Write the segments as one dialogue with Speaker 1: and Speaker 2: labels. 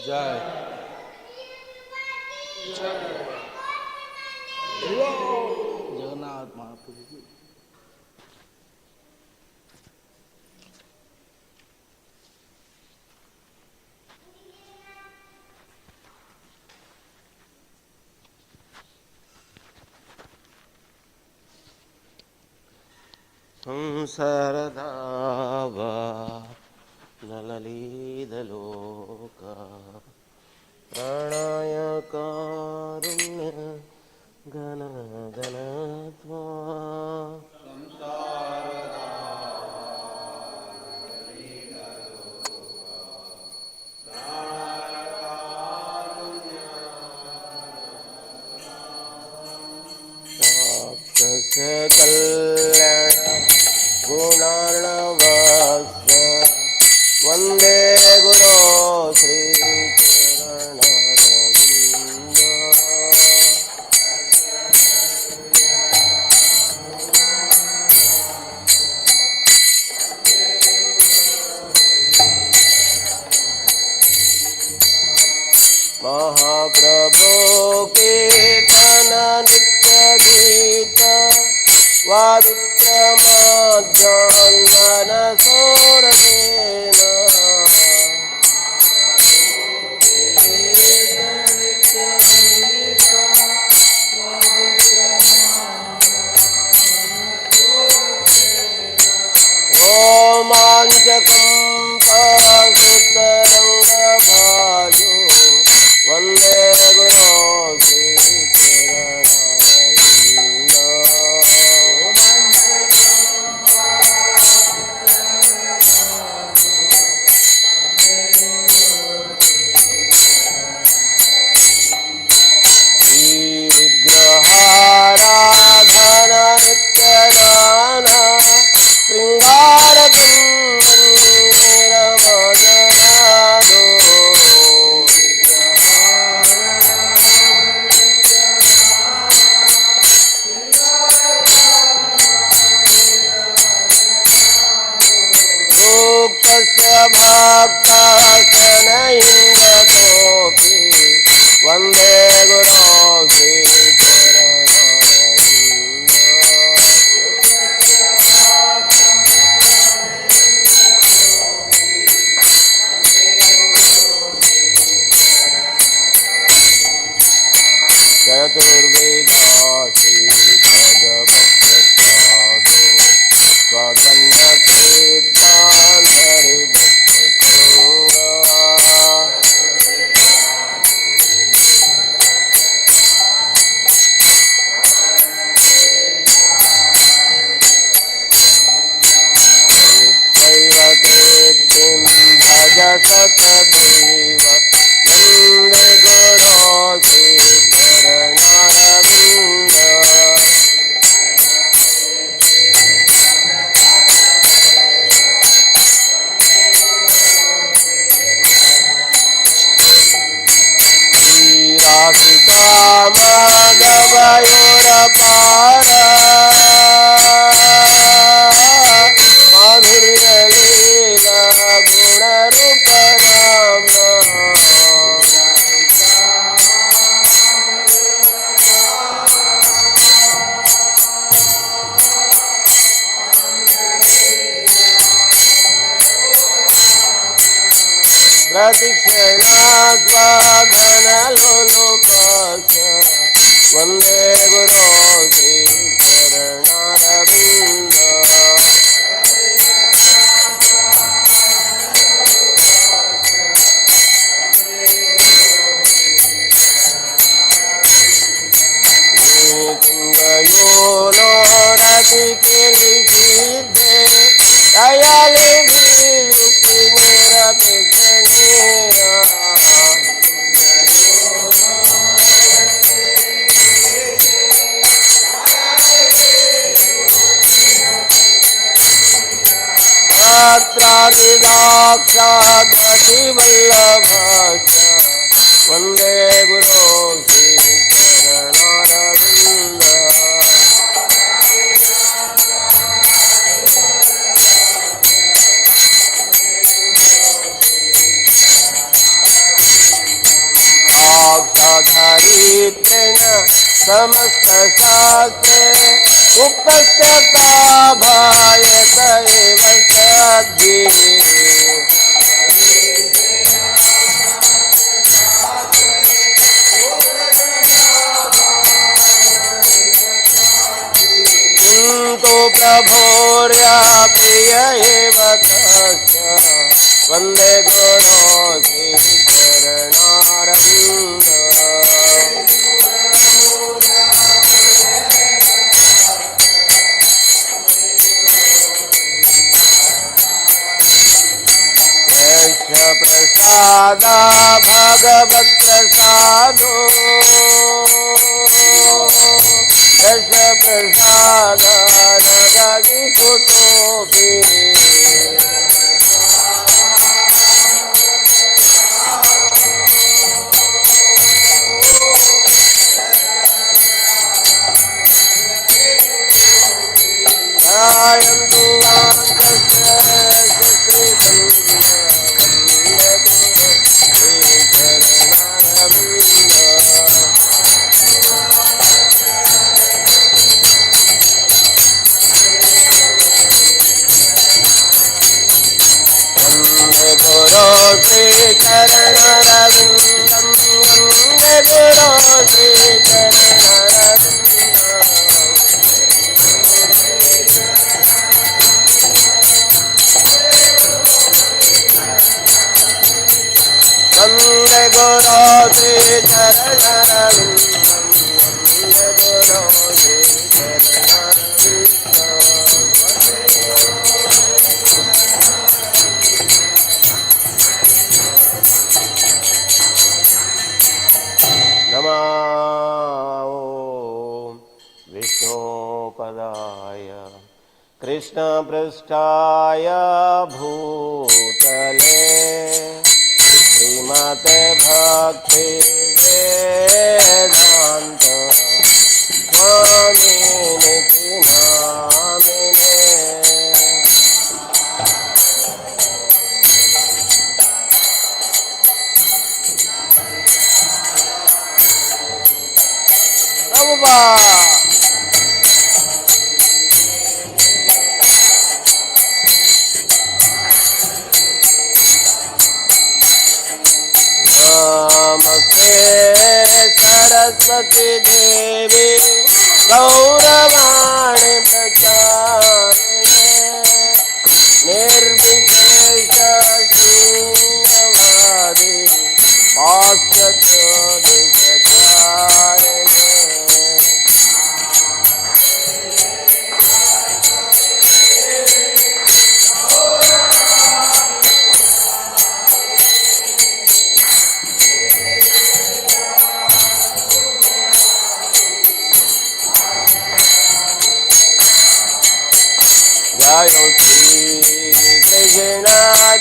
Speaker 1: जय जगन्नाथ महाप्रभु की।
Speaker 2: संसरदावा नललीदलोका प्रणयकारुण्य गणगणत्वा कल्याण गुणार्णवस्य वन्दे गुरो श्रीचरणरविन्द महाप्रभो कीर्तन नित्य गीत वादित्रमाद्यान्वन सोरसेन रोमाञ्चकम्पसुतरङ्गभाजो वन्दे गुरो श्रीचरणरविन्द श्रीविग्रहाराधन नित्यदान शृङ्गारकुन्दन्दिरमजरादो सूक्तस्य भक्तासनयिन्दतोऽपि वन्दे गुरो श्रीचरणरविन्द चतुर्वेदासि पदभक्तसाधो स्वगन्धतीर्थान्तरिभक्तसङ्गा नित्यैव तृप्तिं भज सतदैव वन्दे गुरो श्रीचरणरविन्द श्रीराधिकामाधवयोरपार माधुर्यलीला गुणरूपनाम्ना प्रतिक्षणास्वाधनलोलुपस्य वन्दे गुरो श्रीचरणरविन्द नीकुङ्गयोनो रतिकिलिसिद्धे दयालिभिरुक्तिनिरपेक्षणीया गात्रादिदाक्षादतिवल्लभश्च वन्दे गुरो श्रीचरणरविन्द पश्चात्तापायत एव सद्भिः किन्तु प्रभोर्या प्रिय एव तस्य वन्दे गुरो श्रीचरणारविन्द प्रसादा भगवत प्रसादो यश प्रसाद जगदि कुतोऽपि ध्यायन्तु वान्तस्य श्रीचरणरविन्दं वन्दे गुरो श्रीचरणरविन्दं वन्दे गुरो श्रीचरणरविन्दं वन्दे गुरो नमो विष्णुपदाय कृष्णपृष्ठाय भूतले श्रीमते भक्तिवेदान्त स्वामिनिति नामिने नमस्ते सरस्वती देवी गौरवाणी प्रचारिणे निर्विशेष शून्यवादी पाश्चात्य देशधारिणे जय श्री कृष्ण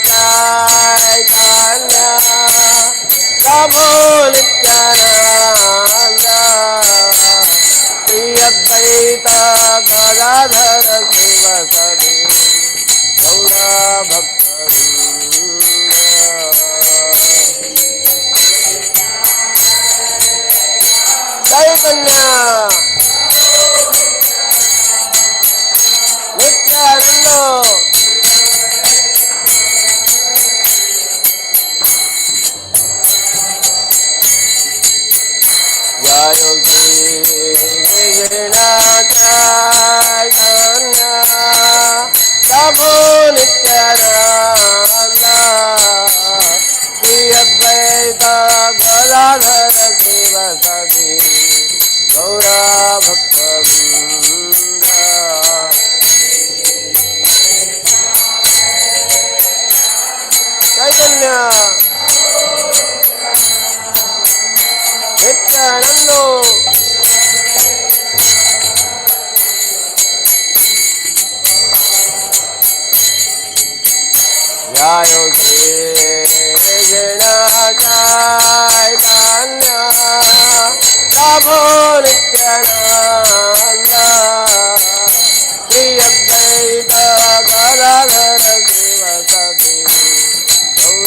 Speaker 2: चैतन्य प्रभु नित्यानंद श्री अद्वैत गदाधर शिवसदि गौर भक्तवृंद चैतन्य जय श्री चैतन्य प्रभु नित्यानंद श्री अद्वैत गदाधर शिवसदि गौर भक्तवृंद चैतन्य नित्यानंदो जय श्री कृष्ण चैतन्य प्रभु नित्यानंद श्री अद्वैत गदाधर शिवसदि गौर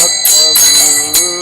Speaker 2: भक्तवृंद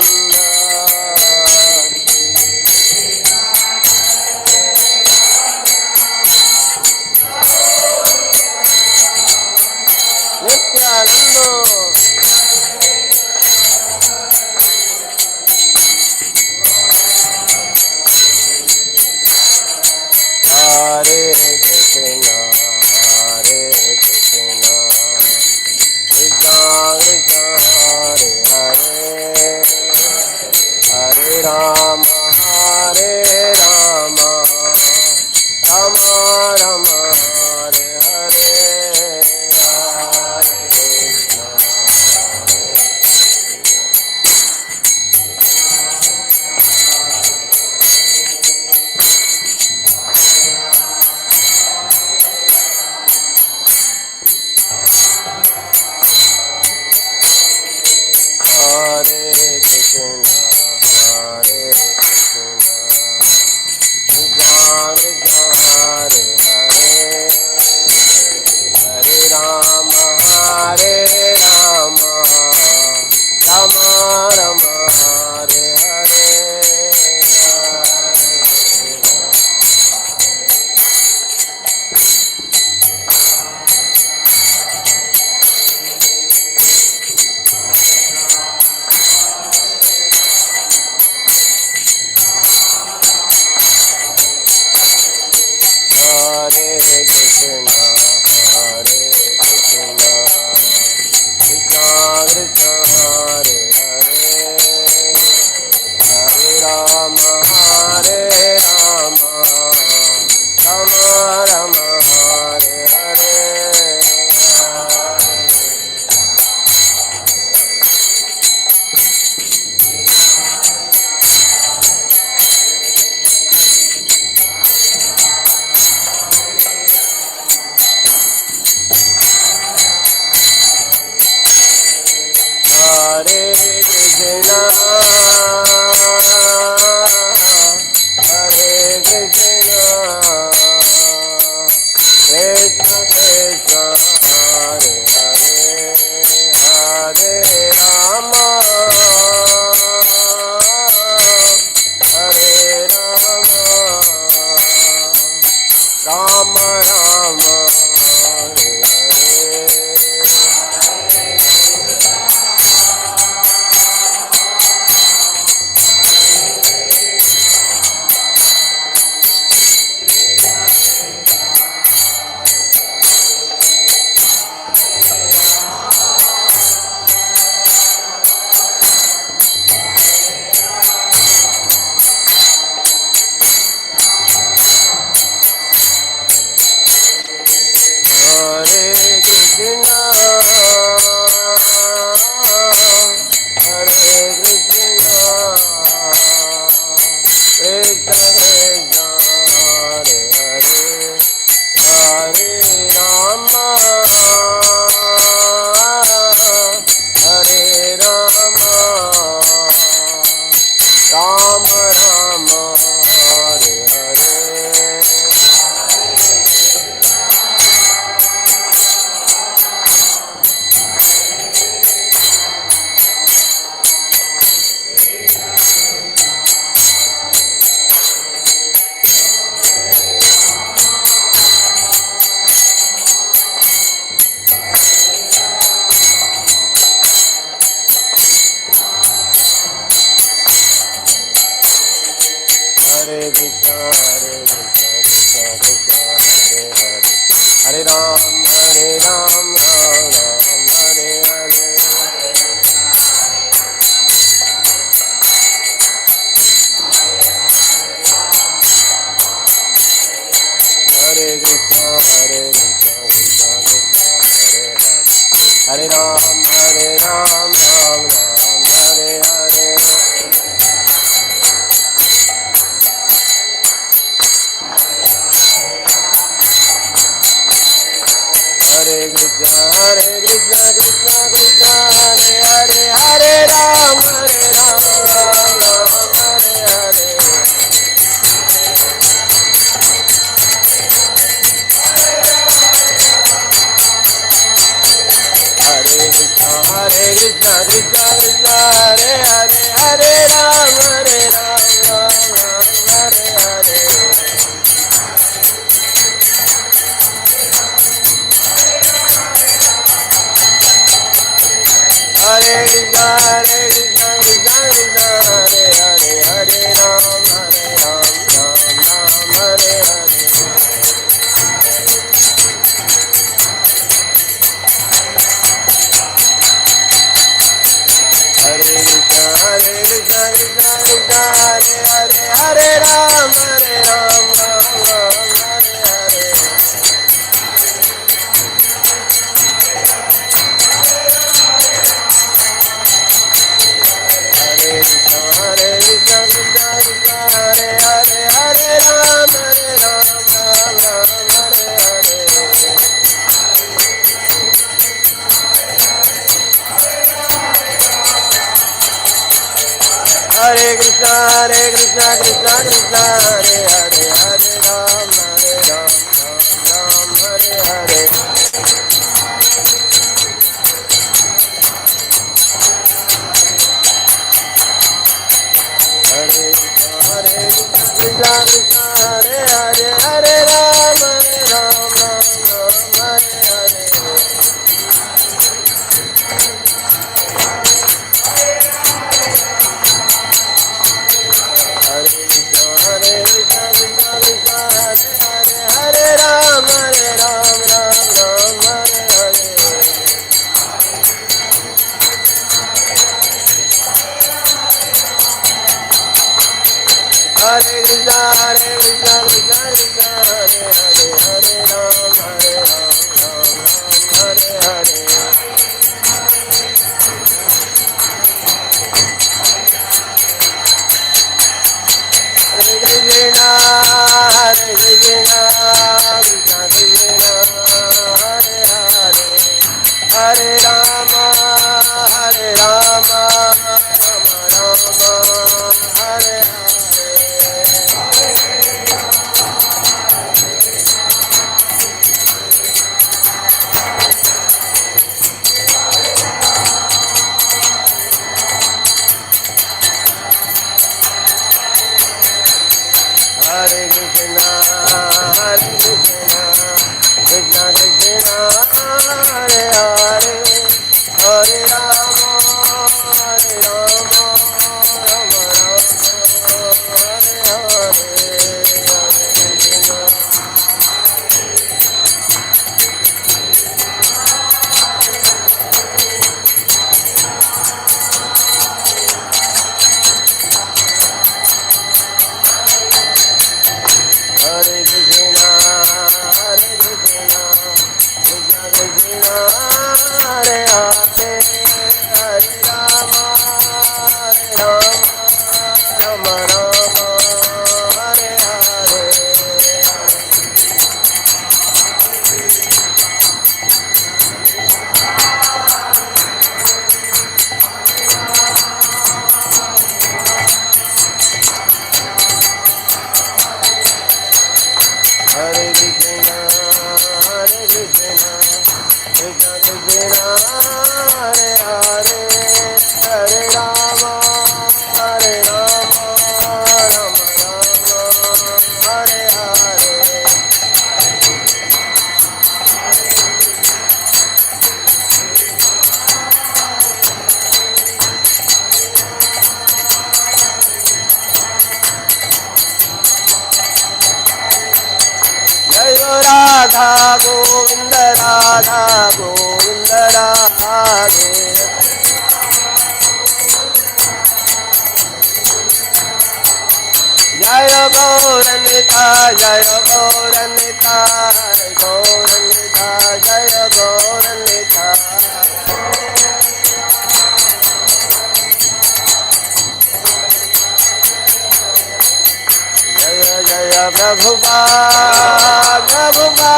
Speaker 2: Prabhupada, Prabhupada,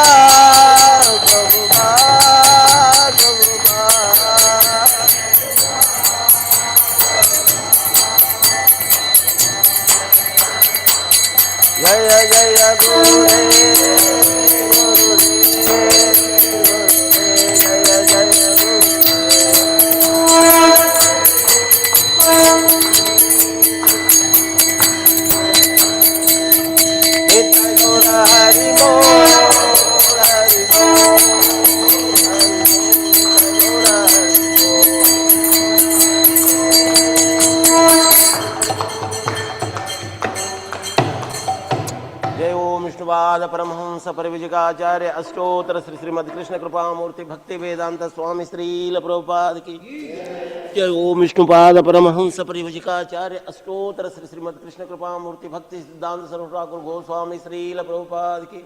Speaker 2: Prabhupada, Prabhupada. Paramhans परिविजकाचार्य अष्टोत्तर Shri Shrimad Krishna कृपा मूर्ति भक्ति वेदांत स्वामी श्रील प्रभुपाद की जय। ओम विष्णुपाद परमहंस परिविजकाचार्य अष्टोत्तर श्री श्रीमद कृष्ण कृपा मूर्ति भक्ति सिद्धांत स्वरूप ठाकुर गोस्वामी श्रील प्रभुपाद की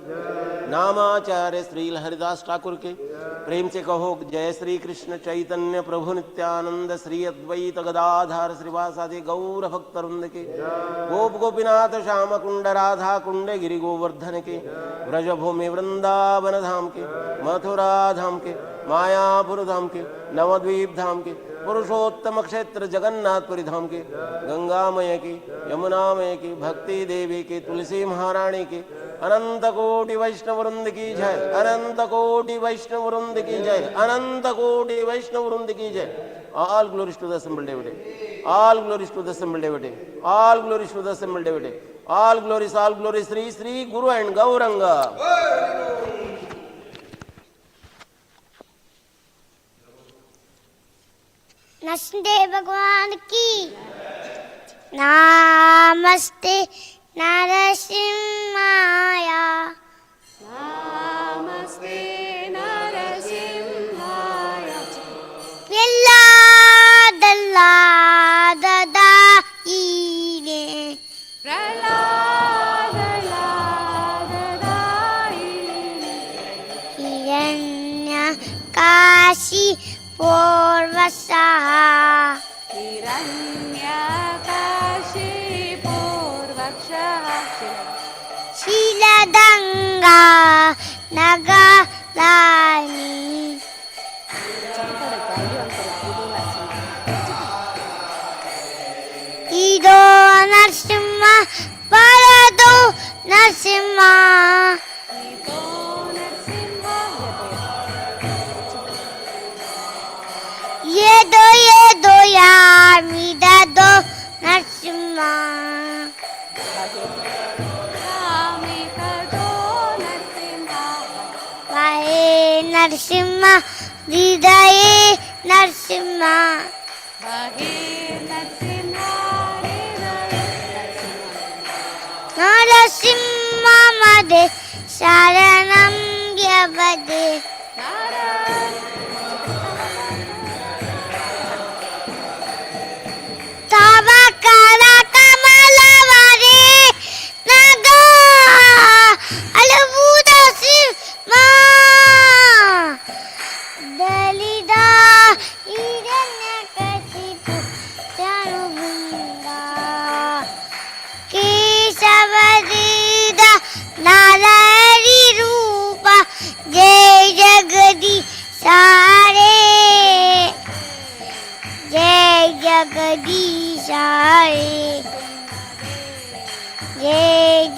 Speaker 2: नामाचार्य श्रील हरिदास ठाकुर के प्रेम से कहो जय श्री कृष्ण चैतन्य प्रभु नित्यानंद श्री अद्वैत गदाधार श्रीवासादि गौर भक्तवृंद के गोप गोपीनाथ श्याम कुंड राधा कुंड गिरि गोवर्धन के ब्रजभूमि वृंदावन धाम के मथुरा धाम के मायापुर धाम के नवद्वीप धाम के पुरुषोत्तम क्षेत्र जगन्नाथपुरी धाम के गंगामय की यमुनामय की भक्ति देवी की तुलसी महारानी की अनंत कोटि वैष्णव वृंद की जय। अनंत कोटि वैष्णव वृंद की जय। अनंत कोटि वैष्णव वृंद की जय। All glories to the assembled devotee. All glories to the assembled devotee. All glories to the assembled devotee. All glories, Sri Sri Guru and Gauranga.
Speaker 1: Narasimha भगवान की नमस्ते नरसिम्हाया
Speaker 3: नमस्ते नरसिम्हाया
Speaker 1: प्रह्लादलाददायिने
Speaker 3: प्रह्लादलाददायिने
Speaker 1: हिरण्यकाशी पूर्वसः
Speaker 3: हिरण्यकाशीपूर्वक्षः
Speaker 1: शीलदङ्गा नगराणि इदो नरसिंह वरदो नरसिंह
Speaker 3: इदो नरसिंह
Speaker 1: येदो यामिदो नरसिंह
Speaker 3: रामिकदो नरसिंह
Speaker 1: वाहे नरसिंह हृदये नरसिंह
Speaker 3: बहे नरसिंह हृदये
Speaker 1: नरसिंह मदे शरणं यवदे तव कर कमलवरे नगो अलबुद सिंह दलिदा हिरण्यकशिपु तनुभुंगा केशवदीद नारी रूप जय जगदीश सारे जय जगदीश हरे जय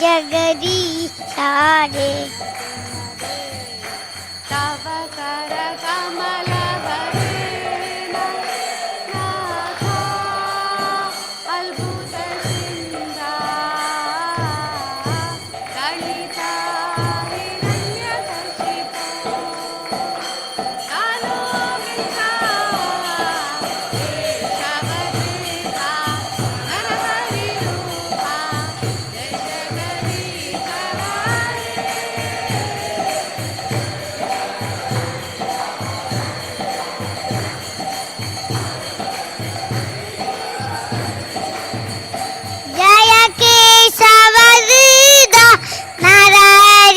Speaker 1: जगदीश हरे
Speaker 3: तव कर कमलवरेण नाथा अल्बुदसिंहा दलिता हिरण्यकशिपो कालोमिता केशवदेहा नरहरिरूपा जय जगदीश हरे
Speaker 1: जय केशवदीद नरहरि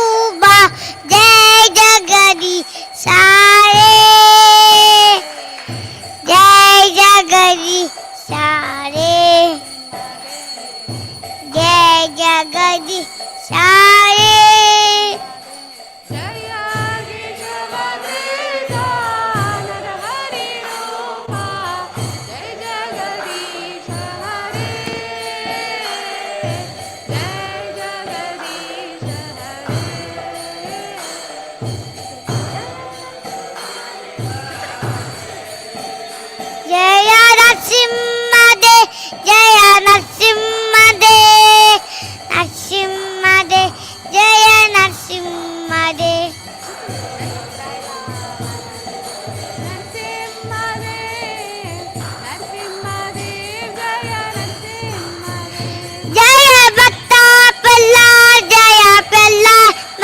Speaker 1: रूप जय जगदीश हरे जय जगदीश हरे जय जगदीश हरे
Speaker 3: जय केशवदेहा नरहरिरूपा जय जगदीश हरे जय जगदीश
Speaker 1: जय नरसिंह दे जय नरसिंह दे नरसिंह दे जय नरसिंह दे
Speaker 3: नरसिंहदेव जय नरसिंहदेव
Speaker 1: जय भक्ता प्रह्लाद जय प्रह्लाद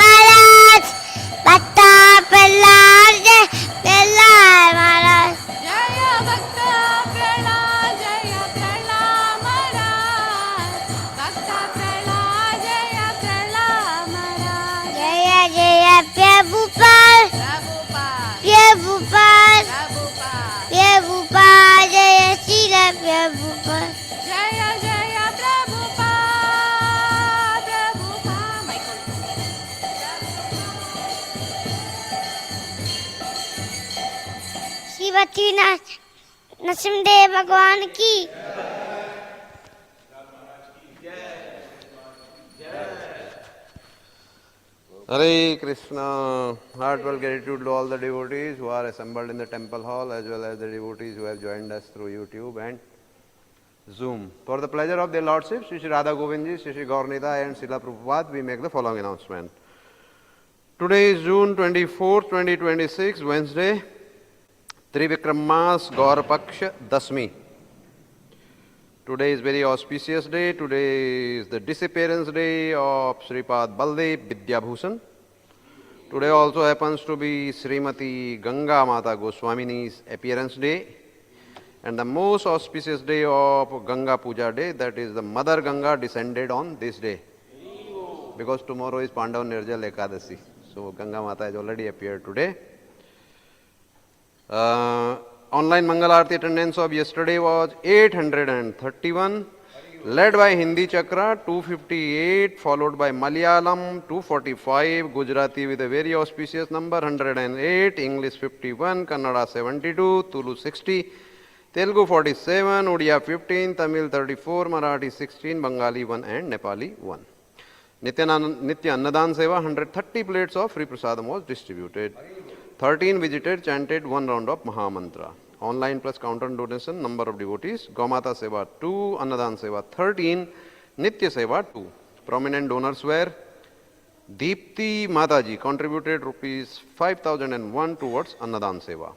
Speaker 1: अधिपति नरसिंहदेव भगवान की।
Speaker 4: Hare Krishna. Heartfelt gratitude to all the devotees who are assembled in the temple hall as well as the devotees who have joined us through YouTube and Zoom. For the pleasure of their Lordship, Sri Sri Radha Govindji, Sri Sri Gaurnita and Srila Prabhupada, we make the following announcement. Today is June 24, 2026, Wednesday, Trivikram Mas Gaur Paksha Dasmi. Today is very auspicious day. Today is the disappearance day of Sripad Baldev Vidyabhushan. Today also happens to be Srimati Ganga Mata Goswamini's appearance day. And the most auspicious day of Ganga Puja day, that is the Mother Ganga descended on this day. Because tomorrow is Pandav Nirjal Ekadasi. So Ganga Mata has already appeared today. Online Mangal Aarti attendance of yesterday was 831, led by Hindi Chakra 258, followed by Malayalam 245, Gujarati with a very auspicious number 108, English 51, Kannada 72, Tulu 60, Telugu 47, Odia 15, Tamil 34, Marathi 16, Bengali 1 and Nepali 1. Nitya Annadan Seva, 130 plates of free prasadam was distributed. 13 visitors chanted one round of Mahamantra. Online plus counter donation, number of devotees, Gaumata Seva 2, Annadan Seva 13, Nitya Seva 2. Prominent donors were Deepti Mataji, contributed rupees 5001 towards Annadan Seva.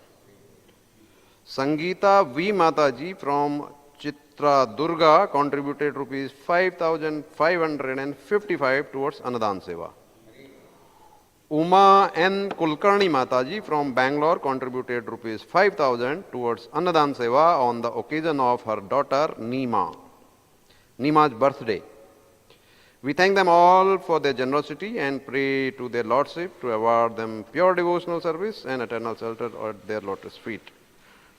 Speaker 4: Sangeeta V. Mataji from Chitra Durga contributed rupees 5555 towards Annadan Seva. Uma N. Kulkarni Mataji from Bangalore contributed rupees 5,000 towards Annadan Seva on the occasion of her daughter Nima's birthday. We thank them all for their generosity and pray to their Lordship to award them pure devotional service and eternal shelter at their lotus feet.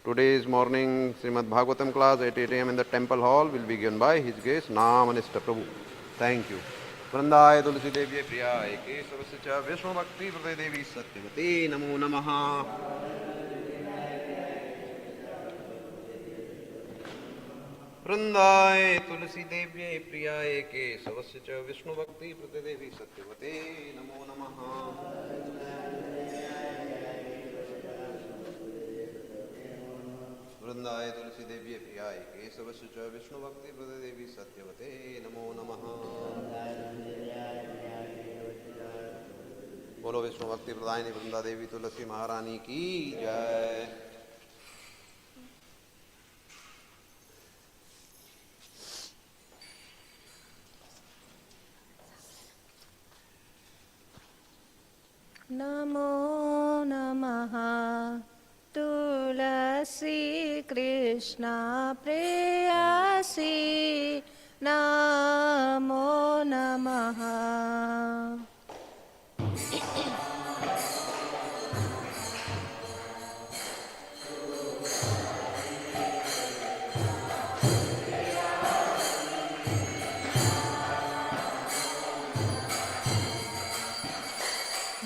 Speaker 4: Today's morning Srimad Bhagavatam class at 8 a.m. in the temple hall will be given by His Grace Namanista Prabhu. Thank you. वृंदाय Tulsi Devi प्रियाय केशवस्य च विष्णु भक्ति प्रदे देवी सत्यवते नमो नमः. वृंदाय तुलसी देवी प्रियाय केशवस्य च विष्णु भक्ति प्रदे देवी सत्यवते नमो नमः. वृंदाय तुलसी देवी प्रियाय केशवस्य च विष्णु भक्ति प्रदे देवी सत्यवते नमो नमः. बोलो विष्णु भक्ति प्रदायिनी वृंदा देवी तुलसी महारानी की जय.
Speaker 3: नमो नमः तुलसी कृष्णा प्रेयसी नमो नमः.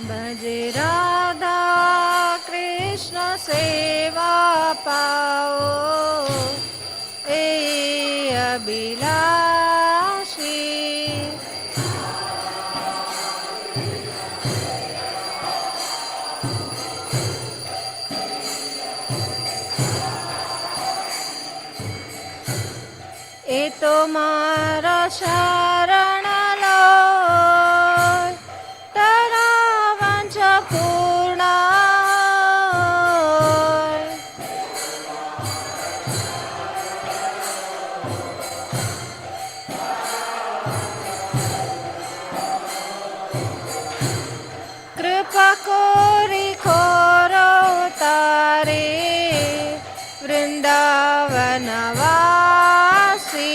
Speaker 3: भज राधा कृष्ण सेवा पाओ ए अभिलाषी. ए तो मारा शरण लो तारा वांछा पूर्ण. कृपा कोरी खोरो तारे वृंदावन वासी.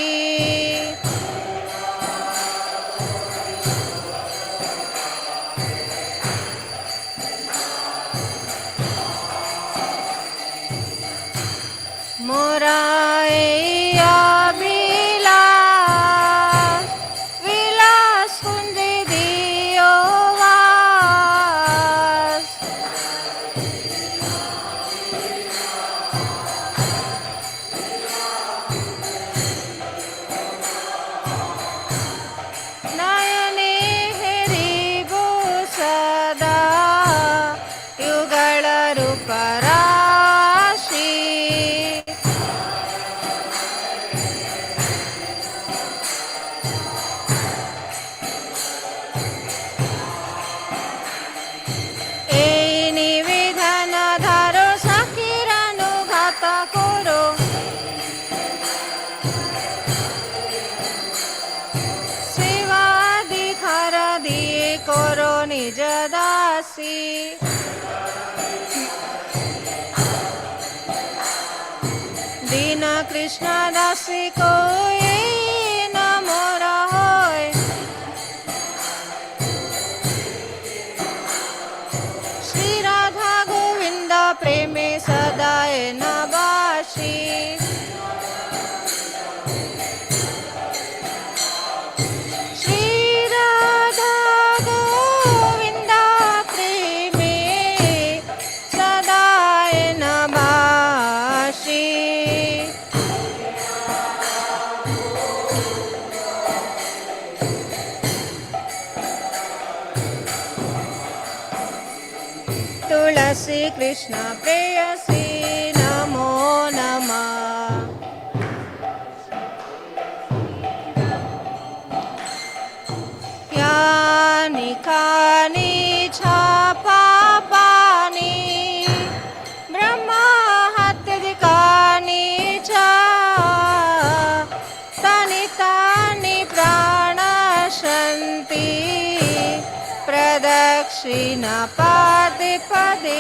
Speaker 3: मोराया विलास विलास कुंज दियो वास. कृष्ण दासी को ये न मोरा होय श्री राधा गोविंद प्रेमे सदाए न बाशी श्री राधा गोविंद प्रेमे सदाए न बाशी तुलसी कृष्ण प्रेयसी नमो नमः यानि कानि च पापानि ब्रह्माहत्यादिकानि च तानि तानि प्रणश्यन्ति प्रदक्षिणा पदे पदे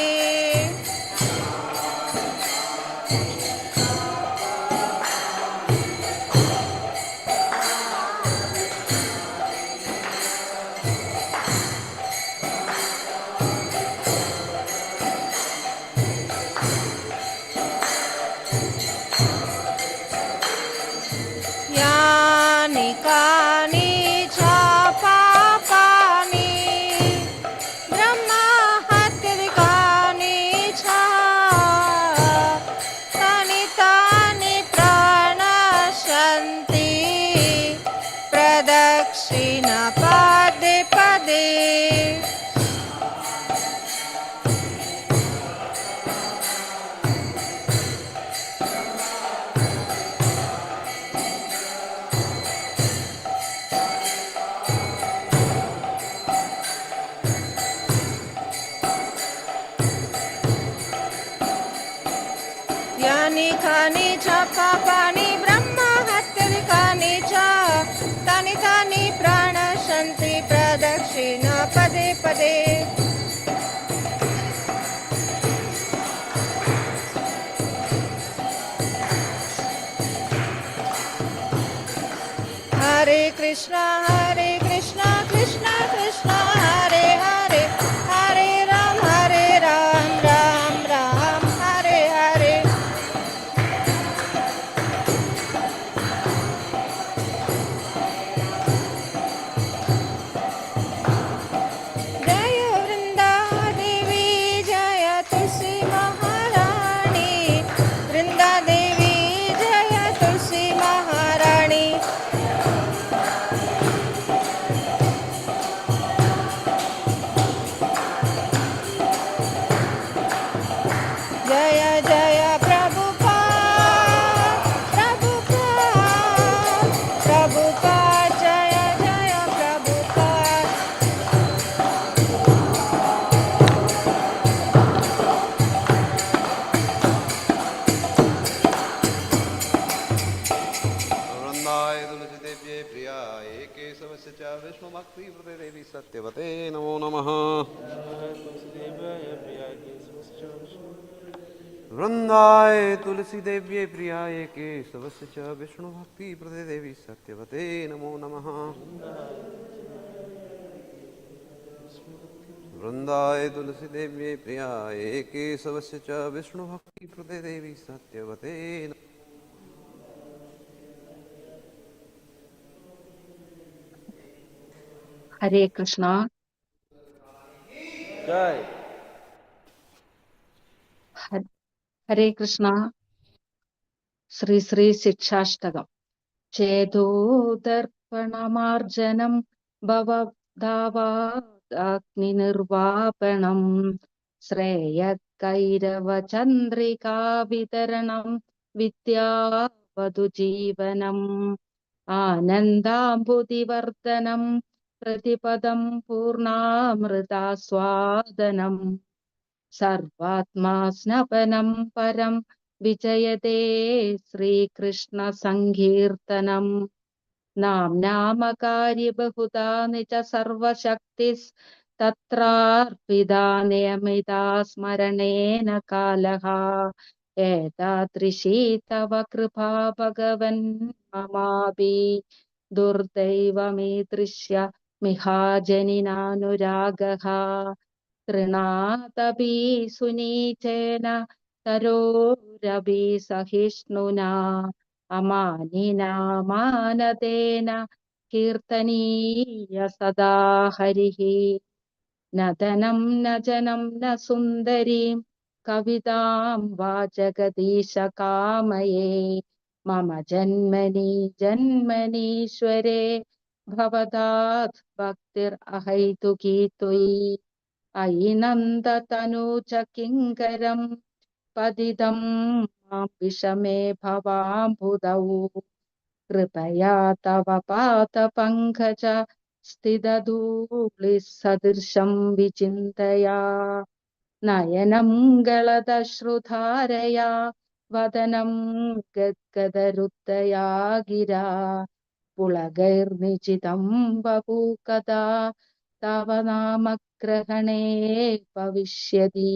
Speaker 3: यानि कानि च पापानि ब्रह्माहत्यादिकानि च तानि तानि प्रणश्यन्ति प्रदक्षिणा पदे पदे यानि कानि च पापानि ब्रह्माहत्यादिकानि च तानि तानि प्रणश्यन्ति प्रदक्षिणा पदे पदे हरे कृष्णा कृष्ण कृष्ण हरे हरे हरे राम राम राम हरे हरे जय वृंदा देवी जय तुलसी महारानी वृंदा देवी जय तुलसी महारानी जय जय प्रभुपाद प्रभुपाद प्रभुपाद जय जय प्रभुपाद
Speaker 4: वृंदाय तुलसी देव्ये प्रियाय केशवस्य च विष्णुभक्ति देवी सत्यवते नमो नमः वृंदाय तुलसी देव्ये प्रियाय केशवस्य च विष्णुभक्ति देवी सत्यवते नमो नमः वृंदाय तुलसी देव्ये प्रियाय केशवस्य च विष्णुभक्ति देवी सत्यवते
Speaker 5: हरे कृष्णा
Speaker 2: जय
Speaker 5: हरे कृष्णा श्री श्री शिक्षाष्टकम् चेतोदर्पणमार्जनं भवदावाग्निर्वापणं श्रेयकैरवचन्द्रिका वितरणं विद्यावधुजीवनम् आनन्दाम्बुदिवर्धनं प्रतिपदं पूर्णामृतास्वादनम् सर्वात्मा स्नपनं परं विजयते श्रीकृष्ण संकीर्तनम् नाम्नामकार्य बहुधा निज सर्वशक्तिस्तत्रार्पिता नियमिता स्मरणेन कालः एतादृशी तव कृपा भगवन् ममापि दुर्दैवमीदृश्य मिहाजनिनानुरागः तृणादपि सुनीचेन तरोरपि सहिष्णुना अमानिना मानदेन कीर्तनीय सदा हरिः न धनं न जनं न सुन्दरीं कवितां वा जगदीश कामये मम जन्मनि जन्मनीश्वरे भवदात् भक्तिरहैतुकी त्वयि अयि नन्दतनु च किङ्करं पतितं मां विषमे भवाम्बुधौ कृपया तव पादपङ्कज स्थितधूलिः सदृशं विचिन्तया नयनं गलदश्रुधारया वदनं गद्गदरुद्धया गिरा पुलगैर्निचितं बभू कदा तव नामग्रहणे भविष्यति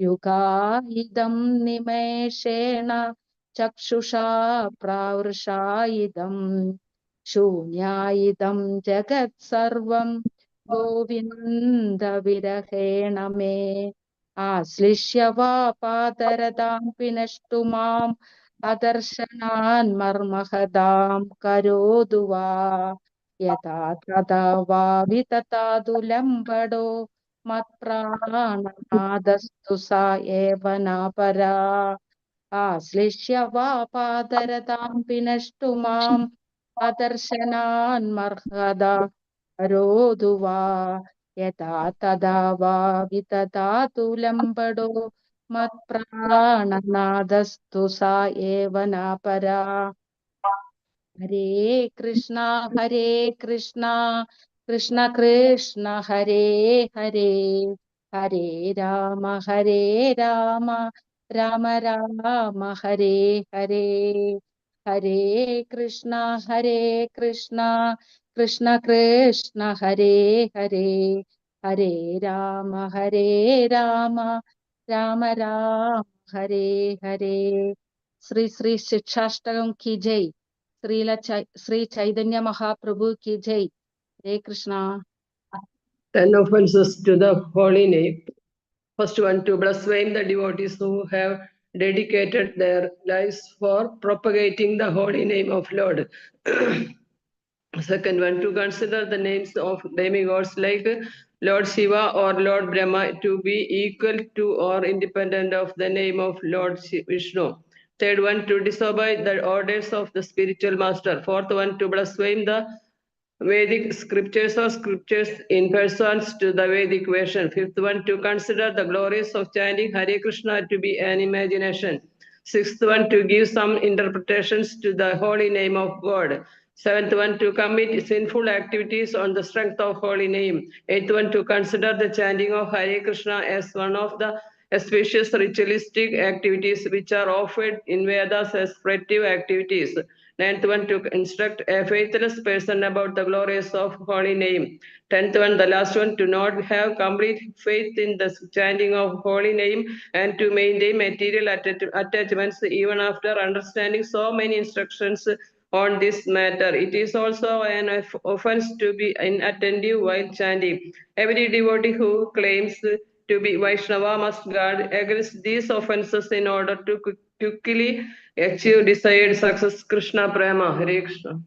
Speaker 5: युगायिदं निमेषेण चक्षुषा प्रावृषायिदं शून्यायिदं जगत् सर्वं गोविन्दविरहेण मे आश्लिष्य वा पादरतां विनष्टु माम् अदर्शनान् मर्महदां करोतु वा यथा तथा वा विततादु लम्बडो मत्प्राणनादस्तु सा एव न परा आश्लिष्य वा पादरतां विनष्टु माम् अदर्शनान् मर्हदा करोतु वा यथा तदा वा विततातु लम्बडो मत्प्राणनादस्तु सा एव न परा हरे कृष्णा कृष्ण कृष्ण हरे हरे हरे राम राम राम हरे हरे हरे कृष्ण कृष्ण कृष्ण हरे हरे हरे राम राम राम हरे हरे श्री श्री शिक्षाष्टकम की जय श्री चैतन्य महाप्रभु की जय हरे Krishna
Speaker 6: 10 offenses to the holy name. First one, to blaspheme the devotees who have dedicated their lives for propagating the holy name of Lord. Second one, to consider the names of demigods like Lord Shiva or Lord Brahma to be equal to or independent of the name of Lord Vishnu. Third one, to disobey the orders of the spiritual master. Fourth one, to blaspheme the Vedic scriptures or scriptures in persons to the Vedic version. Fifth one, to consider the glories of chanting Hare Krishna to be an imagination. Sixth one, to give some interpretations to the holy name of God. Seventh one, to commit sinful activities on the strength of holy name. Eighth one, to consider the chanting of Hare Krishna as one of the auspicious ritualistic activities which are offered in Vedas as preventive activities. Ninth one, to instruct a faithless person about the glories of holy name. 10th one, the last one, to not have complete faith in the chanting of holy name and to maintain material attachments even after understanding so many instructions on this matter. It is also an offense to be inattentive while chanting. Every devotee who claims to be Vaishnava must guard against these offenses in order to quickly achieve desired success. Krishna Prema, Hare Krishna.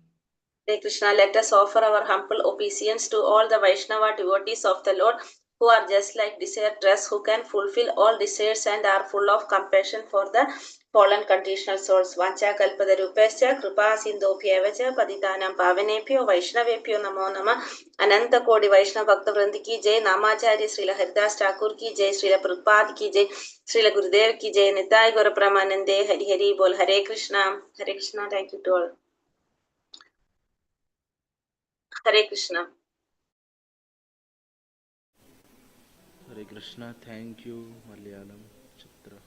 Speaker 7: Hare Krishna, let us offer our humble obeisance to all the Vaishnava devotees of the Lord who are just like desirous, who can fulfill all desires and are full of compassion for the fallen conditional souls. Vancha kalpadarupescha kripa sindhobhyevacha patitanam pavanebhyo vaishnavebhyo namo nama. Ananta Kodi Vaishnava Bhakta Vrindi ki jai, Namacharya Srila Haridas Thakur ki jai, Srila Prabhupada ki jai, Srila Gurudev ki jai, Nitai Gaura Pramanande, Hari Hari Bol, Hare Krishna. Hare Krishna, thank you to all. Hare Krishna.
Speaker 8: Hare Krishna, thank you, Malayalam Chitra.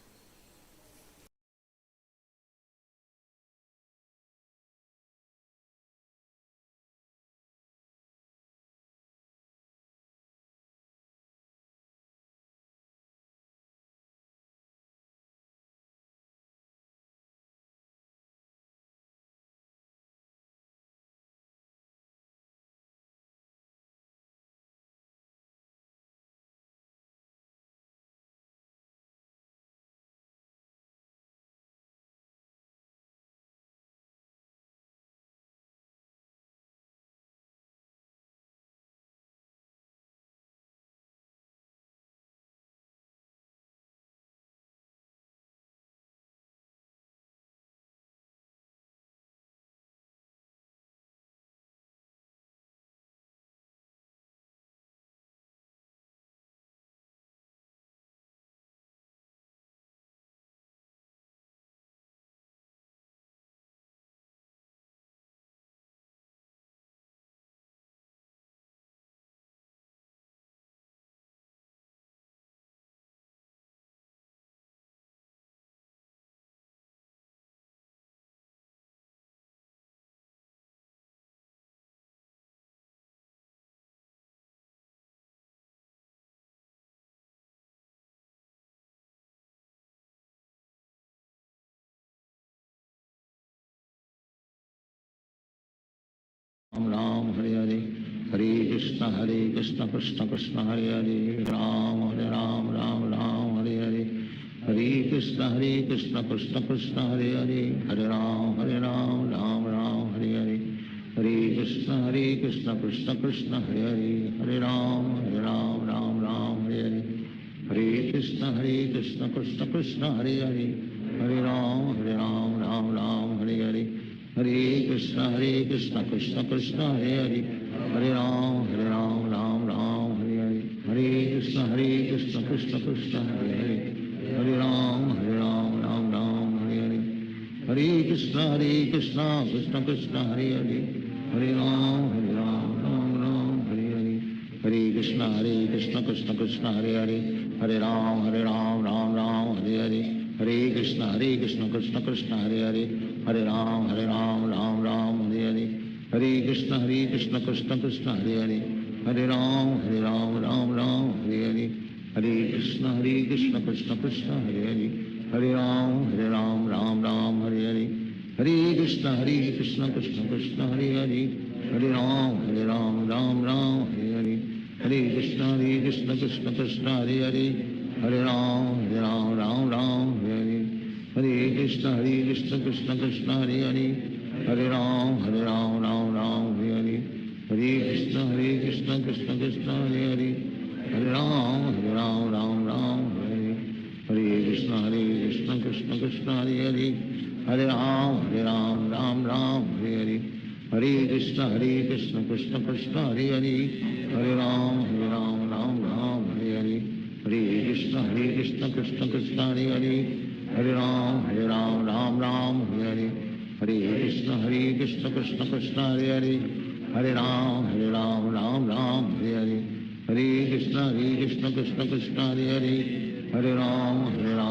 Speaker 9: Ram Hare Hare, Hare Krishna Krishna Krishna Hare Hare, Ram Ram Ram Hare Hare, Hare Krishna Krishna Krishna Hare Hare, Hare Ram Ram Ram Hare Hare, Hare Krishna Krishna Krishna Hare Hare, Hare Ram Ram Ram Hare Hare, Hare Krishna Krishna Krishna Hare Hare, Hare Ram Ram Ram Hare Hare, Hare Krishna Krishna Krishna Hare Hare, Hare Ram Ram Ram Hare Hare, Hare Krishna Krishna Krishna Hare Hare, Hare Ram Ram Ram Hare Hare, Hare Krishna Krishna Krishna Hare Hare, Hare Ram Ram Ram Hare Hare, Hare Krishna Krishna Krishna Hare Hare, Hare Ram Ram Ram Hare Hare, Hare Krishna Krishna Krishna Hare Hare, Hare Ram Ram Ram Hare Hare, Hare Krishna Krishna Krishna Hare Hare, Hare Ram Ram Ram Hare Hare, Hare Krishna Krishna Krishna Hare Hare, Hare Ram Ram Ram Hare Hare, Hare Krishna Krishna Krishna Hare Hare, Hare Ram Ram Ram Hare Hare, Hare Krishna Krishna Krishna Hare Hare, Hare Ram Ram Ram Hare Hare, Hare Krishna Krishna Krishna Hare Hare, Hare Ram Ram Ram Hare Hare, Hare Krishna Krishna Krishna Hare Hare, Hare Ram Ram Ram Hare Hare, Hare Krishna Krishna Krishna Hare Hare, Hare Ram Ram Ram Hare Hare, Hare Krishna Krishna Krishna Hare Hare, Hare Ram Ram Ram Hare Hare, Hare Krishna Krishna Krishna Hare Hare, Hare Ram Ram Ram Hare Hare, Hare Krishna Krishna Krishna Hare Hare, Hare Ram Ram Ram Hare Hare, Hare Krishna Krishna Krishna Hare Hare, Hare Ram Ram Ram Hare Hare, Hare Krishna Krishna Krishna Hare Hare, Hare Ram Ram Ram Hare Hare, Hare Krishna Krishna Krishna Hare Hare, Hare Ram Ram Ram Hare Hare, Hare Krishna Krishna Krishna Hare Hare, Hare Ram Ram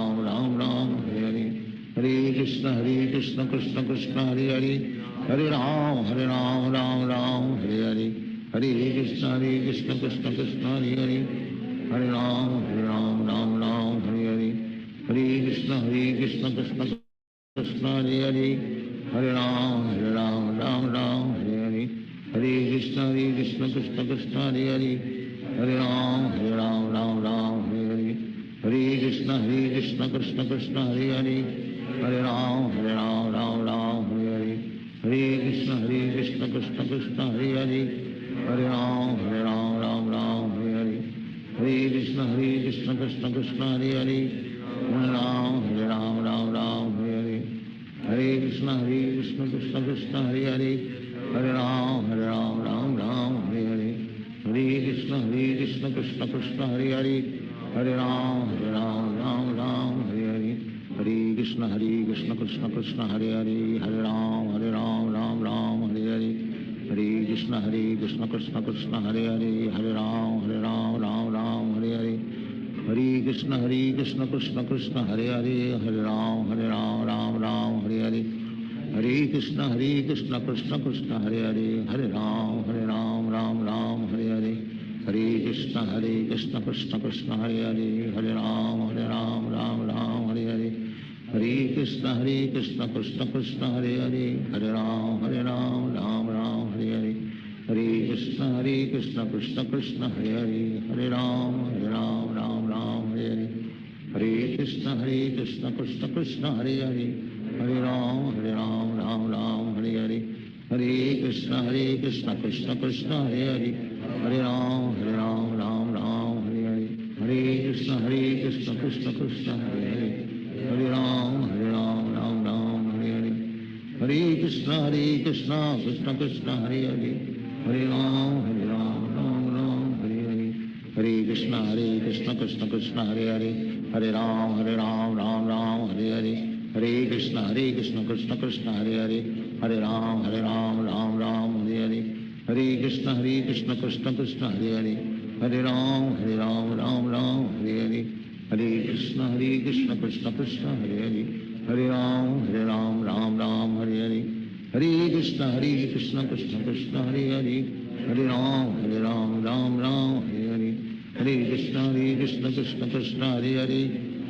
Speaker 9: Ram Hare Hare, Hare Krishna Krishna Krishna Hare Hare, Hare Ram Ram Ram Hare Hare, Hare Krishna Krishna Krishna Hare Hare, Hare Ram Ram Ram Hare Hare, Hare Krishna Krishna Krishna Hare Hare, Hare Ram Ram Ram Hare Hare, Hare Krishna Krishna Krishna Hare Hare, Hare Ram Ram Ram Hare Hare, Hare Krishna Krishna Krishna Hare Hare, Hare Ram Ram Ram Hare Hare, Hare Krishna Krishna Krishna Hare Hare, Hare Ram Ram Ram Hare Hare, Hare Krishna Krishna Krishna Hare Hare, Hare Ram Ram Ram Hare Hare, Hare Krishna Krishna Krishna Hare Hare, Hare Ram Ram Ram Hare Hare, Hare Krishna Krishna Krishna Hare Hare, Hare Ram Ram Ram Hare Hare, Hare Krishna Krishna Krishna Hare Hare, Hare Ram Ram Ram Hare Hare, Hare Krishna Krishna Krishna Hare Hare, Hare Ram Ram Ram Hare Hare, Hare Krishna Krishna Krishna Hare Hare, Hare Ram Ram Ram Hare Hare, Hare Krishna Krishna Krishna Hare Hare, Hare Ram Ram Ram Hare Hare, Hare Krishna Krishna Krishna Hare Hare, Hare Ram Ram Ram Hare Hare, Hare Krishna Krishna Krishna Hare Hare, Hare Ram Ram Ram Hare Hare, Hare Krishna Krishna Krishna Hare Hare, Hare Ram Ram Ram Hare Hare, Hare Krishna Krishna Krishna Hare Hare, Hare Ram Ram Ram Hare Hare, Hare Krishna Krishna Krishna Hare Hare, Hare Ram Ram Ram Hare Hare, Hare Krishna Krishna Krishna Hare Hare, Hare Ram Ram Ram Hare Hare, Hare Krishna Krishna Krishna Hare Hare, Hare Ram Ram Ram Hare Hare, Hare Krishna Krishna Krishna Hare Hare, Hare Ram Ram Ram Hare Hare, Hare Krishna Krishna Krishna Hare Hare, Hare Ram Ram Ram Hare Hare, Hare Krishna Krishna Krishna Hare Hare,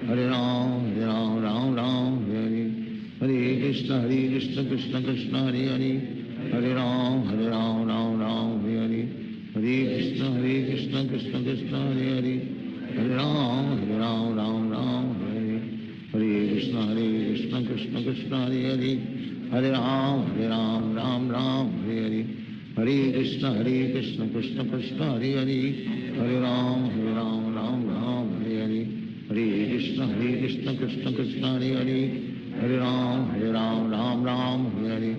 Speaker 9: Hare Ram Ram Ram Hare Hare, Hare Krishna Krishna Krishna Hare Hare, Hare Ram Ram Ram Hare Hare, Hare Krishna Krishna Krishna Hare Hare, Hare Ram Ram Hare Hare, Hare Krishna Krishna Krishna Hare Hare, Hare Ram Ram Hare Hare, Hare Krishna Krishna Krishna Hare Hare, Hare Ram Ram Hare Hare, Hare Krishna Krishna Krishna Hare Hare, Hare Ram Ram Hare Hare,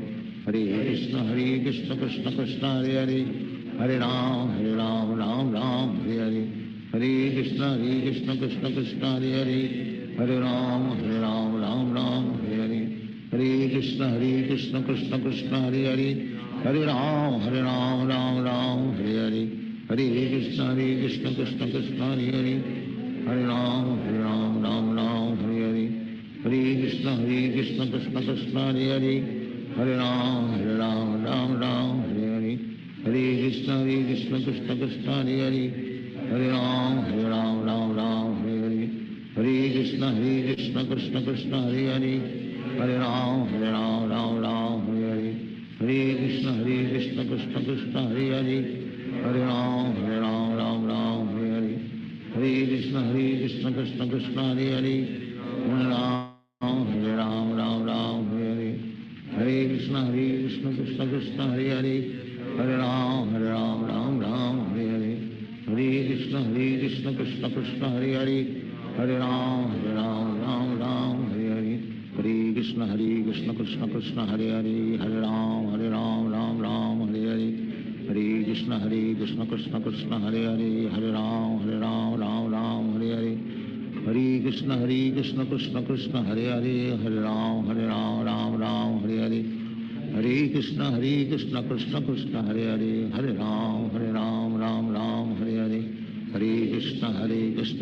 Speaker 9: Hare Krishna Krishna Krishna Hare Hare, Hare Ram Ram Hare Hare, Hare Krishna Krishna Krishna Hare Hare, Hare Ram Ram Hare Hare, Hare Krishna Krishna Krishna Hare Hare, Hare Ram Ram Hare Hare, Hare Krishna Krishna Krishna Hare Hare, Hare Ram Hare Hare, Hare Krishna Krishna Krishna Hare Hare, Hare Ram Hare Hare, Hare Krishna Krishna Krishna Hare Hare, Hare Ram Hare Hare, Hare Krishna Krishna Krishna Hare Hare, Hare Ram Hare Hare, Hare Krishna Krishna Krishna Hare Hare, Hare Ram Hare Hare, Hare Krishna Krishna Krishna Hare Hare, Hare Ram Hare Hare, Hare Krishna Krishna Krishna Hare Hare, Hare Ram Hare Hare, Hare Krishna Krishna Krishna Hare Hare, Hare Ram Hare Hare, Hare Krishna Krishna Krishna Hare Hare, Hare Ram Hare Hare, Hare Krishna Krishna Krishna Hare Hare, Hare Ram Hare Hare, Hare Krishna Krishna Krishna Hare Hare, Hare Ram Hare Hare, Hare Krishna Krishna Krishna Hare Hare, Hare Ram Hare Hare Hare, Hare Krishna Krishna Krishna Hare Hare, Hare Ram Hare Hare Hare, Hare Krishna Krishna Krishna Hare Hare, Hare Ram Hare Hare Hare, Hare Krishna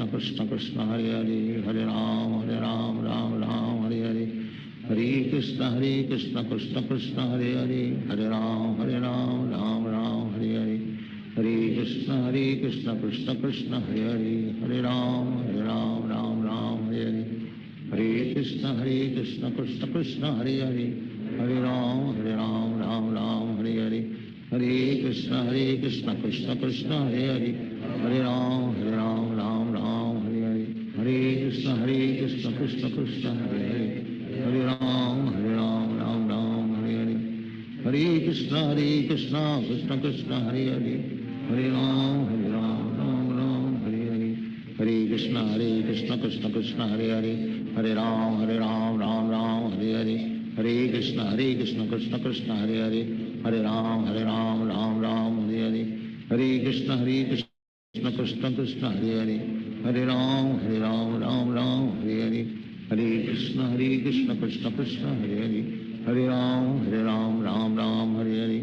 Speaker 9: Krishna Krishna Hare Hare, Hare Ram Hare Hare Hare, Hare Krishna Krishna Krishna Hare Hare, Hare Ram Hare Hare Hare, Hare Krishna Krishna Krishna Hare Hare, Hare Ram Hare Hare Hare, Hare Krishna Krishna Krishna Hare Hare, Hare Ram Hare Hare Hare, Hare Krishna Krishna Krishna Hare Hare, Hare Ram Hare Hare Hare, Hare Krishna Krishna Krishna Hare Hare, Hare Ram Hare Hare Hare, Hare Krishna Krishna Krishna Hare Hare, Hare Ram Hare Hare Hare, Hare Krishna Krishna Krishna Hare Hare, Hare Ram Hare Hare, Hare Krishna Krishna Krishna Hare Hare, Hare Ram Hare Hare, Hare Krishna Krishna Krishna Hare Hare, Hare Ram Hare Hare,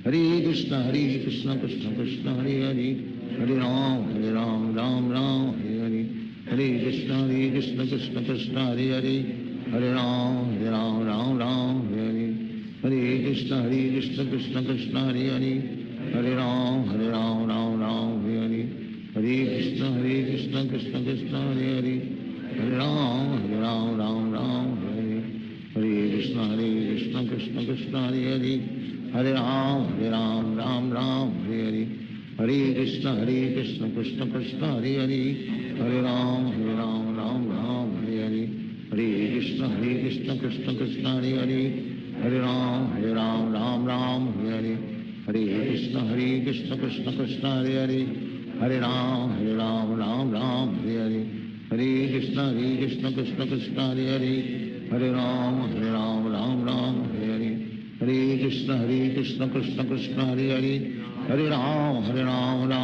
Speaker 9: Hare Krishna Krishna Krishna Hare Hare, Hare Ram Hare Hare, Hare Krishna Krishna Krishna Hare Hare, Hare Ram Hare Hare, Hare Krishna Krishna Krishna Hare Hare, Hare Ram Hare Hare, Hare Krishna Krishna Krishna Hare Hare, Hare Ram Hare Hare, Hare Krishna Krishna Krishna Hare Hare, Hare Ram Hare Hare, Hare Krishna Krishna Krishna Hare Hare, Hare Ram Hare Hare, Hare Krishna Krishna Krishna Hare Hare, Hare Ram Hare Hare, Hare Krishna Krishna Krishna Hare Hare, Hare Ram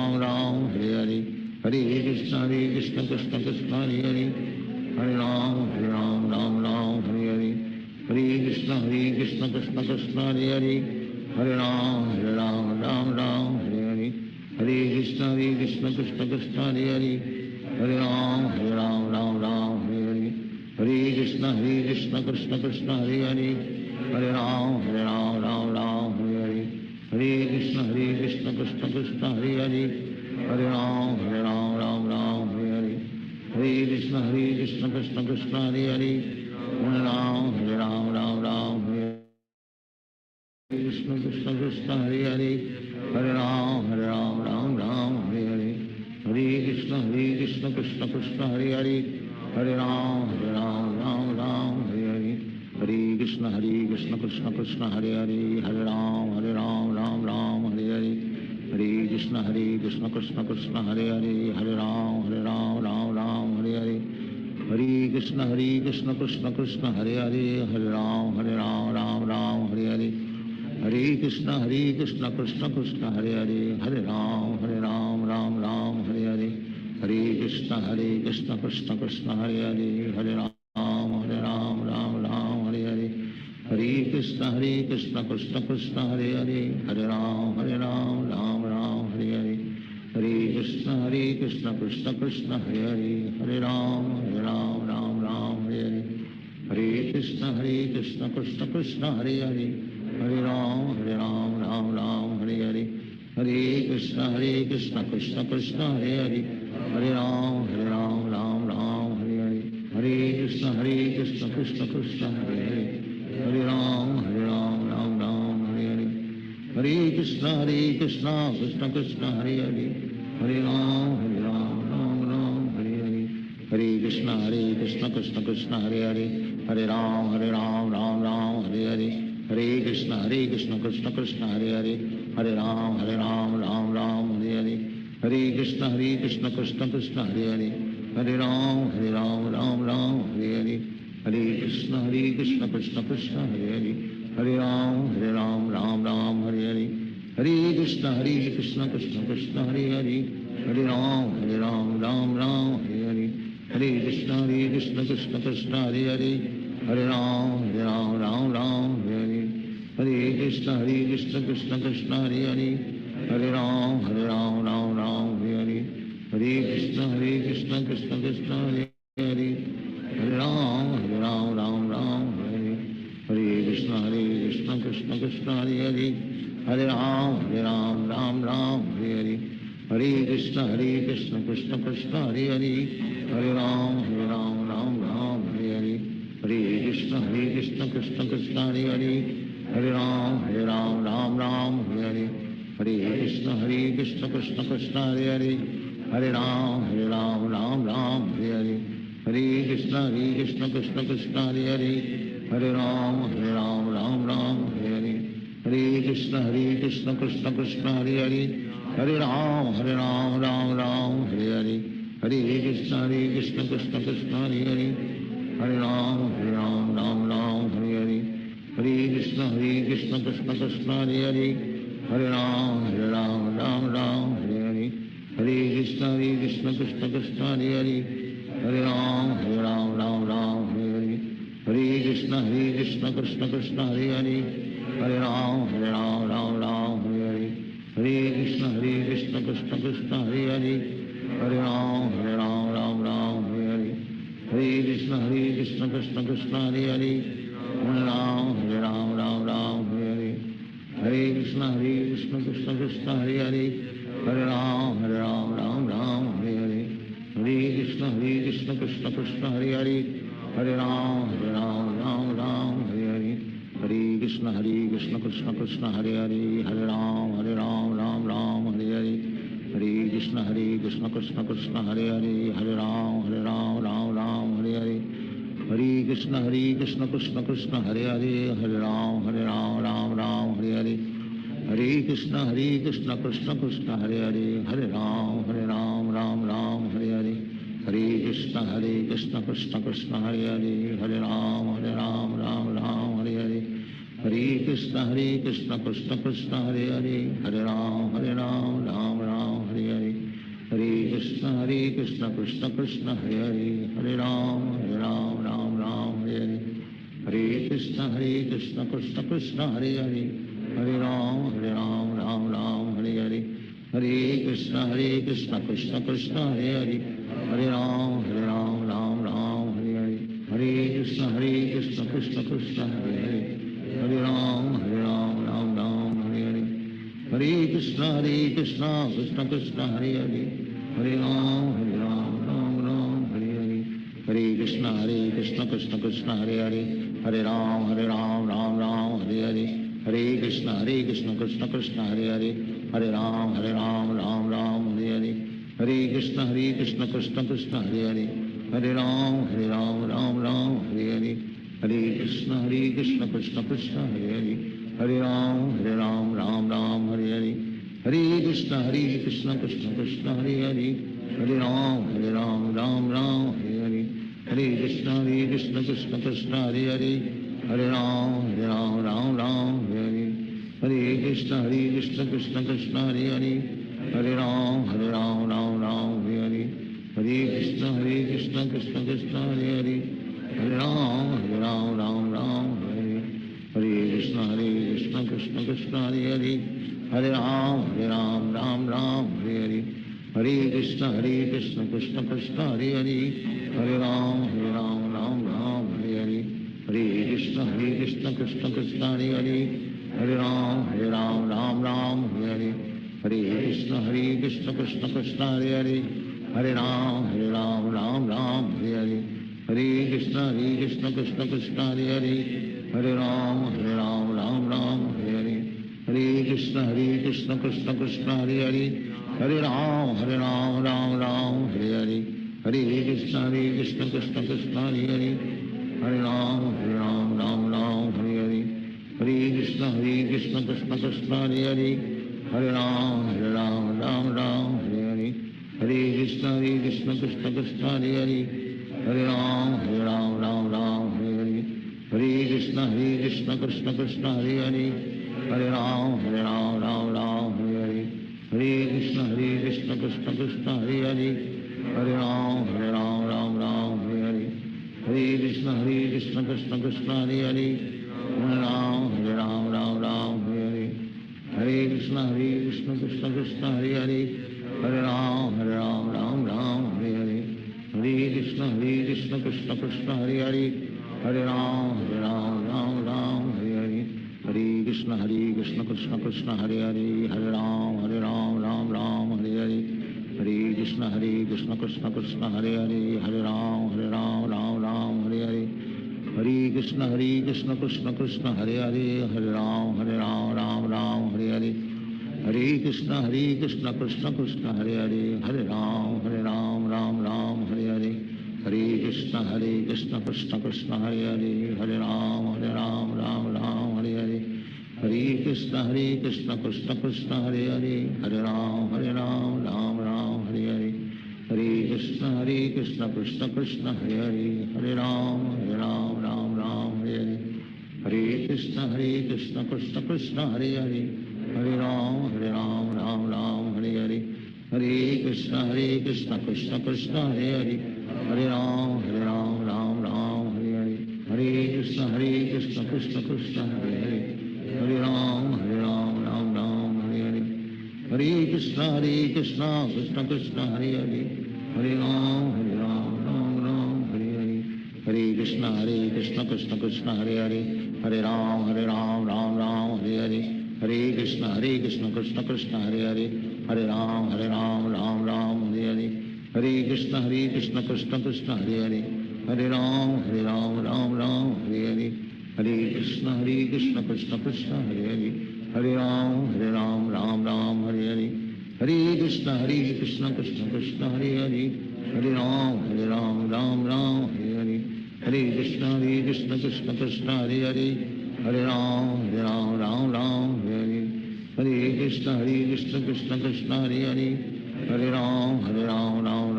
Speaker 9: Hare Hare, Hare Krishna Krishna Krishna Hare Hare, Hare Ram Hare Hare, Hare Krishna Krishna Krishna Hare Hare, Hare Ram Hare Hare, Hare Krishna Krishna Krishna Hare Hare, Hare Ram Hare Hare, Hare Krishna Krishna Krishna Hare Hare, Hare Ram Hare Hare, Hare Krishna Krishna Krishna Hare Hare, Hare Ram Hare Hare, Hare Krishna Krishna Krishna Hare Hare, Hare Ram Hare Hare, Hare Krishna Krishna Krishna Hare Hare, Hare Ram Hare Hare, Krishna Krishna Krishna Hare Hare Hare Ram Ram Ram Hare Hare Hare Krishna Krishna Krishna Hare Hare Hare Ram Ram Ram Hare Hare Hare Krishna Krishna Krishna Hare Hare Hare Ram Ram Ram Hare Hare Hare Krishna Krishna Krishna Hare Hare Hare Ram Ram Ram Hare Hare Hare Krishna Krishna Krishna Hare Hare Hare Ram Ram Hare Hare Hare Krishna Krishna Krishna Hare Hare Hare Ram Ram Ram Hare Hare Hare Krishna Krishna Krishna Hare Hare Hare Ram Ram Hare Hare Hare Krishna Krishna Krishna Hare Hare Hare Ram Ram Hare Hare Hare Krishna Krishna Krishna Hare Hare Hare Ram Ram Hare Hare Hare Krishna Krishna Krishna Hare Hare Hare Ram Ram Hare Hare Hare Krishna Krishna Krishna Hare Hare Hare Ram Ram Hare Hare Hare Krishna Krishna Krishna Hare Hare Hare Ram Ram Hare Hare Hare Krishna Krishna Krishna Hare Hare Hare Ram Hare Hare Hare Krishna Krishna Krishna Hare Hare Hare Ram Ram Hare Hare Hare Krishna Krishna Krishna Hare Hare Hare Ram Ram Hare Hare Hare Krishna Krishna Krishna Hare Hare Hare Ram Ram Hare Hare Hare Krishna Krishna Krishna Hare Hare Hare Ram Ram Hare Hare Hare Krishna Krishna Krishna Hare Hare Hare Ram Ram Hare Hare Hare Krishna Krishna Krishna Hare Hare Hare Ram Ram Hare Hare Hare Krishna Krishna Krishna Hare Hare Hare Ram Ram Hare Hare Hare Krishna Krishna Krishna Hare Hare Hare Ram Ram Hare Hare Hare Krishna Krishna Krishna Hare Hare Hare Ram Ram Hare Hare Hare Krishna Krishna Krishna Hare Hare Hare Ram Ram Hare Hare Hare Krishna Krishna Krishna Hare Hare Hare Ram Ram Hare Hare Hare Krishna Krishna Krishna Hare Hare Hare Ram Ram Hare Hare Hare Krishna Krishna Krishna Hare Hare Hare Ram Ram Hare Hare Hare Krishna Krishna Krishna Hare Hare Hare Ram Ram Hare Hare Hare Krishna Krishna Krishna Hare Hare Hare Ram Ram Hare Hare Hare Krishna Krishna Krishna Hare Hare Hare Ram Ram Hare Hare Hare Krishna Krishna Krishna Hare Hare Hare Ram Ram Hare Hare Hare Krishna Krishna Krishna Hare Hare Hare Ram Hare Hare Hare Krishna Krishna Krishna Hare Hare Hare Ram Ram Hare Hare Hare Krishna Krishna Krishna Hare Hare Hare Ram Hare Hare Hare Krishna Krishna Krishna Hare Hare Hare Ram Hare Hare Hare Krishna Krishna Krishna Hare Hare Hare Ram Hare Hare Hare Krishna Krishna Krishna Hare Hare Hare Ram Hare Hare Hare Krishna Krishna Krishna Hare Hare Hare Ram Hare Hare Hare Krishna Krishna Krishna Hare Hare Hare Ram Hare Hare Hare Krishna Krishna Krishna Hare Hare Hare Ram Ram Hare Hare Hare Krishna Krishna Krishna Hare Hare Hare Ram Ram Hare Hare Hare Krishna Krishna Krishna Hare Hare Hare Ram Ram Hare Hare Hare Krishna Krishna Krishna Hare Hare Hare Ram Ram Hare Hare Hare Krishna Krishna Krishna Hare Hare Hare Ram Hare Hare Hare Krishna Krishna Krishna Hare Hare Hare Ram Hare Hare Hare Krishna Krishna Krishna Hare Hare Hare Ram Hare Hare Hare Krishna Krishna Krishna Hare Hare Hare Ram Hare Hare Hare Krishna Krishna Krishna Hare Hare Hare Ram Ram Hare Hare Hare Krishna Krishna Krishna Hare Hare Hare Ram Ram Ram Hare Hare Hare Krishna Krishna Krishna Hare Hare Hare Ram Ram Ram Hare Hare Hare Krishna Krishna Krishna Hare Hare Hare Ram Ram Ram Hare Hare Hare Krishna Krishna Krishna Hare Hare Hare Ram Ram Ram Hare Hare Hare Krishna Krishna Krishna Hare Hare Hare Ram Ram Ram Hare Hare Hare Krishna Krishna Krishna Hare Hare Hare Ram Ram Ram Hare Hare Hare Krishna Krishna Krishna Hare Hare Hare Ram Ram Ram Hare Hare Hare Krishna Krishna Krishna Hare Hare Hare Ram Ram Ram Hare Hare Hare Krishna Krishna Krishna Hare Hare Hare Ram Ram Ram Hare Hare Hare Krishna Krishna Krishna Hare Hare Hare Ram Ram Ram Hare Hare Hare Krishna Krishna Krishna Hare Hare Hare Ram Ram Ram Hare Hare Hare Krishna Krishna Krishna Hare Hare Hare Ram Ram Ram Hare Hare Hare Krishna Krishna Krishna Hare Hare Hare Ram Ram Ram Hare Hare Hare Krishna Krishna Krishna Hare Hare Hare Ram Ram Ram Hare Hare Hare Krishna Krishna Krishna Hare Hare Hare Ram Ram Ram Hare Hare Hare Krishna Krishna Krishna Hare Hare Hare Ram Ram Ram Hare Hare Hare Krishna Krishna Krishna Hare Hare Hare Ram Ram Ram Hare Hare Hare Krishna Krishna Krishna Hare Hare Hare Ram Ram Ram Hare Hare Hare Krishna Krishna Krishna Hare Hare Hare Ram Ram Ram Hare Hare Hare Krishna Krishna Krishna Hare Hare Hare Ram Ram Ram Hare Hare Hare Krishna Krishna Krishna Hare Hare Hare Ram Ram Ram Hare Hare Hare Krishna Krishna Krishna Hare Hare Hare Ram Ram Ram Hare Hare Hare Krishna Krishna Krishna Hare Hare Hare Ram Ram Ram Hare Hare Hare Krishna Krishna Krishna Hare Hare Hare Ram Ram Ram Hare Hare Hare Krishna Krishna Krishna Hare Hare Hare Ram Ram Ram Hare Hare Hare Krishna Krishna Krishna Hare Hare Hare Ram Ram Ram Hare Hare Hare Krishna Krishna Krishna Hare Hare Hare Ram Ram Ram Hare Hare Hare Krishna Krishna Krishna Hare Hare Hare Ram Ram Ram Hare Hare Hare Krishna Krishna Krishna Hare Hare Hare Ram Ram Ram Hare Hare Hare Krishna Krishna Krishna Hare Hare Hare Ram Ram Ram Hare Hare Hare Krishna Krishna Krishna Hare Hare Hare Ram Ram Ram Hare Hare Hare Krishna Krishna Krishna Hare Hare Hare Ram Ram Ram Hare Hare Hare Krishna Krishna Krishna Hare Hare Hare Ram Ram Ram Hare Hare Hare Krishna Krishna Krishna Hare Hare Hare Ram Ram Ram Hare Hare Hare Krishna Krishna Krishna Hare Hare Hare Ram Ram Hare Hare Hare Krishna Krishna Krishna Hare Hare Hare Ram Ram Hare Hare Hare Krishna Krishna Krishna Hare Hare Hare Ram Ram Hare Hare Hare Krishna Krishna Krishna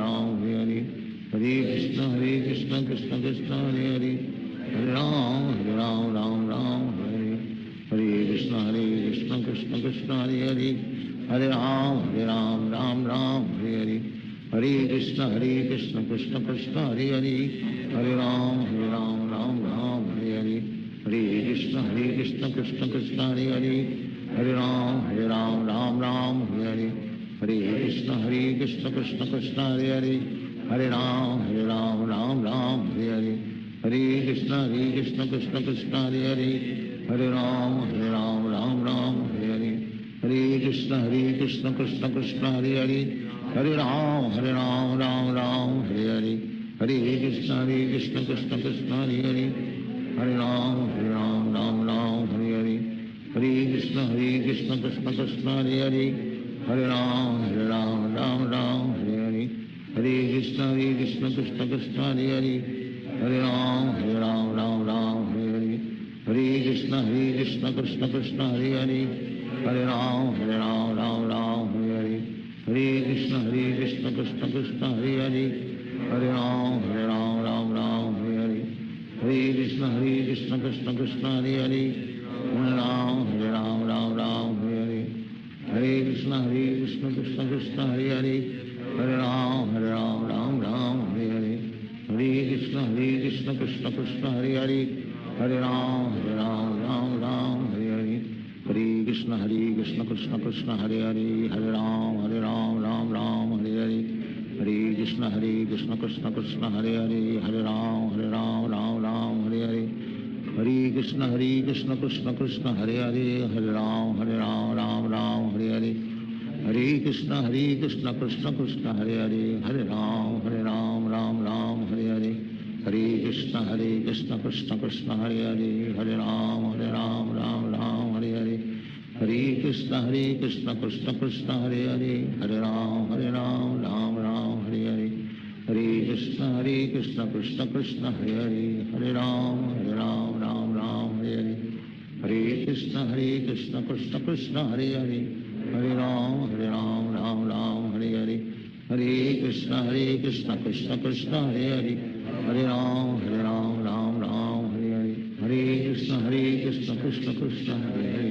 Speaker 9: Hare Hare Hare Ram Ram Hare Hare Hare Krishna Krishna Krishna Hare Hare Hare Ram Ram Hare Hare Hare Krishna Krishna Krishna Hare Hare Hare Ram Ram Hare Hare Hare Krishna Krishna Krishna Hare Hare Hare Ram Ram Hare Hare Hare Krishna Krishna Krishna Hare Hare Hare Ram Ram Hare Hare Hare Krishna Krishna Krishna Hare Hare Hare Ram Ram Hare Hare Hare Krishna Krishna Krishna Hare Hare Hare Ram Ram Hare Hare Hare Krishna Krishna Krishna Hare Hare Hare Ram Ram Hare Hare Hare Krishna Krishna Krishna Hare Hare Hare Ram Ram Hare Hare Hare Krishna Krishna Krishna Hare Hare Hare Ram Ram Hare Hare Hare Krishna Krishna Krishna Hare Hare Hare Ram Ram Ram Hare Hare Hare Krishna Krishna Krishna Hare Hare Hare Ram Ram Ram Hare Hare Hare Krishna Krishna Krishna Hare Hare Hare Ram Ram Ram Hare Hare Hare Krishna Krishna Krishna Hare Hare Hare Ram Ram Ram Hare Hare Hare Krishna Krishna Krishna Hare Hare Hare Ram Ram Hare Hare Hare Krishna Krishna Krishna Hare Hare Hare Ram Ram Hare Hare Hare Krishna Krishna Krishna Hare Hare Hare Ram Ram Hare Hare Hare Krishna Krishna Krishna Hare Hare Hare Ram Ram Hare Hare Hare Krishna Krishna Krishna Hare Hare Hare Ram Ram Hare Hare Hare Krishna Krishna Krishna Hare Hare Hare Ram Ram Hare Hare Hare Krishna Krishna Krishna Hare Hare Hare Ram Ram Hare Hare Hare Krishna Krishna Krishna Hare Hare Hare Ram Ram Hare Hare Hare Krishna Krishna Krishna Hare Hare Hare Ram Ram Hare Hare Hare Krishna Krishna Krishna Hare Hare Hare Ram Ram Hare Hare Hare Krishna Krishna Krishna Hare Hare Hare Ram Ram Hare Hare Hare Krishna Krishna Krishna Hare Hare Hare Ram Ram Hare Hare Hare Krishna Krishna Krishna Hare Hare Hare Ram Ram Hare Hare Hare Krishna Krishna Krishna Hare Hare Hare Ram Hare Hare Hare Krishna Krishna Krishna Hare Hare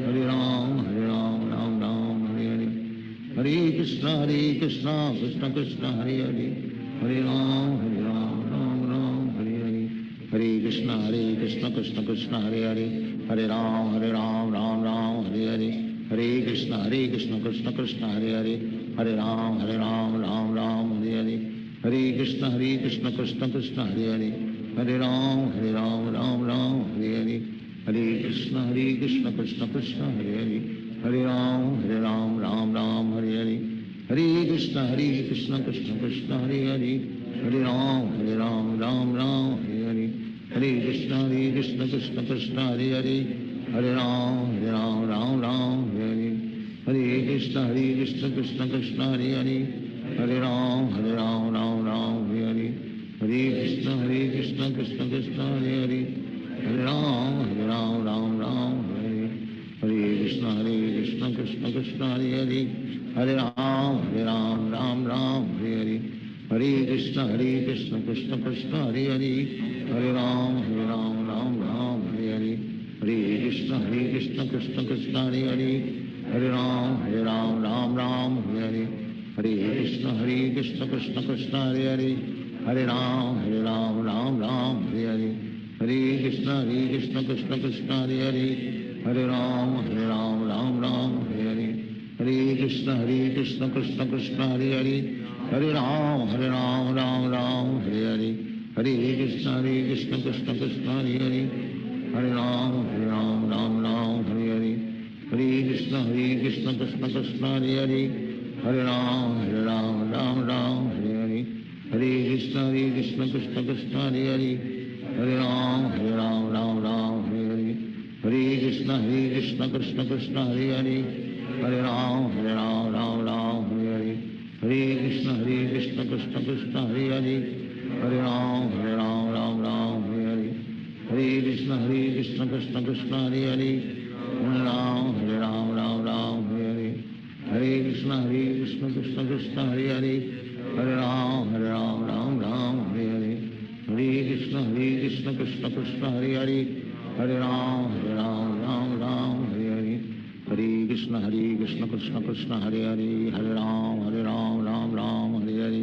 Speaker 9: Hare Ram Ram Hare Hare Hare Krishna Krishna Krishna Hare Hare Hare Ram Ram Hare Hare Hare Krishna Krishna Krishna Hare Hare Hare Ram Ram Hare Hare Hare Krishna Krishna Krishna Hare Hare Hare Ram Ram Hare Hare Hare Krishna Krishna Krishna Hare Hare Hare Ram Ram Hare Hare Hare Krishna Krishna Krishna Hare Hare Hare Ram Ram Hare Hare Hare Krishna Krishna Krishna Hare Hare Hare Ram Ram Hare Hare Hare Krishna Krishna Krishna Hare Hare Hare Ram Ram Hare Hare Hare Krishna Krishna Krishna Hare Hare Hare Ram Ram Hare Hare Hare Krishna Krishna Krishna Hare Hare Hare Ram Ram Hare Hare Hare Krishna Krishna Krishna Hare Hare Hare Ram Ram Hare Hare Hare Krishna Krishna Krishna Hare Hare Hare Ram Ram Hare Hare Hare Krishna Krishna Krishna Hare Hare Hare Ram Ram Hare Hare Hare Krishna Krishna Krishna Hare Hare Hare Ram Ram Hare Hare Hare Krishna Krishna Krishna Hare Hare Hare Ram Ram Hare Hare Hare Krishna Krishna Krishna Hare Hare Hare Ram Ram Hare Hare Hare Krishna Krishna Krishna Hare Hare Hare Ram Hare Hare Hare Krishna Krishna Krishna Hare Hare Hare Ram Hare Hare Hare Krishna Krishna Krishna Hare Hare Hare Ram Hare Hare Hare Krishna Krishna Krishna Hare Hare Hare Ram Hare Hare Hare Krishna Krishna Krishna Hare Hare Hare Ram Hare Hare Hare Krishna Krishna Krishna Hare Hare Hare Ram Hare Hare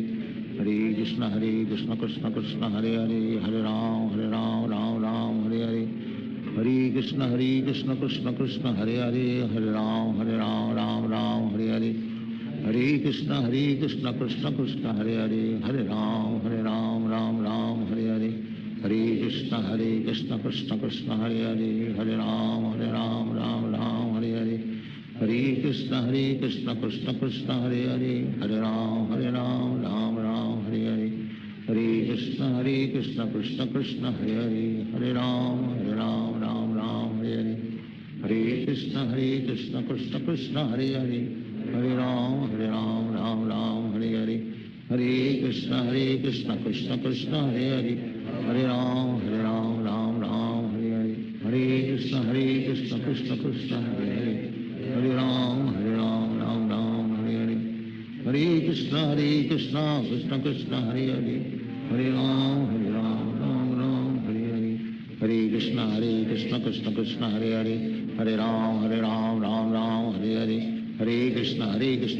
Speaker 9: Hare Krishna Krishna Krishna Hare Hare Hare Ram Hare Hare Hare Krishna Krishna Krishna Hare Hare Hare Ram Hare Hare Hare Krishna Krishna Krishna Hare Hare Hare Ram Hare Hare Hare Krishna Krishna Krishna Hare Hare Hare Ram Hare Hare Hare Krishna Krishna Krishna Hare Hare Hare Ram Hare Hare Hare Krishna Krishna Krishna Hare Hare Hare Ram Hare Hare Hare Krishna Krishna Krishna Hare Hare Hare Ram Ram Hare Hare Hare Krishna Krishna Krishna Hare Hare, Hare Ram Ram Ram Hare Hare, Hare Krishna Krishna Krishna Hare Hare, Hare Ram Ram Ram Hare Hare, Hare Krishna Krishna Krishna Hare Hare, Hare Ram Ram Ram Hare Hare, Hare Krishna Krishna Krishna Hare Hare, Hare Ram Ram Ram Hare Hare, Hare Krishna Krishna Krishna Hare Hare, Hare Ram Ram Ram Hare Hare, Hare Krishna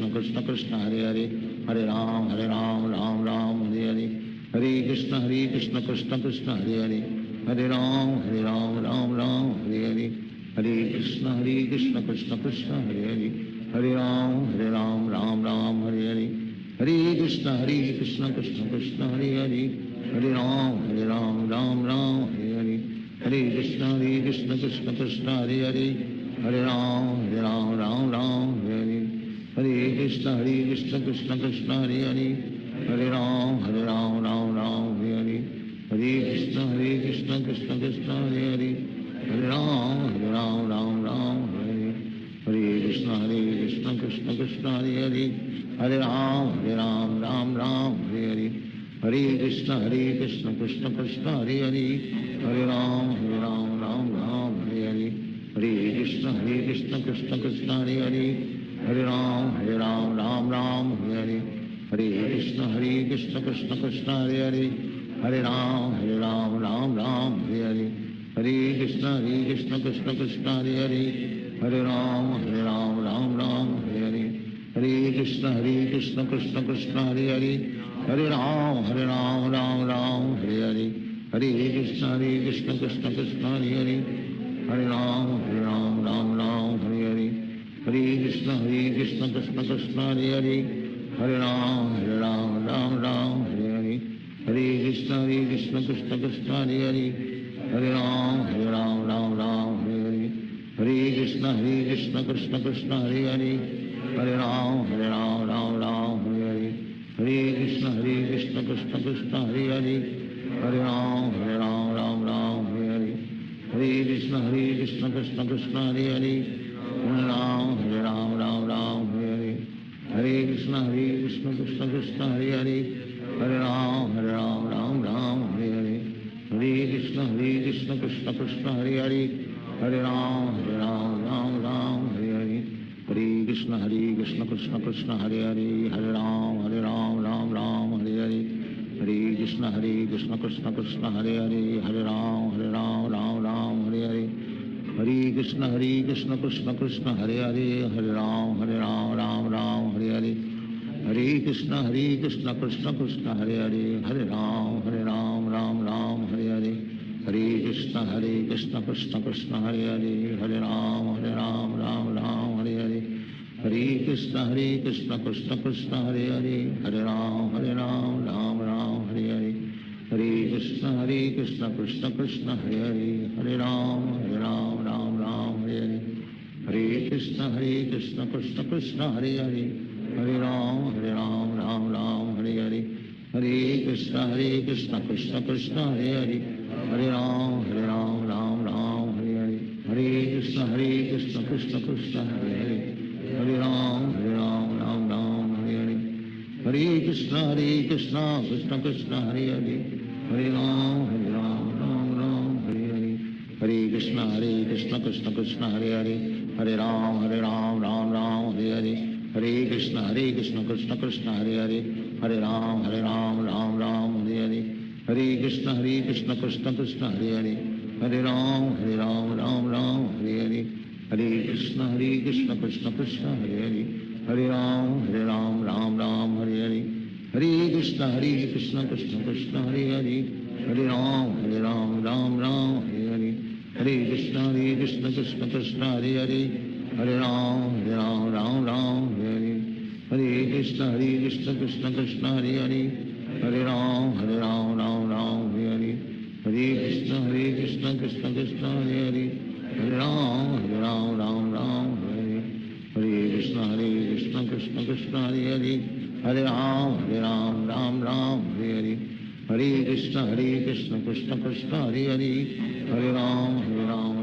Speaker 9: Krishna Krishna Hare Hare, Hare Ram Ram Ram Hare Hare, Hare Krishna Krishna Krishna Hare Hare, Hare Ram Ram Ram Hare Hare, Hare Krishna Krishna Krishna Hare Hare, Hare Ram Ram Ram Hare Hare, Hare Krishna Krishna Krishna Hare Hare, Hare Ram Ram Ram Hare Hare, Hare Krishna Krishna Krishna Hare Hare, Hare Ram Ram Ram Hare Hare, Hare Krishna Krishna Krishna Hare Hare, Hare Ram Ram Ram Hare Hare, Hare Krishna Krishna Krishna Hare Hare, Hare Ram Ram Ram Hare Hare, Hare Krishna Krishna Krishna Hare Hare, Hare Ram Ram Ram Hare Hare, Hare Krishna Krishna Krishna Hare Hare, Hare Ram Ram Ram Hare Hare, Hare Krishna Krishna Krishna Hare Hare, Hare Ram Ram Ram Hare Hare, Hare Krishna Krishna Krishna Hare Hare, Hare Ram Ram Ram Hare Hare, Hare Krishna Krishna Krishna Hare Hare, Hare Ram Ram Ram Hare Hare, Hare Krishna Krishna Krishna Hare Hare, Hare Ram Ram Ram Hare Hare, Hare Krishna Krishna Krishna Hare Hare, Hare Ram Ram Ram Hare Hare, Hare Krishna Krishna Krishna Hare Hare, Hare Ram Ram Ram Hare Hare, Hare Krishna Krishna Krishna Hare Hare, Hare Ram Ram Ram Hare Hare, Hare Krishna Krishna Krishna Hare Hare, Hare Ram Ram Ram Hare Hare, Hare Krishna Krishna Krishna Hare Hare, Hare Ram Ram Ram Hare Hare, Hare Krishna Krishna Krishna Hare Hare, Hare Ram Ram Ram Hare Hare, Hare Krishna Krishna Krishna Hare Hare, Hare Ram Ram Ram Hare Hare, Hare Krishna Krishna Krishna Hare Hare, Hare Ram Ram Ram Hare Hare, Hare Krishna Krishna Krishna Hare Hare, Hare Ram Ram Ram Hare Hare, Hare Krishna Krishna Krishna Hare Hare, Hare Ram Ram Ram Hare Hare, Hare Krishna Krishna Krishna Hare Hare, Hare Ram Ram Ram Hare Hare, Hare Krishna Krishna Krishna Hare Hare, Hare Ram Ram Ram Hare Hare, Hare Krishna Krishna Krishna Hare Hare, Hare Ram Ram Ram Hare Hare, Hare Krishna Krishna Krishna Hare Hare, Hare Ram Ram Ram Hare Hare, Hare Krishna Krishna Krishna Hare Hare, Hare Ram Ram Ram Hare Hare, Hare Krishna Krishna Krishna Hare Hare, Hare Ram Ram Ram Hare Hare, Hare Krishna Krishna Krishna Hare Hare, Hare Ram Ram Ram Hare Hare, Hare Krishna Krishna Krishna Hare Hare, Hare Ram Ram Ram Hare Hare, Hare Krishna Krishna Krishna Hare Hare, Hare Ram Ram Ram Hare Hare, Hare Krishna Krishna Krishna Hare Hare, Hare Ram Ram Ram Hare Hare, Hare Krishna Krishna Krishna Hare Hare, Hare Ram Ram Ram Hare Hare, Hare Krishna Krishna Krishna Hare Hare, Hare Ram Ram Ram Hare Hare, Hare Krishna Krishna Krishna Hare Hare, Hare Ram Ram Ram Hare Hare, Hare Krishna Krishna Krishna Hare Hare, Hare Ram Ram Ram Hare Hare, Hare Krishna Krishna Krishna Hare Hare, Hare Ram Ram Ram Hare Hare, Hare Krishna Krishna Krishna Hare Hare, Hare Ram Ram Ram Hare Hare, Hare Krishna Krishna Krishna Hare Hare, Hare Ram Ram Ram Hare Hare, Hare Krishna Krishna Krishna Hare Hare, Hare Ram Ram Ram Hare Hare, Hare Krishna Krishna Krishna Hare Hare, Hare Ram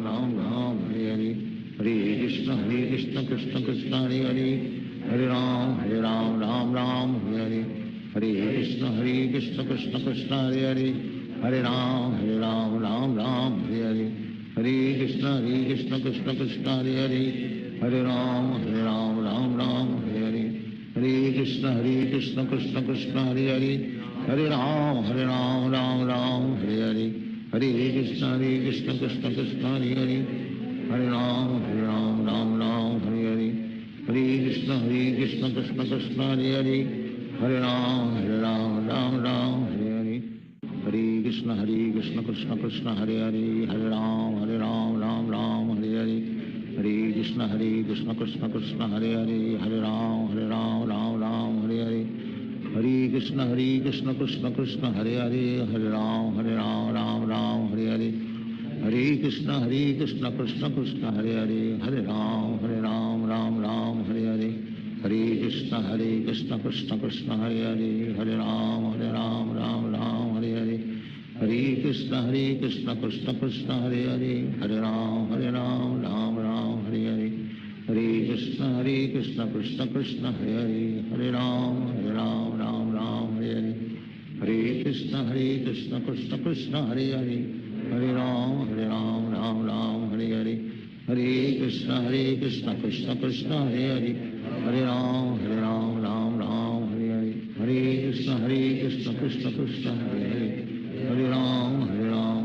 Speaker 9: Ram Ram Hare Hare, Hare Krishna Krishna Krishna Hare Hare Hare Ram Ram Ram Hare Hare Hare Krishna Krishna Krishna Hare Hare Hare Ram Ram Ram Hare Hare Hare Krishna Krishna Krishna Hare Hare Hare Ram Ram Ram Hare Hare Hare Krishna Krishna Krishna Hare Hare Hare Ram Ram Ram Hare Hare Hare Krishna Krishna Krishna Hare Hare Hare Ram Ram Ram Hare Hare Hare Krishna Krishna Krishna Hare Hare Hare Ram Ram Ram Hare Hare Hare Krishna Krishna Krishna Hare Hare Hare Ram Ram Ram Hare Hare Hare Krishna Krishna Krishna Hare Hare Hare Ram Ram Ram Hare Hare Hare Krishna Krishna Krishna Hare Hare Hare Ram Ram Ram Hare Hare Hare Krishna Krishna Krishna Hare Hare Hare Ram Ram Ram Hare Hare Hare Krishna Krishna Krishna Hare Hare Hare Ram Ram Ram Hare Hare Hare Krishna Krishna Krishna Hare Hare Hare Ram Ram Ram Hare Hare Hare Krishna Krishna Krishna Hare Hare Hare Ram Ram Ram Hare Hare Hare Krishna Krishna Krishna Hare Hare Hare Ram Ram Hare Hare Hare Krishna Krishna Krishna Hare Hare Hare Ram Ram Ram Hare Hare Hare Krishna Krishna Krishna Hare Hare Hare Ram Ram Ram Hare Hare Hare Krishna Krishna Krishna Hare Hare Hare Ram Ram Ram Hare Hare Hare Krishna Krishna Krishna Hare Hare Hare Ram Ram Ram Hare Hare Hare Krishna Krishna Krishna Hare Hare Hare Ram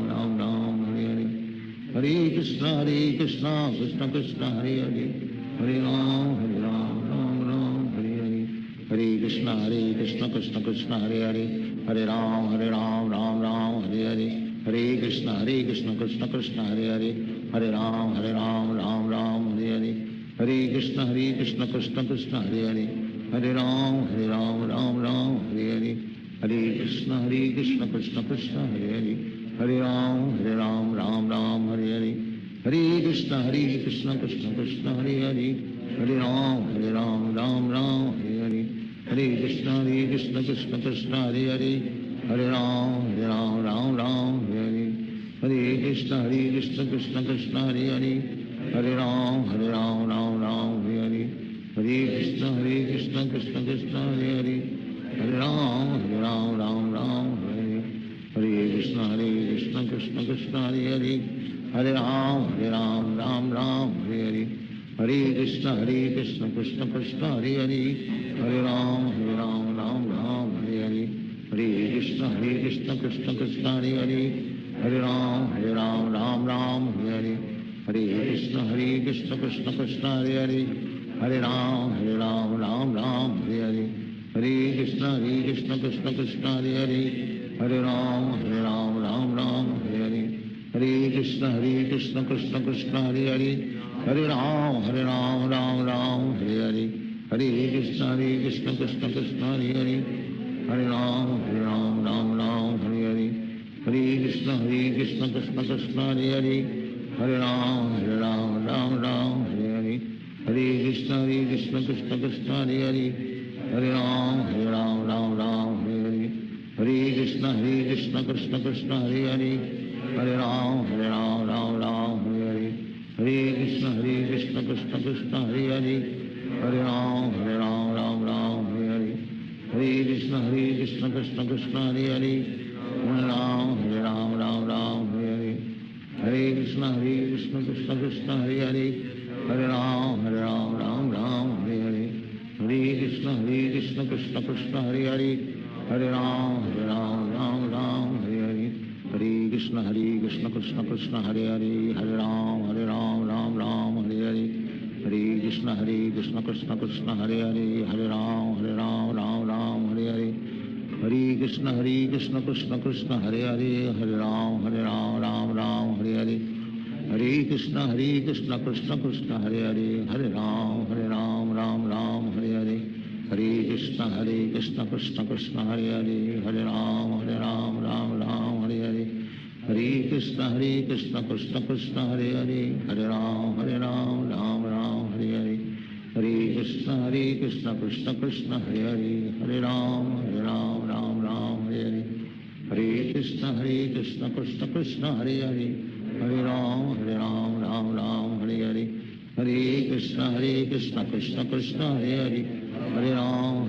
Speaker 9: Ram Ram Hare Hare Hare Krishna Krishna Krishna Hare Hare Hare Ram Ram Ram Hare Hare Hare Krishna Krishna Krishna Hare Hare Hare Ram Ram Ram Hare Hare Hare Krishna Krishna Krishna Hare Hare Hare Ram Ram Ram Hare Hare Hare Krishna Krishna Krishna Hare Hare Hare Ram Ram Ram Hare Hare Hare Krishna Krishna Krishna Hare Hare Hare Ram Ram Ram Hare Hare Hare Krishna Krishna Krishna Hare Hare Hare Ram Ram Ram Hare Hare Hare Krishna Krishna Krishna Hare Hare Hare Ram Ram Ram Hare Hare Hare Krishna Krishna Krishna Hare Hare Hare Ram Ram Ram Hare Hare Hare Krishna Krishna Krishna Hare Hare Hare Ram Ram Ram Hare Hare Hare Krishna Krishna Krishna Hare Hare Hare Ram Ram Ram Hare Hare Hare Krishna Krishna Krishna Hare Hare Hare Ram Ram Ram Hare Hare Hare Krishna Krishna Krishna Hare Hare Hare Ram Ram Ram Hare Hare Hare Krishna Krishna Krishna Hare Hare Hare Ram Ram Ram Hare Hare Hare Krishna Krishna Krishna Hare Hare Hare Ram Ram Ram Hare Hare Hare Krishna Krishna Krishna Hare Hare Hare Ram Ram Ram Hare Hare Hare Krishna Krishna Krishna Hare Hare Hare Ram Ram Ram Hare Hare Hare Krishna Krishna Krishna Hare Hare Hare Ram Ram Ram Hare Hare Hare Krishna Krishna Krishna Hare Hare Hare Ram Ram Ram Hare Hare Hare Krishna Krishna Krishna Hare Hare Hare Ram Ram Ram Hare Hare Hare Krishna Krishna Krishna Hare Hare Hare Ram Ram Ram Hare Hare Hare Krishna Krishna Krishna Hare Hare Hare Ram Ram Ram Hare Hare Hare Krishna Krishna Krishna Hare Hare Hare Ram Ram Ram Hare Hare Hare Krishna Krishna Krishna Hare Hare Hare Ram Ram Ram Hare Hare Hare Krishna Krishna Krishna Hare Hare Hare Ram Ram Ram Hare Hare Hare Krishna Krishna Krishna Hare Hare Hare Ram Ram Ram Hare Hare Hare Krishna Krishna Krishna Hare Hare Hare Ram Ram Ram Hare Hare Hare Krishna Krishna Krishna Hare Hare Hare Ram Ram Ram Hare Hare Hare Krishna Krishna Krishna Hare Hare Hare Ram Ram Ram Hare Hare Hare Krishna Krishna Krishna Hare Hare, Hare Ram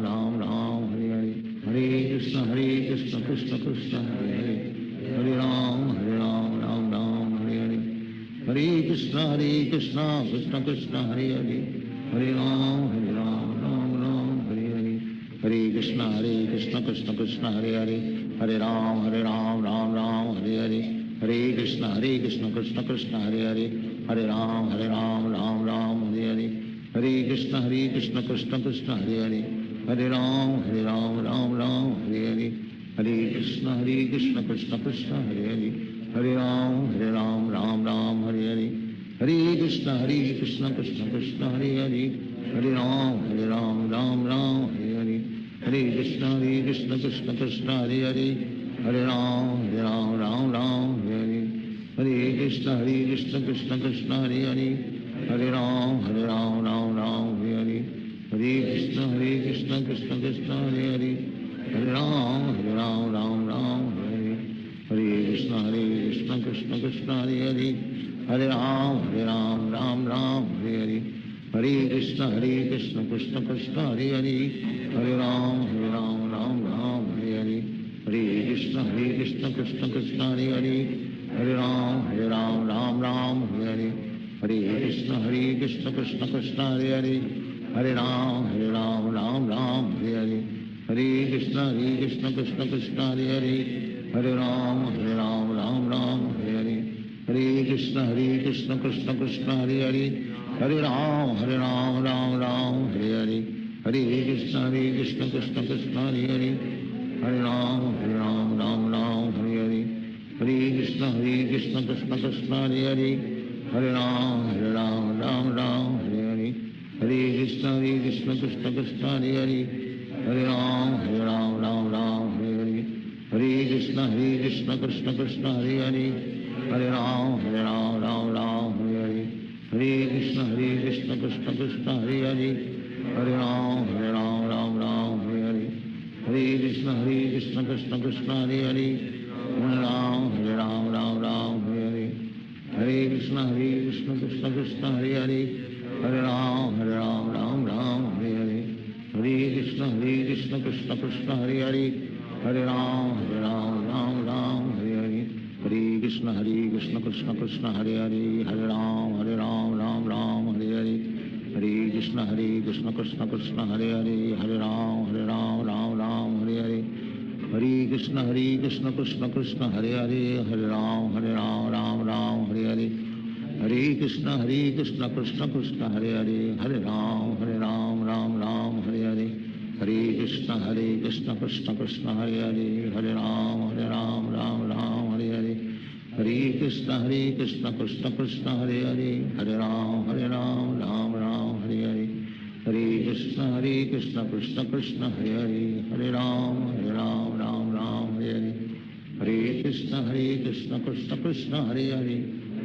Speaker 9: Ram Ram Hare Hare, Hare Krishna Krishna Krishna Hare Hare, Hare Ram Ram Ram Hare Hare, Hare Krishna Krishna Krishna Hare Hare, Hare Ram Ram Ram Hare Hare, Hare Krishna Krishna Krishna Hare Hare, Hare Ram Ram Ram Hare Hare, Hare Krishna Krishna Krishna Hare Hare, Hare Ram Ram Ram Hare Hare, Hare Krishna Krishna Krishna Hare Hare, Hare Ram Ram Ram Hare Hare, Hare Krishna Krishna Krishna Hare Hare, Hare Ram Ram Hare Hare, Hare Krishna Krishna Krishna Hare Hare, Hare Ram Ram Ram Hare Hare, Hare Krishna Krishna Krishna Hare Hare, Hare Ram Ram Hare Hare, Hare Krishna Krishna Krishna Hare Hare, Hare Ram Ram Hare Hare, Hare Krishna Krishna Krishna Hare Hare, Hare Ram Ram Hare Hare, Hare Krishna Krishna Krishna Hare Hare, Hare Ram Ram Hare Hare, Hare Krishna Krishna Krishna Hare Hare, Hare Ram Ram Hare Hare, Hare Krishna Krishna Krishna Hare Hare, Hare Ram Ram Hare Hare, Hare Krishna Krishna Krishna Hare Hare, Hare Ram Ram Hare Hare, Hare Krishna Krishna Krishna Hare Hare, Hare Ram Ram Hare Hare, Hare Krishna Krishna Krishna Hare Hare, Hare Ram Ram Hare Hare, Hare Krishna Krishna Krishna Hare Hare, Hare Ram Ram Hare Hare, Hare Krishna Krishna Krishna Hare Hare, Hare Ram Ram Hare Hare, Hare Krishna Krishna Krishna Hare Hare, Hare Ram Ram Hare Hare, Hare Krishna Krishna Krishna Hare Hare, Hare Ram Ram Hare Hare, Hare Krishna Krishna Krishna Hare Hare, Hare Ram Ram Hare Hare, Hare Krishna Krishna Krishna Hare Hare, Hare Ram Hare Hare, Hare Krishna Krishna Krishna Hare Hare, Hare Ram Ram Hare Hare, Hare Krishna Krishna Krishna Hare Hare, Hare Ram Ram Hare Hare, Hare Krishna Krishna Krishna Hare Hare, Hare Ram Ram Hare Hare, Hare Krishna Krishna Krishna Hare Hare, Hare Ram Ram Hare Hare, Hare Krishna Krishna Krishna Hare Hare, Hare Ram Ram Hare Hare, Hare Krishna Krishna Krishna Hare Hare, Hare Ram Ram Hare Hare, Hare Krishna Krishna Krishna Hare Hare, Hare Ram Ram Hare Hare, Hare Krishna Krishna Krishna Hare Hare, Hare Ram Ram Hare Hare, Hare Krishna Krishna Krishna Hare Hare, Hare Ram Ram Hare Hare, Hare Krishna Krishna Krishna Hare Hare, Hare Ram Ram Hare Hare, Hare Krishna Krishna Krishna Hare Hare, Hare Ram Ram Hare Hare, Hare Krishna Krishna Krishna Hare Hare, Hare Ram Ram Hare Hare, Hare Krishna Krishna Krishna Hare Hare,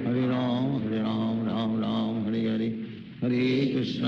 Speaker 9: Hare Ram Ram Hare Hare, Hare Krishna Krishna Krishna Hare Hare, Hare Ram Ram Hare Hare, Hare Krishna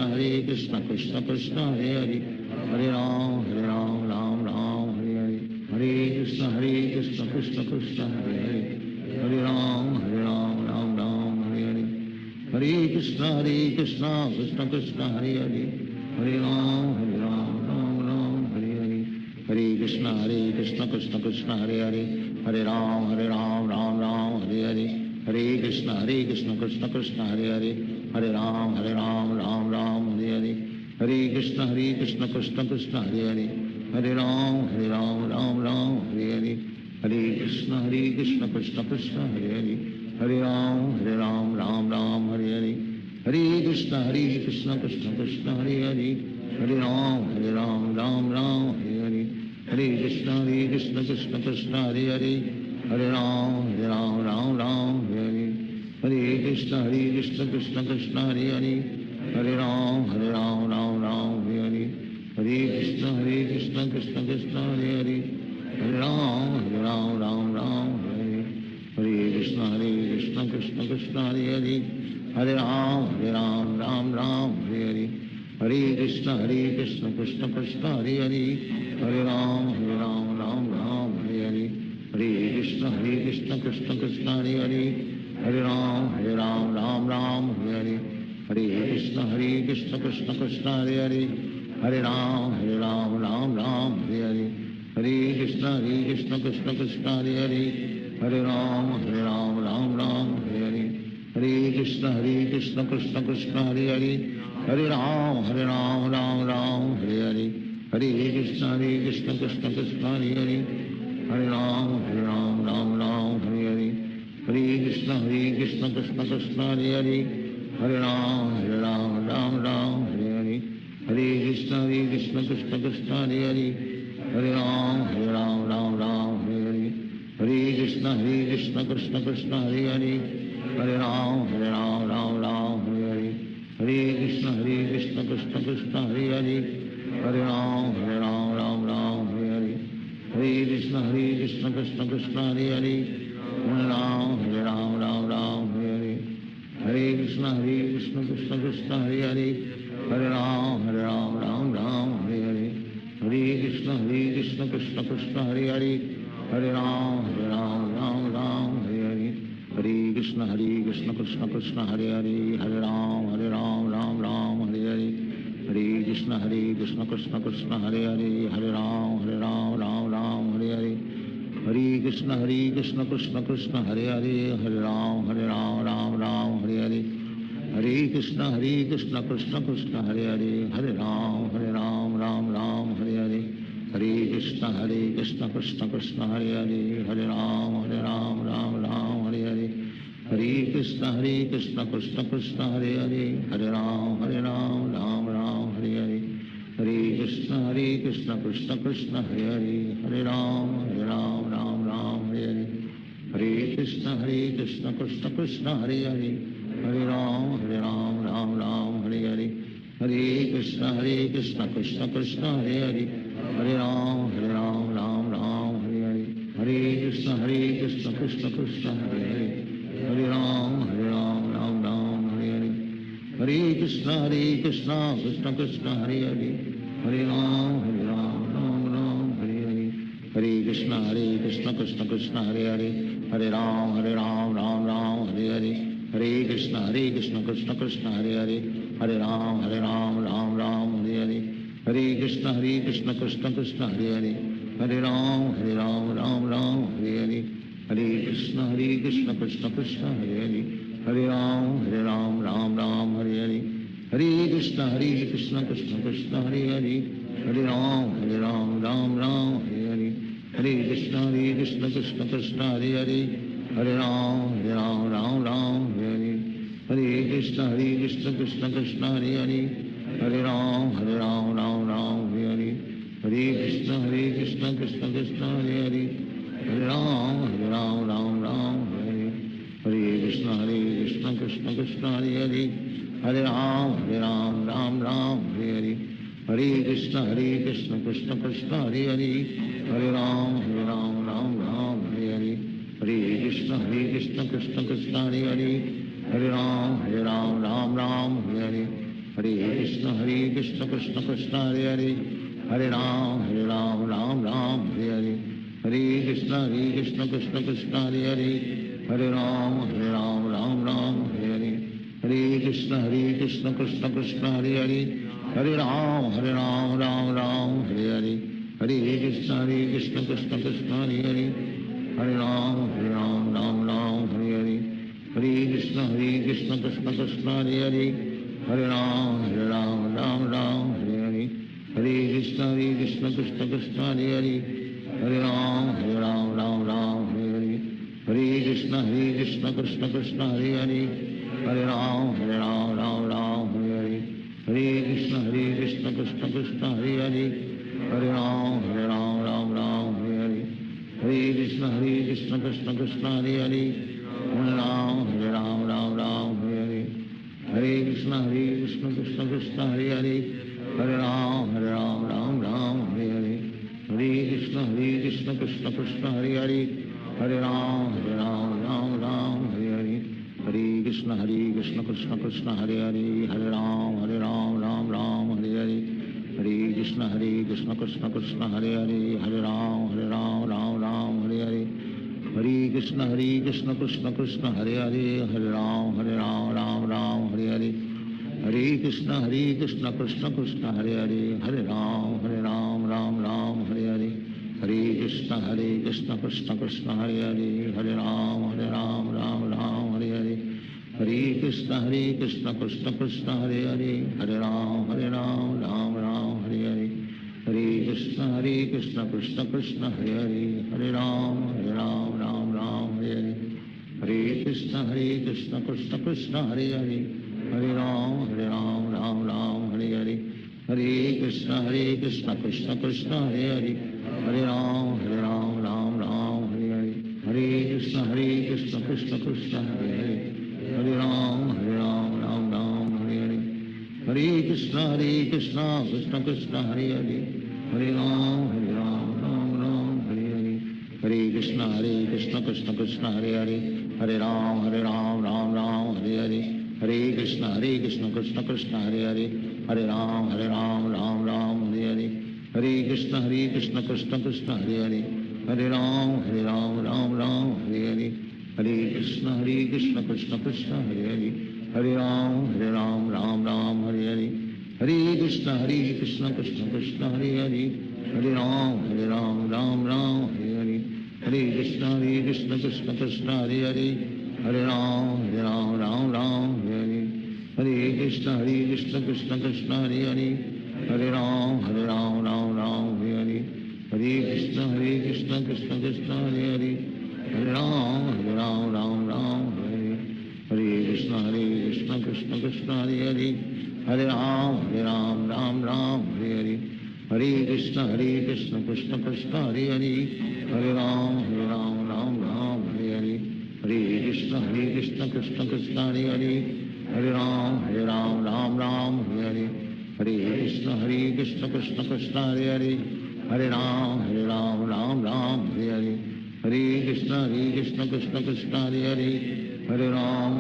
Speaker 9: Krishna Krishna Hare Hare, Hare Ram Ram Hare Hare, Hare Krishna Krishna Krishna Hare Hare, Hare Ram Ram Hare Hare, Hare Krishna Krishna Krishna Hare Hare, Hare Ram Ram Hare Hare, Hare Krishna Krishna Krishna Hare Hare, Hare Ram Ram Hare Hare, Hare Krishna Krishna Krishna Hare Hare, Hare Ram Ram Hare Hare, Hare Krishna Krishna Krishna Hare Hare, Hare Ram Ram Hare Hare, Hare Krishna Krishna Krishna Hare Hare, Hare Ram Ram Hare Hare, Hare Krishna Krishna Krishna Hare Hare, Hare Ram Ram Hare Hare, Hare Krishna Krishna Krishna Hare Hare, Hare Ram Ram Hare Hare, Hare Krishna Krishna Krishna Hare Hare, Hare Ram Ram Ram Hare Hare, Hare Krishna Krishna Krishna Hare Hare, Hare Ram Ram Ram Hare Hare, Hare Krishna Krishna Krishna Hare Hare, Hare Ram Ram Ram Hare Hare, Hare Krishna Krishna Krishna Hare Hare, Hare Ram Ram Ram Hare Hare, Hare Krishna Krishna Krishna Hare Hare, Hare Ram Ram Ram Hare Hare, Hare Krishna Krishna Krishna Hare Hare, Hare Ram Ram Ram Hare Hare, Hare Krishna Krishna Krishna Hare Hare, Hare Ram Ram Ram Hare Hare, Hare Krishna Krishna Krishna Hare Hare, Hare Ram Ram Ram Hare Hare, Hare Krishna Krishna Krishna Hare Hare, Hare Ram Ram Ram Hare Hare, Hare Krishna Krishna Krishna Hare Hare, Hare Ram Ram Hare Hare, Hare Krishna Krishna Krishna Hare Hare, Hare Ram Ram Hare Hare, Hare Krishna Krishna Krishna Hare Hare, Hare Ram Ram Hare Hare, Hare Krishna Krishna Krishna Hare Hare, Hare Ram Ram Hare Hare, Hare Krishna Krishna Krishna Hare Hare, Hare Ram Ram Hare Hare, Hare Krishna Krishna Krishna Hare Hare, Hare Ram Ram Hare Hare, Hare Krishna Krishna Krishna Hare Hare, Hare Ram Ram Hare Hare, Hare Krishna Krishna Krishna Hare Hare, Hare Ram Ram Hare Hare, Hare Krishna Krishna Krishna Hare Hare, Hare Ram Ram Hare Hare, Hare Krishna Krishna Krishna Hare Hare, Hare Ram Ram Hare Hare, Hare Krishna Krishna Krishna Hare Hare, Hare Ram Ram Hare Hare, Hare Krishna Krishna Krishna Hare Hare, Hare Ram Ram Hare Hare, Hare Krishna Krishna Krishna Hare Hare, Hare Ram Ram Hare Hare, Hare Krishna Krishna Krishna Hare Hare, Hare Ram Ram Hare Hare, Hare Krishna Krishna Krishna Hare Hare, Hare Ram Ram Hare Hare, Hare Krishna Krishna Krishna Hare Hare, Hare Ram Ram Hare Hare, Hare Krishna Krishna Krishna Hare Hare, Hare Ram Ram Hare Hare, Hare Krishna Krishna Krishna Hare Hare, Hare Ram Ram Hare Hare, Hare Krishna Krishna Krishna Hare Hare, Hare Ram Ram Hare Hare, Hare Krishna Krishna Krishna Hare Hare, Hare Ram Ram Hare Hare, Hare Krishna Krishna Krishna Hare Hare, Hare Ram Ram Hare Hare, Hare Krishna Krishna Krishna Hare Hare, Hare Ram Ram Hare Hare, Hare Krishna Krishna Krishna Hare Hare, Hare Ram Ram Hare Hare, Hare Krishna Krishna Krishna Hare Hare, Hare Ram Ram Hare Hare, Hare Krishna Krishna Krishna Hare Hare, Hare Ram Ram Hare Hare, Hare Krishna Krishna Krishna Hare Hare, Hare Ram Ram Hare Hare, Hare Krishna Krishna Krishna Hare Hare, Hare Ram Ram Hare Hare, Hare Krishna Krishna Krishna Hare Hare, Hare Ram Ram Hare Hare, Hare Krishna Krishna Krishna Hare Hare, Hare Ram Ram Hare Hare, Hare Krishna Krishna Krishna Hare Hare, Hare Ram Ram Hare Hare, Hare Krishna Krishna Krishna Hare Hare, Hare Ram Ram Hare Hare, Hare Krishna Krishna Krishna Hare Hare, Hare Ram Ram Hare Hare, Hare Krishna Krishna Krishna Hare Hare, Hare Ram Ram Hare Hare, Hare Krishna Krishna Krishna Hare Hare, Hare Ram Ram Hare Hare, Hare Krishna Krishna Krishna Hare Hare, Hare Ram Ram Hare Hare, Hare Krishna Krishna Krishna Hare Hare, Hare Ram Ram Hare Hare, Hare Krishna Krishna Krishna Hare Hare, Hare Ram Ram Hare Hare, Hare Krishna Krishna Krishna Hare Hare, Hare Ram Hare Hare, Hare Krishna Krishna Krishna Hare Hare, Hare Ram Ram Hare Hare, Hare Krishna Krishna Krishna Hare Hare, Hare Ram Ram Ram Hare Hare, Hare Krishna Krishna Krishna Hare Hare, Hare Ram Ram Ram Hare Hare, Hare Krishna Krishna Krishna Hare Hare, Hare Ram Ram Ram Hare Hare, Hare Krishna Krishna Krishna Hare Hare, Hare Ram Ram Ram Hare Hare, Hare Krishna Krishna Krishna Hare Hare, Hare Ram Ram Ram Hare Hare, Hare Krishna Krishna Krishna Hare Hare, Hare Ram Ram Ram Hare Hare, Hare Krishna Krishna Krishna Hare Hare, Hare Ram Ram Ram Hare Hare, Hare Krishna Krishna Krishna Hare Hare, Hare Ram Ram Ram Hare Hare, Hare Krishna Krishna Krishna Hare Hare, Hare Ram Ram Ram Hare Hare, Hare Krishna Krishna Krishna Hare Hare, Hare Ram Ram Ram Hare Hare, Hare Krishna Krishna Krishna Hare Hare, Hare Ram Ram Ram Hare Hare, Hare Krishna Krishna Krishna Hare Hare, Hare Ram Ram Ram Hare Hare, Hare Krishna Krishna Krishna Hare Hare, Hare Ram Ram Ram Hare Hare, Hare Krishna Krishna Krishna Hare Hare, Hare Ram Ram Ram Hare Hare, Hare Krishna Krishna Krishna Hare Hare, Hare Ram Ram Ram Hare Hare, Hare Krishna Krishna Krishna Hare Hare, Hare Ram Ram Ram Hare Hare, Hare Krishna Krishna Krishna Hare Hare, Hare Ram Ram Ram Hare Hare, Hare Krishna Krishna Krishna Hare Hare, Hare Ram Ram Ram Hare Hare, Hare Krishna Krishna Krishna Hare Hare, Hare Ram Ram Ram Hare Hare, Hare Krishna Krishna Krishna Hare Hare, Hare Ram Ram Ram Hare Hare, Hare Krishna Krishna Krishna Hare Hare, Hare Ram Ram Ram Hare Hare, Hare Krishna Krishna Krishna Hare Hare, Hare Ram Ram Ram Hare Hare, Hare Krishna Krishna Krishna Hare Hare, Hare Ram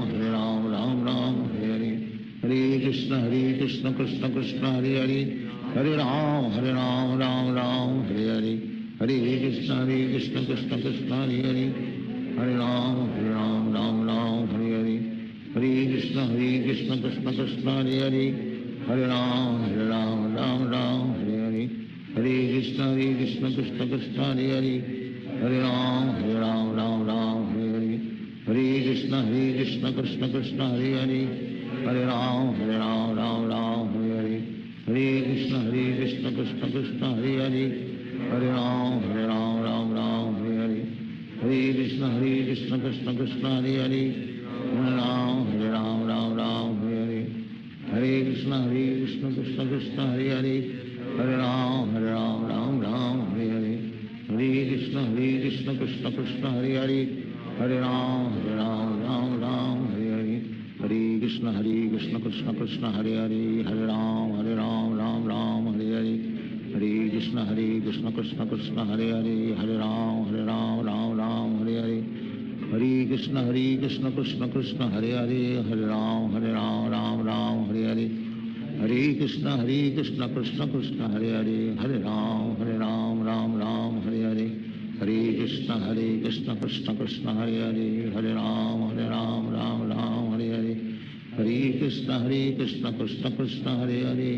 Speaker 9: Ram Ram Hare Hare, Hare Krishna Krishna Krishna Hare Hare, Hare Ram Ram Ram Hare Hare, Hare Krishna Krishna Krishna Hare Hare, Hare Ram Ram Ram Hare Hare, Hare Krishna Krishna Krishna Hare Hare, Hare Ram Ram Ram Hare Hare, Hare Krishna Krishna Krishna Hare Hare, Hare Ram Ram Ram Hare Hare, Hare Krishna Krishna Krishna Hare Hare, Hare Ram Ram Ram Hare Hare, Hare Krishna Krishna Krishna Hare Hare, Hare Ram Ram Ram Hare Hare, Hare Krishna Krishna Krishna Hare Hare, Hare Ram Ram Ram Hare Hare, Hare Krishna Krishna Krishna Hare Hare, Hare Ram Ram Ram Hare Hare, Hare Krishna Krishna Krishna Hare Hare, Hare Ram Ram Ram Hare Hare, Hare Krishna Krishna Krishna Hare Hare, Hare Ram Ram Ram Hare Hare, Hare Krishna Krishna Krishna Hare Hare, Hare Ram Ram Ram Hare Hare, Hare Krishna Krishna Krishna Hare Hare, Hare Ram Ram Ram Hare Hare, Hare Krishna Krishna Krishna Hare Hare, Hare Ram Ram Ram Hare Hare, Hare Krishna Krishna Krishna Hare Hare, Hare Ram Ram Ram Hare Hare, Hare Krishna Krishna Krishna Hare Hare,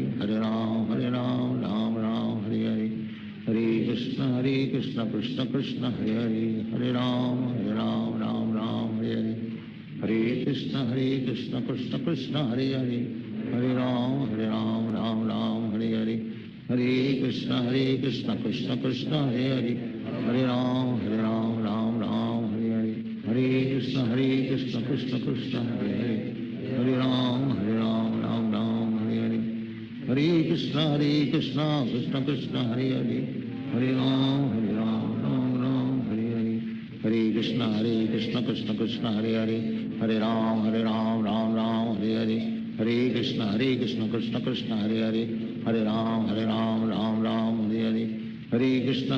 Speaker 9: Hare Ram Ram Ram Hare Hare, Hare Krishna Krishna Krishna Hare Hare, Hare Ram Ram Ram Hare Hare, Hare Krishna Krishna Krishna Hare Hare, Hare Ram Ram Ram Hare Hare, Hare Krishna Krishna Krishna Hare Hare, Hare Ram Ram Ram Hare Hare, Hare Krishna Krishna Krishna Hare Hare, Hare Ram Ram Ram Hare Hare, Hare Krishna Krishna Krishna Hare Hare, Hare Ram Ram Ram Hare Hare, Hare Krishna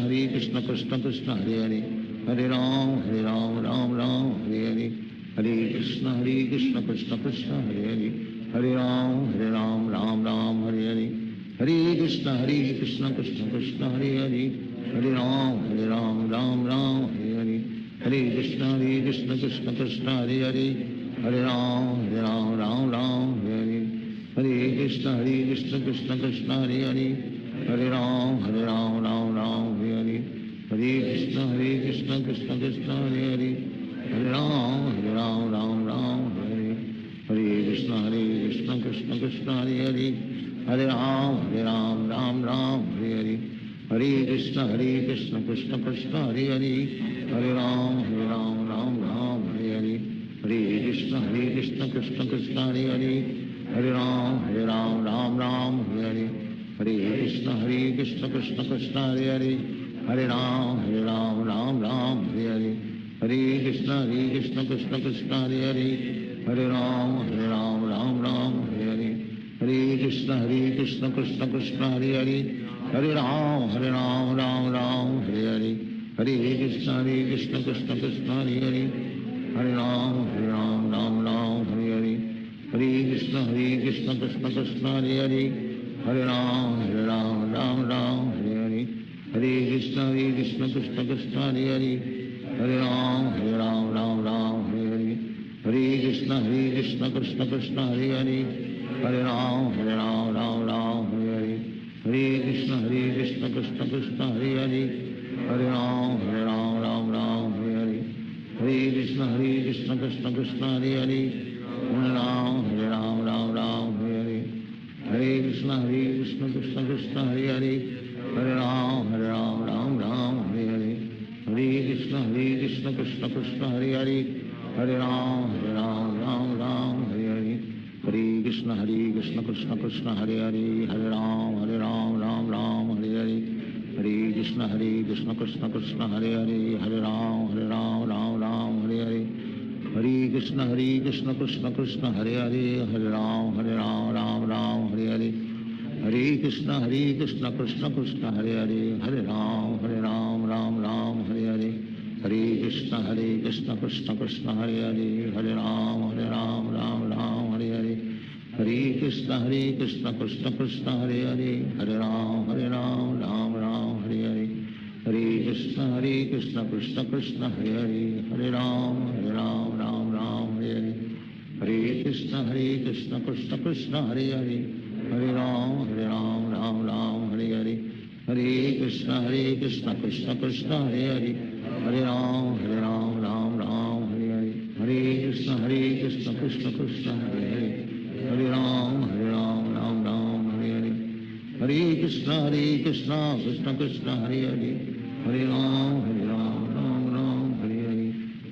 Speaker 9: Krishna Krishna Hare Hare, Hare Ram Ram Ram Hare Hare, Hare Krishna Krishna Krishna Hare Hare, Hare Ram Ram Ram Hare Hare, Hare Krishna Krishna Krishna Hare Hare, Hare Ram Ram Ram Hare Hare, Hare Krishna Krishna Krishna Hare Hare, Hare Ram Ram Ram Hare Hare, Hare Krishna Krishna Krishna Hare Hare, Hare Ram Ram Ram Hare Hare, Hare Krishna Krishna Krishna Hare Hare, Hare Ram Ram Hare Hare, Hare Krishna Krishna Krishna Hare Hare, Hare Ram Ram Hare Hare, Hare Krishna Krishna Krishna Hare Hare, Hare Ram Ram Hare Hare, Hare Krishna Krishna Krishna Hare Hare, Hare Ram Ram Hare Hare, Hare Krishna Krishna Krishna Hare Hare, Hare Ram Ram Hare Hare, Hare Krishna Krishna Krishna Hare Hare, Hare Ram Ram Hare Hare, Hare Krishna Krishna Krishna Hare Hare, Hare Ram Ram Hare Hare, Hare Krishna Krishna Krishna Hare Hare, Hare Ram Ram Hare Hare, Hare Krishna Krishna Krishna Hare Hare, Hare Ram Ram Hare Hare, Hare Krishna Krishna Krishna Hare Hare, Hare Ram Ram Hare Hare, Hare Krishna Krishna Krishna Hare Hare, Hare Ram Ram Hare Hare, Hare Krishna Krishna Krishna Hare Hare, Hare Ram Ram Hare Hare, Hare Krishna Krishna Krishna Hare Hare, Hare Ram Ram Hare Hare, Hare Krishna Krishna Krishna Hare Hare, Hare Ram Ram Hare Hare, Hare Krishna Krishna Krishna Hare Hare, Hare Ram Hare Hare, Hare Krishna Krishna Krishna Hare Hare, Hare Ram Hare Hare, Hare Krishna Krishna Krishna Hare Hare, Hare Ram Hare Hare, Hare Krishna Krishna Krishna Hare Hare, Hare Ram Hare Hare, Hare Krishna Krishna Krishna Hare Hare, Hare Ram Hare Hare, Hare Krishna Krishna Krishna Hare Hare, Hare Ram Hare Hare, Hare Krishna Krishna Krishna Hare Hare, Hare Ram Hare Hare, Hare Krishna Krishna Krishna Hare Hare, Hare Ram Hare Hare, Hare Krishna Krishna Krishna Hare Hare, Hare Ram Hare Hare, Hare Krishna Krishna Krishna Hare Hare, Hare Ram Hare Hare, Hare Krishna Krishna Krishna Hare Hare, Hare Ram Hare Hare, Hare Krishna Krishna Krishna Hare Hare, Hare Ram Hare Hare, Hare Krishna Krishna Krishna Hare Hare, Hare Ram Hare Hare,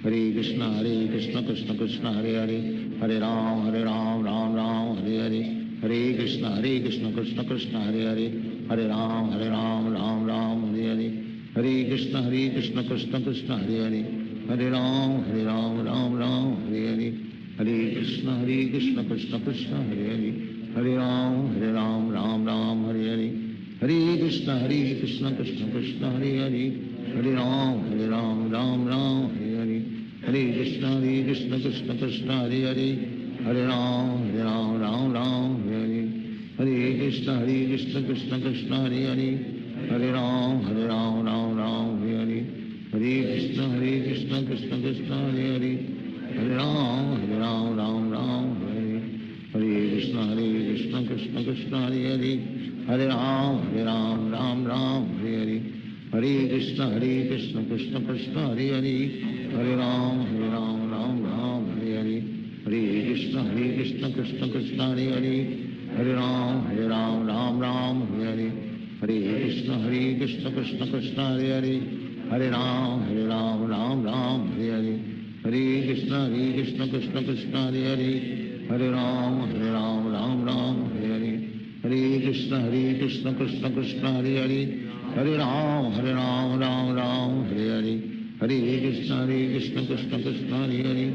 Speaker 9: Hare Krishna Krishna Krishna Hare Hare, Hare Ram Hare Hare, Hare Krishna Krishna Krishna Hare Hare, Hare Ram Hare Hare, Hare Krishna Krishna Krishna Hare Hare, Hare Ram Hare Hare Hare, Hare Krishna Krishna Krishna Hare Hare, Hare Ram Hare Hare, Hare Krishna Krishna Krishna Hare Hare, Hare Ram Hare Hare, Hare Krishna Krishna Krishna Hare Hare, Hare Ram Hare Hare, Hare Krishna Krishna Krishna Hare Hare, Hare Ram Hare Hare, Hare Krishna Krishna Krishna Hare Hare, Hare Ram Hare Hare, Hare Krishna Krishna Krishna Hare Hare, Hare Ram Hare Hare, Hare Krishna Krishna Krishna Hare Hare, Hare Ram Hare Hare, Hare Krishna Krishna Krishna Hare Hare, Hare Ram Hare Hare, Hare Krishna Krishna Krishna Hare Hare, Hare Ram Hare Hare, Hare Krishna Krishna Krishna Hare Hare,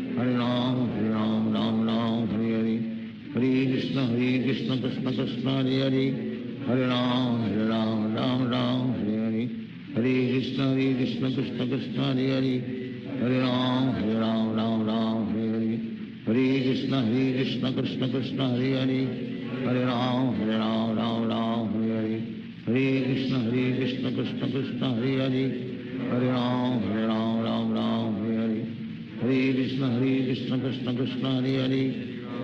Speaker 9: Hare Ram Hare Hare, Hare Krishna Krishna Krishna Hare Hare, Hare Ram Hare Hare, Hare Krishna Krishna Krishna Hare Hare, Hare Ram Hare Hare, Hare Krishna Krishna Krishna Hare Hare, Hare Ram Hare Hare, Hare Krishna Krishna Krishna Hare Hare, Hare Ram Hare Hare, Hare Krishna Krishna Krishna Hare Hare, Hare Ram Hare Hare, Hare Krishna Krishna Krishna Hare Hare,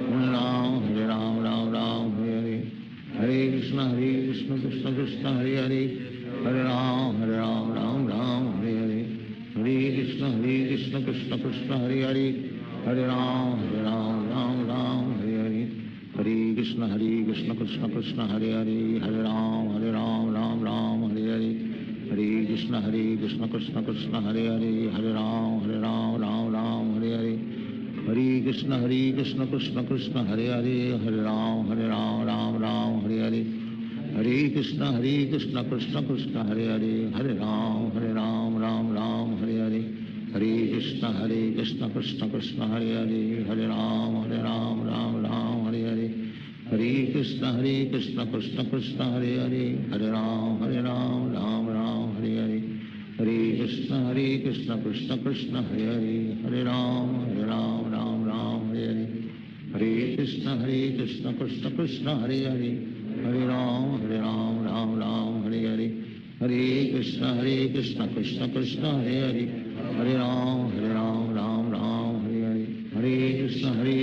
Speaker 9: Hare Ram Hare Krishna Krishna Krishna Hare Hare Hare Ram Ram Ram Hare Hare Hare Krishna Krishna Krishna Hare Hare Hare Ram Ram Ram Hare Hare Hare Krishna Krishna Krishna Hare Hare Hare Ram Ram Ram Hare Hare Hare Krishna Krishna Krishna Hare Hare Hare Ram Ram Ram Hare Hare Hare Krishna Krishna Krishna Hare Hare Hare Ram Ram Ram Hare Hare Hare Krishna Krishna Krishna Hare Hare Hare Ram Ram Ram Hare Hare Hare Krishna Krishna Krishna Hare Hare Hare Ram Ram Ram Hare Hare Hare Krishna Krishna Krishna Hare Hare Hare Ram Ram Ram Hare Hare Hare Krishna Krishna Krishna Hare Hare Hare Ram Ram Ram Hare Hare Hare Krishna Krishna Krishna Hare Hare Hare Ram Ram Ram Hare Hare Hare Krishna Krishna Krishna Hare Hare Hare Ram Ram Hare Hare Hare Krishna Krishna Krishna Hare Hare Hare Ram Ram Ram Hare Hare Hare Krishna Krishna Krishna Hare Hare Hare Ram Ram Hare Hare Hare Krishna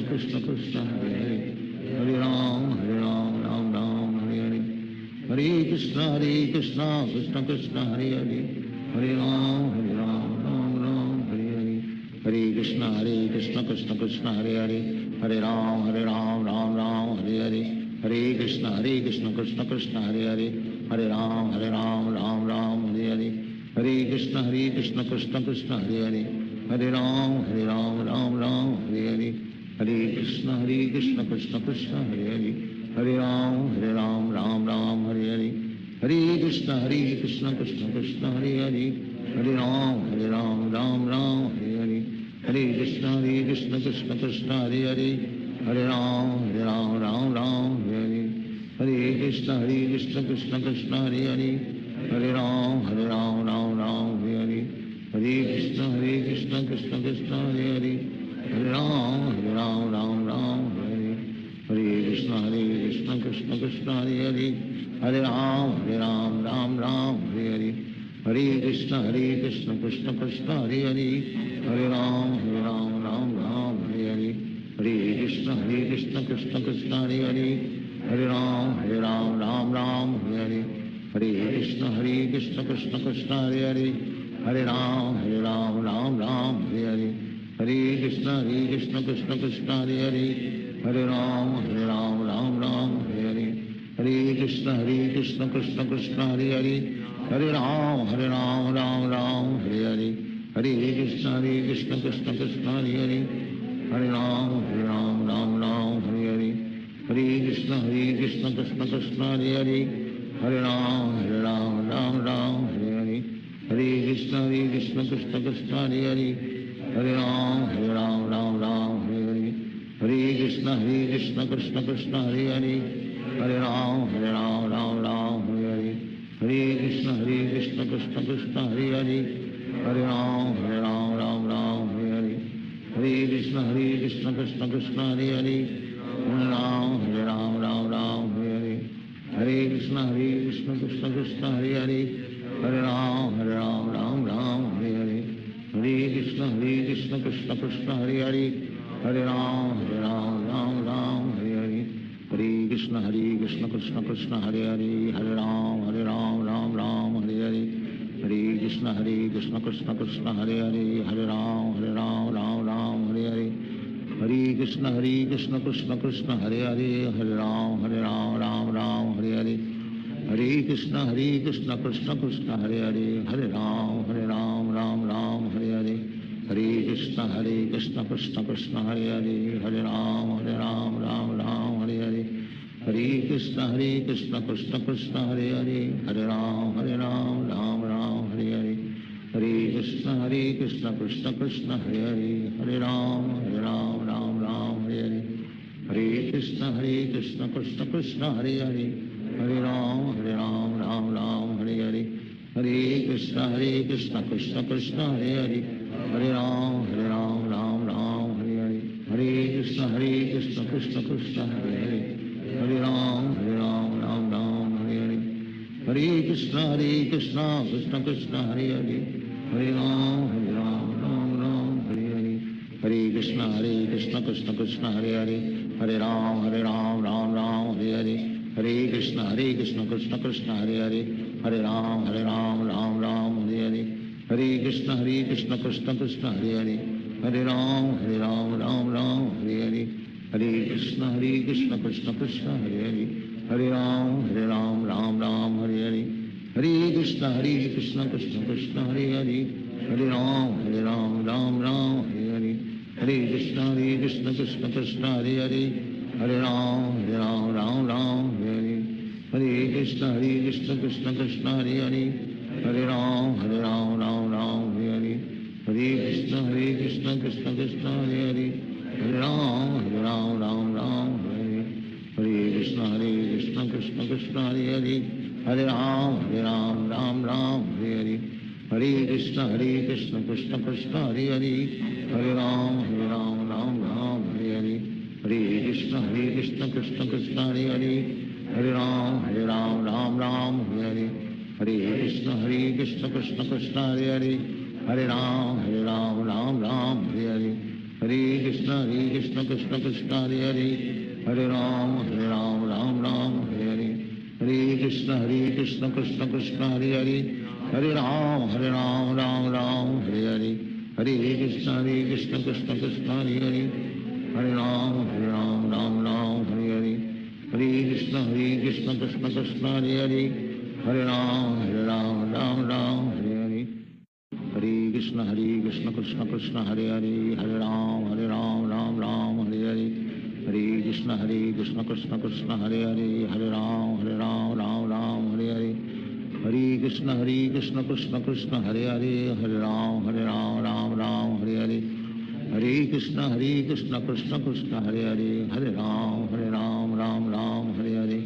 Speaker 9: Krishna Krishna Hare Hare Hare Ram Ram Ram Hare Hare Hare Krishna Krishna Krishna Hare Hare Hare Ram Ram Ram Hare Hare Hare Krishna Krishna Krishna Hare Hare Hare Ram Ram Hare Hare Hare Krishna Krishna Krishna Hare Hare Hare Ram Ram Hare Hare Hare Krishna Krishna Krishna Hare Hare Hare Ram Ram Hare Hare Hare Krishna Krishna Krishna Hare Hare Hare Ram Ram Hare Hare Hare Krishna Krishna Krishna Hare Hare Hare Ram Ram Hare Hare Hare Krishna Krishna Krishna Hare Hare Hare Ram Ram Hare Hare Hare Krishna Krishna Krishna Hare Hare Hare Ram Ram Hare Hare Hare Krishna Krishna Krishna Hare Hare Hare Ram Ram Hare Hare Hare Krishna Krishna Krishna Hare Hare Hare Ram Ram Hare Hare Hare Krishna Krishna Krishna Hare Hare Hare Ram Ram Hare Hare Hare Krishna Krishna Krishna Hare Hare Hare Ram Ram Hare Hare Hare Krishna Krishna Krishna Hare Hare Hare Ram Ram Hare Hare Hare Krishna Krishna Krishna Hare Hare Hare Ram Ram Hare Hare Hare Krishna Krishna Krishna Hare Hare Hare Ram Ram Hare Hare Hare Krishna Krishna Krishna Hare Hare Hare Ram Ram Hare Hare Hare Krishna Krishna Krishna Hare Hare Hare Ram Ram Hare Hare Hare Krishna Krishna Krishna Hare Hare Hare Ram Ram Hare Hare Hare Krishna Krishna Krishna Hare Hare Hare Ram Hare Hare Hare Krishna Krishna Krishna Hare Hare Hare Ram Ram Hare Hare Hare Krishna Krishna Krishna Hare Hare Hare Ram Ram Hare Hare Hare Krishna Krishna Krishna Hare Hare Hare Ram Ram Hare Hare Hare Krishna Krishna Krishna Hare Hare Hare Ram Ram Hare Hare Hare Krishna Krishna Krishna Hare Hare Hare Ram Ram Hare Hare Hare Krishna Krishna Krishna Hare Hare Hare Ram Ram Hare Hare Hare Krishna Krishna Krishna Hare Hare Hare Ram Ram Hare Hare Hare Krishna Krishna Krishna Hare Hare Hare Ram Ram Hare Hare Hare Krishna Krishna Krishna Hare Hare Hare Ram Ram Hare Hare Hare Krishna Krishna Krishna Hare Hare Hare Ram Ram Hare Hare Hare Krishna Krishna Krishna Hare Hare Hare Ram Ram Hare Hare Hare Krishna Krishna Krishna Hare Hare Hare Ram Ram Hare Hare Hare Krishna Krishna Krishna Hare Hare Hare Ram Hare Hare Hare Krishna Krishna Krishna Hare Hare Hare Ram Ram Hare Hare Hare Krishna Krishna Krishna Hare Hare Hare Ram Ram Ram Hare Hare Hare Krishna Krishna Krishna Hare Hare Hare Ram Ram Ram Hare Hare Hare Krishna Krishna Krishna Hare Hare Hare Ram Ram Hare Hare Hare Krishna Krishna Krishna Hare Hare Hare Ram Ram Hare Hare Hare Krishna Krishna Krishna Hare Hare Hare Ram Ram Hare Hare Hare Krishna Krishna Krishna Hare Hare Hare Ram Ram Hare Hare Hare Krishna Krishna Krishna Hare Hare Hare Ram Ram Hare Hare Hare Krishna Krishna Krishna Hare Hare Hare Ram Ram Hare Hare Hare Krishna Krishna Krishna Hare Hare Hare Ram Ram Hare Hare Hare Krishna Krishna Krishna Hare Hare Hare Ram Ram Hare Hare Hare Krishna Krishna Krishna Hare Hare Hare Ram Ram Hare Hare Hare Krishna Krishna Krishna Hare Hare Hare Ram Ram Hare Hare Hare Krishna Krishna Krishna Hare Hare Hare Ram Ram Hare Hare Hare Krishna Krishna Krishna Hare Hare Hare Ram Ram Hare Hare Hare Krishna Krishna Krishna Hare Hare Hare Ram Ram Hare Hare Hare Krishna Krishna Krishna Hare Hare Hare Ram Ram Hare Hare Hare Krishna Krishna Krishna Hare Hare Hare Ram Hare Hare Hare Krishna Krishna Krishna Hare Hare Hare Ram Ram Hare Hare Hare Krishna Krishna Krishna Hare Hare Hare Ram Ram Hare Hare Hare Krishna Krishna Krishna Hare Hare Hare Ram Ram Hare Hare Hare Krishna Krishna Krishna Hare Hare Hare Ram Ram Hare Hare Hare Krishna Krishna Krishna Hare Hare Hare Ram Ram Hare Hare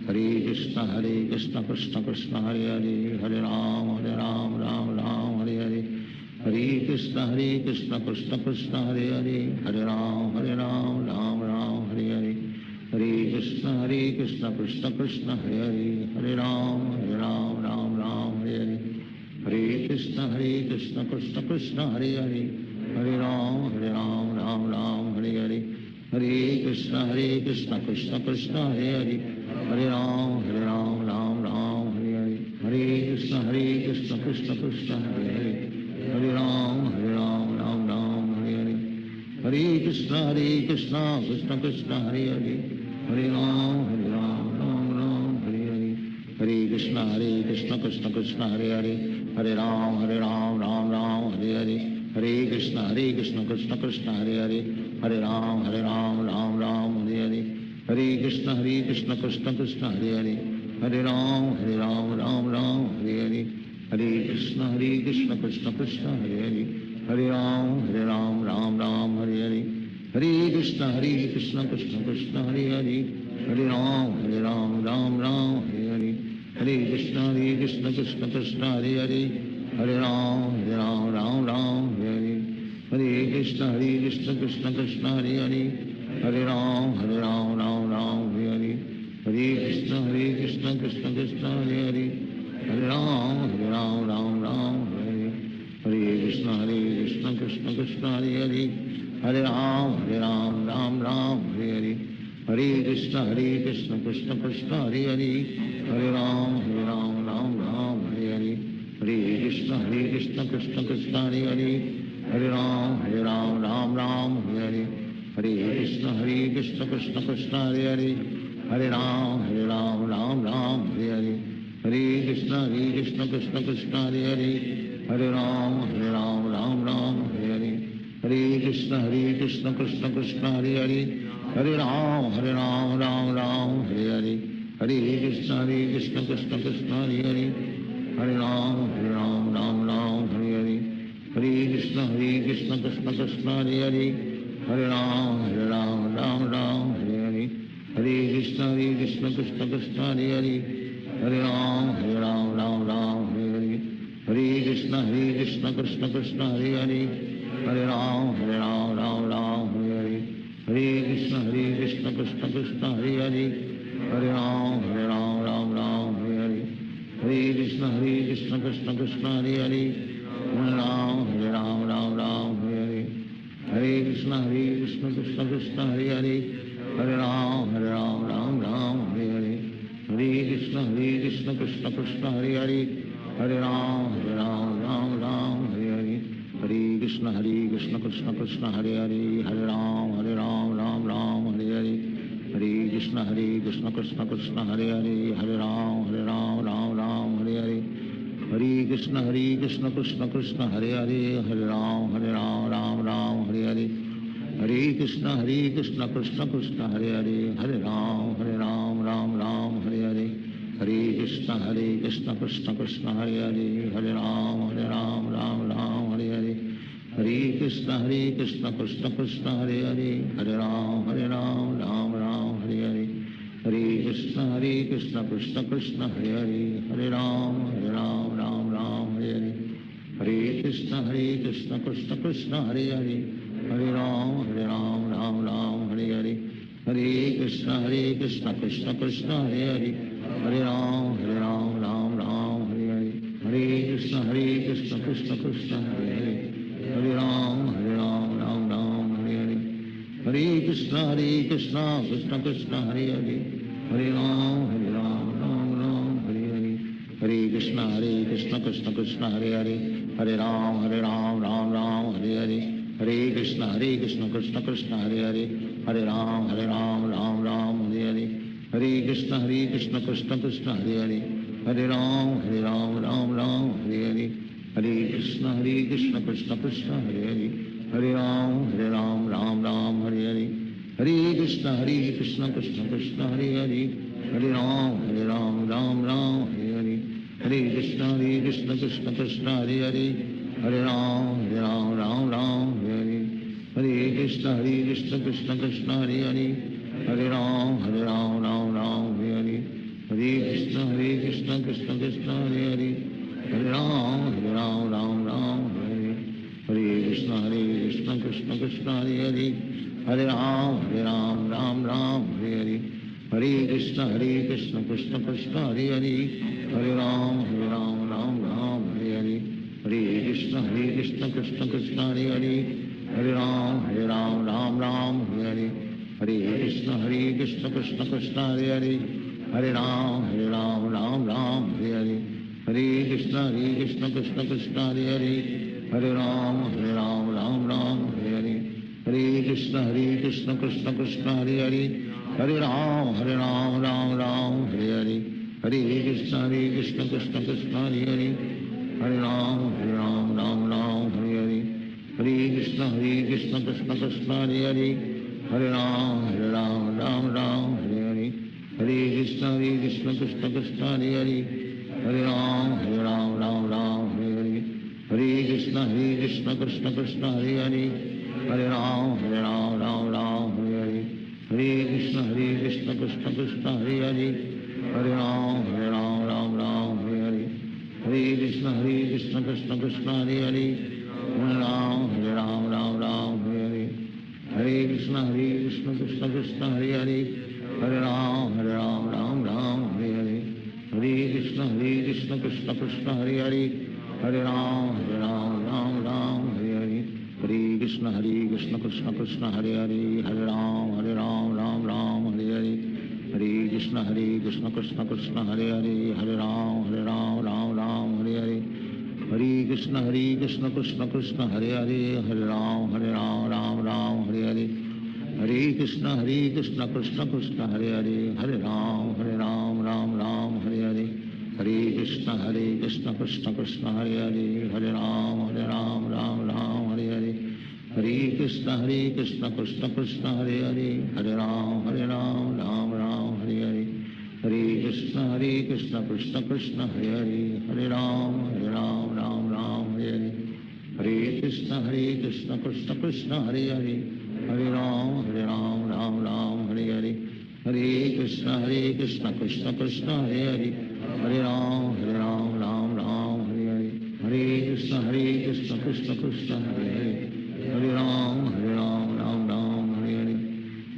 Speaker 9: Hare Krishna Krishna Krishna Hare Hare Hare Ram Ram Hare Hare Hare Krishna Krishna Krishna Hare Hare Hare Ram Ram Hare Hare Hare Krishna Krishna Krishna Hare Hare Hare Ram Ram Hare Hare Hare Krishna Krishna Krishna Hare Hare Hare Ram Ram Hare Hare Hare Krishna Krishna Krishna Hare Hare Hare Ram Ram Hare Hare Hare Krishna Krishna Krishna Hare Hare Hare Ram Ram Hare Hare Hare Krishna Krishna Krishna Hare Hare Hare Ram Ram Hare Hare Hare Krishna Krishna Krishna Hare Hare Hare Ram Ram Hare Hare Hare Krishna Krishna Krishna Hare Hare Hare Ram Ram Hare Hare Hare Krishna Krishna Krishna Hare Hare Hare Ram Ram Hare Hare Hare Krishna Krishna Krishna Hare Hare Hare Ram Ram Hare Hare Hare Krishna Krishna Krishna Hare Hare Hare Ram Ram Hare Hare Hare Krishna Krishna Krishna Hare Hare Hare Ram Ram Hare Hare Hare Krishna Krishna Krishna Hare Hare Hare Ram Ram Hare Hare Hare Krishna Krishna Krishna Hare Hare Hare Ram Ram Hare Hare Hare Krishna Krishna Krishna Hare Hare Hare Ram Ram Hare Hare Hare Krishna Krishna Krishna Hare Hare Hare Ram Ram Hare Hare Hare Krishna Krishna Krishna Hare Hare Hare Ram Ram Hare Hare Hare Krishna Krishna Krishna Hare Hare Hare Ram Ram Hare Hare Hare Krishna Krishna Krishna Hare Hare Hare Ram Ram Hare Hare Hare Krishna Krishna Krishna Hare Hare Hare Ram Ram Hare Hare Hare Krishna Krishna Krishna Hare Hare Hare Ram Ram Hare Hare Hare Krishna Krishna Krishna Hare Hare Hare Ram Ram Hare Hare Hare Krishna Krishna Krishna Hare Hare Hare Ram Ram Hare Hare Hare Krishna Krishna Krishna Hare Hare Hare Ram Ram Hare Hare Krishna Krishna Hare Hare Hare Ram Ram Ram Hare Hare Hare Krishna Krishna Krishna Hare Hare Hare Ram Ram Ram Hare Hare Hare Krishna Krishna Krishna Hare Hare Hare Ram Ram Ram Hare Hare Hare Krishna Krishna Krishna Hare Hare Hare Ram Ram Ram Hare Hare Hare Krishna Krishna Krishna Hare Hare Hare Ram Ram Ram Hare Hare Hare Krishna Krishna Krishna Hare Hare Hare Ram Ram Ram Hare Hare Hare Krishna Krishna Krishna Hare Hare Hare Ram Ram Ram Hare Hare Hare Krishna Krishna Krishna Hare Hare Hare Ram Ram Ram Hare Hare Hare Krishna Krishna Krishna Hare Hare Hare Ram Ram Hare Hare Hare Krishna Krishna Krishna Hare Hare Hare Ram Ram Ram Hare Hare Hare Krishna Krishna Krishna Hare Hare Hare Ram Ram Ram Hare Hare Hare Krishna Krishna Krishna Hare Hare Hare Ram Ram Ram Hare Hare Hare Krishna Krishna Krishna Hare Hare Hare Ram Ram Ram Hare Hare Hare Krishna Krishna Krishna Hare Hare Hare Ram Ram Ram Hare Hare Hare Krishna Krishna Krishna Hare Hare Hare Ram Ram Ram Hare Hare Hare Krishna Krishna Krishna Hare Hare Hare Ram Ram Ram Hare Hare Hare Krishna Krishna Krishna Hare Hare Hare Ram Ram Ram Hare Hare Hare Krishna Krishna Krishna Hare Hare Hare Ram Ram Ram Hare Hare Hare Krishna Krishna Krishna Hare Hare Hare Ram Ram Ram Hare Hare Hare Krishna Krishna Krishna Hare Hare Hare Ram Ram Ram Hare Hare Hare Krishna Krishna Krishna Hare Hare Hare Ram Ram Ram Hare Hare Hare Krishna Krishna Krishna Hare Hare Hare Ram Ram Ram Hare Hare Hare Krishna Krishna Krishna Hare Hare Hare Ram Ram Ram Hare Hare Hare Krishna Krishna Krishna Hare Hare Hare Ram Ram Ram Hare Hare Hare Krishna Krishna Krishna Hare Hare Hare Ram Ram Ram Hare Hare Hare Krishna Krishna Krishna Hare Hare Hare Ram Ram Ram Hare Hare Hare Krishna Krishna Krishna Hare Hare Hare Ram Ram Ram Hare Hare Hare Krishna Krishna Krishna Hare Hare Hare Ram Ram Ram Hare Hare Hare Krishna Krishna Krishna Hare Hare Hare Ram Ram Ram Hare Hare Hare Krishna Krishna Krishna Hare Hare Hare Ram Ram Ram Hare Hare Hare Krishna Krishna Krishna Hare Hare Hare Ram Ram Ram Hare Hare Hare Krishna Krishna Krishna Hare Hare Hare Ram Ram Ram Hare Hare Hare Krishna Krishna Krishna Hare Hare Hare Ram Ram Ram Hare Hare Hare Krishna Krishna Krishna Hare Hare Hare Ram Ram Ram Hare Hare Hare Krishna Krishna Krishna Hare Hare Hare Ram Ram Ram Hare Hare Hare Krishna Krishna Krishna Hare Hare Hare Ram Ram Ram Hare Hare Hare Krishna Krishna Krishna Hare Hare Hare Ram Ram Ram Hare Hare Hare Krishna Krishna Krishna Hare Hare Hare Ram Ram Ram Hare Hare Hare Krishna Krishna Krishna Hare Hare Hare Ram Ram Ram Hare Hare Hare Krishna Krishna Krishna Hare Hare Hare Ram Ram Ram Hare Hare Hare Krishna Krishna Krishna Hare Hare Hare Ram Ram Ram Hare Hare Hare Krishna Krishna Krishna Hare Hare Hare Ram Ram Ram Hare Hare Hare Krishna Krishna Krishna Hare Hare Hare Ram Ram Ram Hare Hare Hare Krishna Krishna Krishna Hare Hare Hare Ram Ram Ram Hare Hare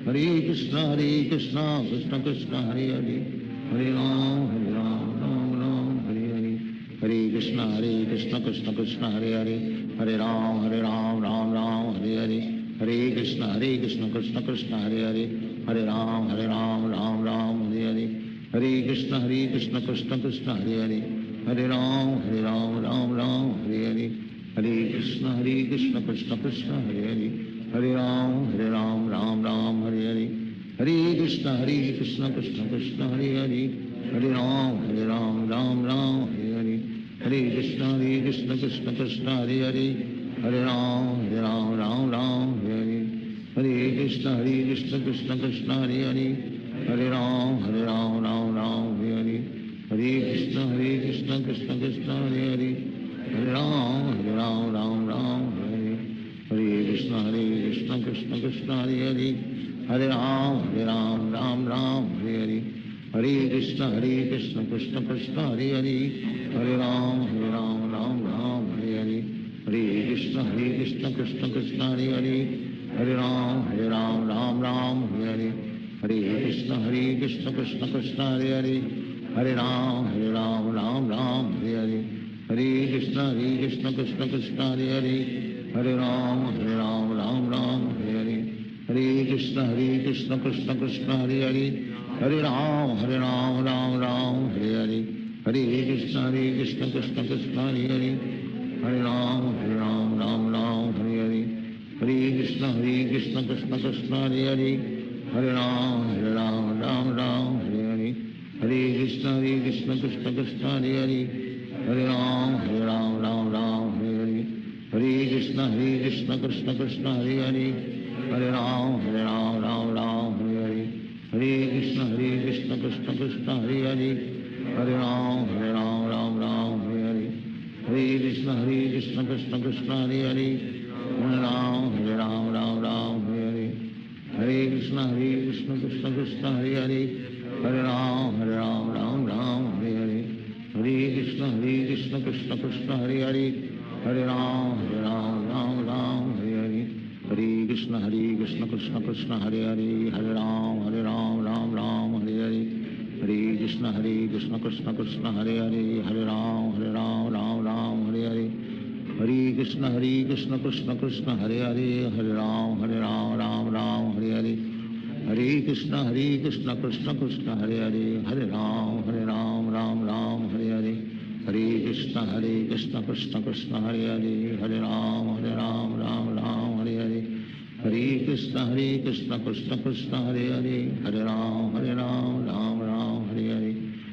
Speaker 9: Hare Krishna Krishna Krishna Hare Hare Hare Ram Ram Ram Hare Hare Hare Krishna Krishna Krishna Hare Hare Hare Ram Ram Ram Hare Hare Hare Krishna Krishna Krishna Hare Hare Hare Ram Ram Ram Hare Hare Hare Krishna Krishna Krishna Hare Hare Hare Ram Ram Ram Hare Hare Hare Krishna Krishna Krishna Hare Hare Hare Ram Ram Hare Hare Hare Krishna Krishna Krishna Hare Hare Hare Ram Ram Hare Hare Hare Krishna Krishna Krishna Hare Hare Hare Ram Ram Hare Hare Hare Krishna Krishna Krishna Hare Hare Hare Ram Ram Hare Hare Hare Krishna Krishna Krishna Hare Hare Hare Ram Ram Hare Hare Hare Krishna Krishna Krishna Hare Hare Hare Ram Ram Hare Hare Hare Krishna Krishna Krishna Hare Hare Hare Ram Ram Hare Hare Hare Krishna Krishna Krishna Hare Hare Hare Ram Ram Hare Hare Hare Krishna Krishna Krishna Hare Hare Hare Ram Ram Hare Hare Hare Krishna Krishna Krishna Hare Hare Hare Ram Ram Hare Hare Hare Krishna Krishna Krishna Hare Hare Hare Ram Ram Hare Hare Hare Krishna Krishna Krishna Hare Hare Hare Ram Ram Hare Hare Hare Krishna Krishna Krishna Hare Hare Hare Ram Ram Hare Hare Hare Krishna Krishna Krishna Hare Hare Hare Ram Ram Hare Hare Hare Krishna Krishna Krishna Hare Hare Hare Ram Ram Hare Hare Hare Krishna Krishna Krishna Hare Hare Hare Ram Ram Hare Hare Hare Krishna Krishna Krishna Hare Hare Hare Ram Hare Hare Hare Krishna Krishna Krishna Hare Hare Hare Ram Ram Hare Hare Hare Krishna Krishna Krishna Hare Hare Hare Ram Ram Hare Hare Hare Krishna Krishna Krishna Hare Hare Hare Ram Ram Hare Hare Hare Krishna Krishna Krishna Hare Hare Hare Ram Hare Hare Hare Krishna Krishna Krishna Hare Hare Hare Ram Ram Hare Hare Hare Krishna Krishna Krishna Hare Hare Hare Ram Ram Hare Hare Hare Krishna Krishna Krishna Hare Hare Hare Ram Ram Hare Hare Hare Krishna Krishna Krishna Hare Hare Hare Ram Ram Hare Hare Hare Krishna Krishna Krishna Hare Hare Hare Ram Ram Hare Hare Hare Krishna Krishna Krishna Hare Hare Hare Ram Ram Hare Hare Hare Krishna Krishna Krishna Hare Hare Hare Ram Ram Hare Hare Hare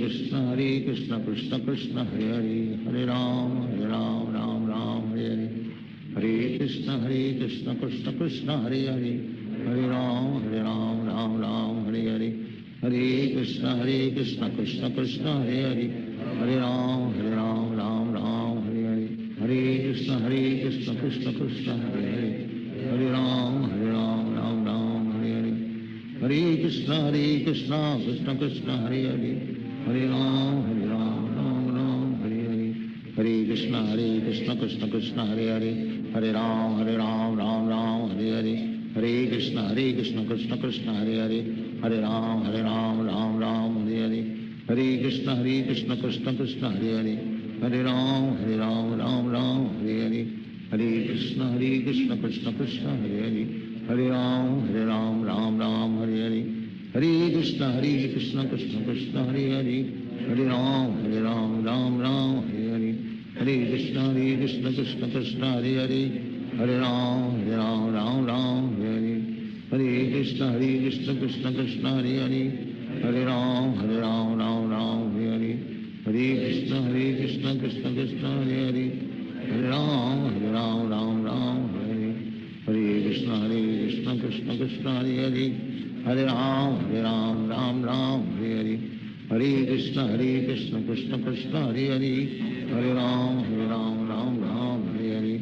Speaker 9: Krishna Krishna Krishna Hare Hare Hare Ram Ram Hare Hare Hare Krishna Krishna Krishna Hare Hare Hare Ram Ram Hare Hare Hare Krishna Krishna Krishna Hare Hare Hare Ram Ram Hare Hare Hare Krishna Krishna Krishna Hare Hare Hare Ram Ram Hare Hare Hare Krishna Krishna Krishna Hare Hare Hare Ram Ram Hare Hare Hare Krishna Krishna Krishna Hare Hare Hare Ram Ram Hare Hare Hare Krishna Krishna Krishna Hare Hare Hare Ram Ram Hare Hare Hare Krishna Krishna Krishna Hare Hare Hare Ram Ram Hare Hare Hare Krishna Krishna Krishna Hare Hare Hare Ram Ram Hare Hare Hare Krishna Krishna Krishna Hare Hare Hare Ram Ram Hare Hare Hare Krishna Krishna Krishna Hare Hare Hare Ram Ram Hare Hare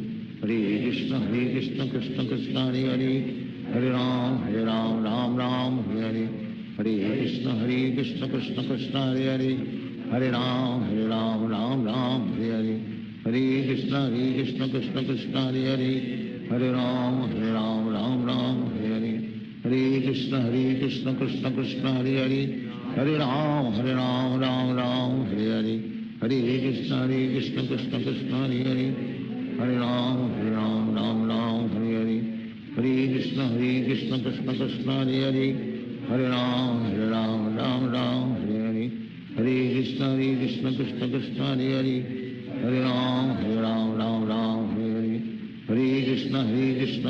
Speaker 9: Hare Krishna Krishna Krishna Hare Hare Hare Ram Ram Hare Hare Hare Krishna Krishna Krishna Hare Hare Hare Ram Ram Hare Hare Hare Krishna Krishna Krishna Hare Hare Hare Ram Ram Hare Hare Hare Krishna Krishna Krishna Hare Hare Hare Ram Ram Hare Hare Hare Krishna Krishna Krishna Hare Hare Hare Ram Ram Hare Hare Hare Krishna Krishna Krishna Hare Hare Hare Ram Ram Hare Hare Hare Krishna Krishna Krishna Hare Hare Hare Ram Ram Ram Hare Hare Hare Krishna Krishna Krishna Hare Hare Hare Ram Ram Ram Hare Hare Hare Krishna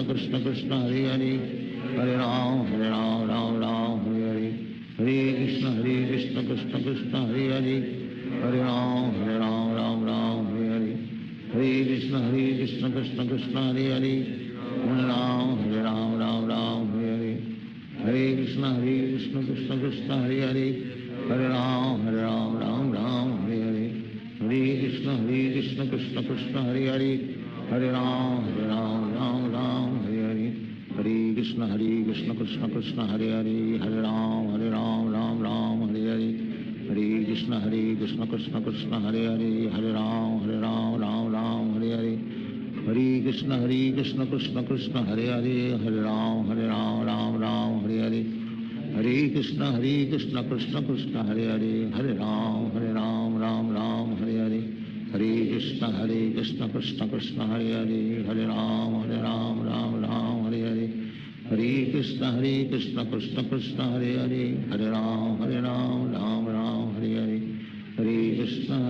Speaker 9: Krishna Krishna Hare Hare Hare Ram Ram Ram Hare Hare Hare Krishna Krishna Krishna Hare Hare Hare Ram Ram Ram Hare Hare Hare Krishna Krishna Krishna Hare Hare Hare Ram Ram Hare Hare Hare Krishna Krishna Krishna Hare Hare Hare Ram Ram Hare Hare Hare Krishna Krishna Krishna Hare Hare Hare Ram Ram Hare Hare Hare Krishna Krishna Krishna Hare Hare Hare Ram Ram Hare Hare Hare Krishna Krishna Krishna Hare Hare Hare Ram Ram Hare Hare Hare Krishna Krishna Krishna Hare Hare Hare Ram Ram Hare Hare Hare Krishna Krishna Krishna Hare Hare Hare Ram Ram Hare Hare Hare Krishna Krishna Krishna Hare Hare Hare Ram Ram Hare Hare Hare Krishna Krishna Krishna Hare Hare Hare Ram Ram Hare Hare Hare Krishna Krishna Krishna Hare Hare Hare Ram Ram Hare Hare Hare Krishna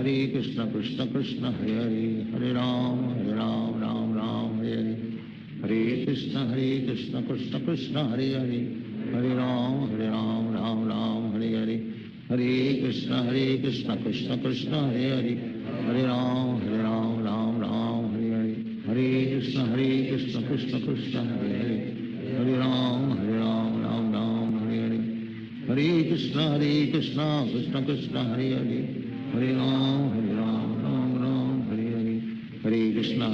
Speaker 9: Krishna Krishna Hare Hare Hare Ram Ram Hare Hare Hare Krishna Krishna Krishna Hare Hare Hare Ram Ram Hare Hare Hare Krishna Krishna Krishna Hare Hare Hare Ram Ram Hare Hare Hare Krishna Krishna Krishna Hare Hare Hare Ram Ram Hare Hare Hare Krishna Krishna Krishna Hare Hare Hare Ram Ram Hare Hare Hare Krishna Krishna Krishna Hare Hare Hare Ram Ram Hare Hare Hare Krishna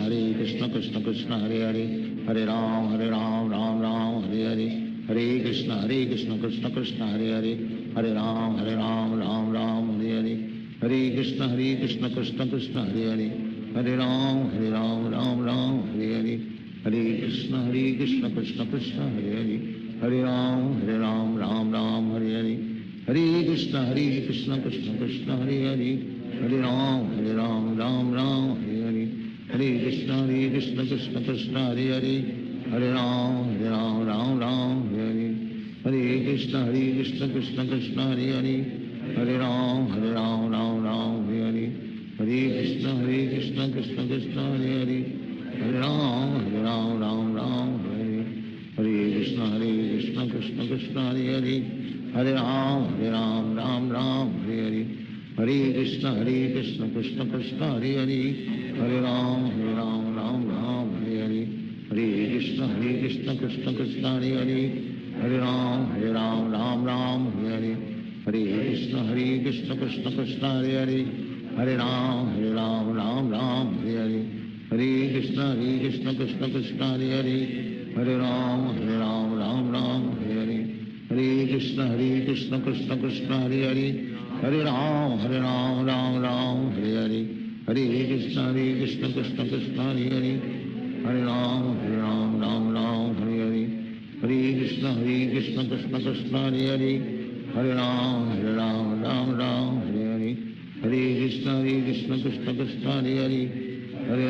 Speaker 9: Krishna Krishna Hare Hare Hare Ram Ram Hare Hare Hare Krishna Krishna Krishna Hare Hare Hare Ram Ram Hare Hare Hare Krishna Krishna Krishna Hare Hare Hare Ram Ram Hare Hare Hare Krishna Krishna Krishna Hare Hare Hare Ram Ram Hare Hare Hare Krishna Krishna Krishna Hare Hare Hare Ram Ram Hare Hare Hare Krishna Krishna Krishna Hare Hare Hare Ram Ram Hare Hare Hare Krishna Krishna Krishna Hare Hare Hare Ram Ram Hare Hare Hare Krishna Krishna Krishna Hare Hare Hare Ram Ram Hare Hare Hare Krishna Krishna Krishna Hare Hare Hare Ram Ram Hare Hare Hare Krishna Krishna Krishna Hare Hare Hare Ram Ram Hare Hare Hare Krishna Krishna Krishna Hare Hare Hare Ram Ram Hare Hare Hare Krishna Krishna Krishna Hare Hare Hare Ram Ram Hare Hare Hare Krishna Krishna Krishna Hare Hare Hare Ram Ram Hare Hare Hare Krishna Krishna Krishna Hare Hare Hare Ram Ram Hare Hare Hare Krishna Krishna Krishna Hare Hare Hare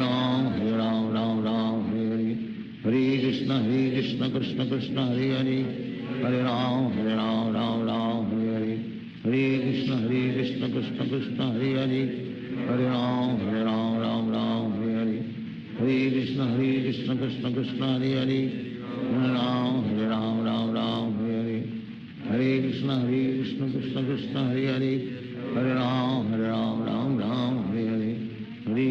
Speaker 9: Ram Ram Hare Hare Hare Krishna Krishna Krishna Hare Hare Hare Ram Ram Hare Hare Hare Krishna Krishna Krishna Hare Hare Hare Ram Ram Hare Hare Hare Krishna Krishna Krishna Hare Hare Hare Ram Ram Hare Hare Hare Krishna Krishna Krishna Hare Hare Hare Ram Ram Hare Hare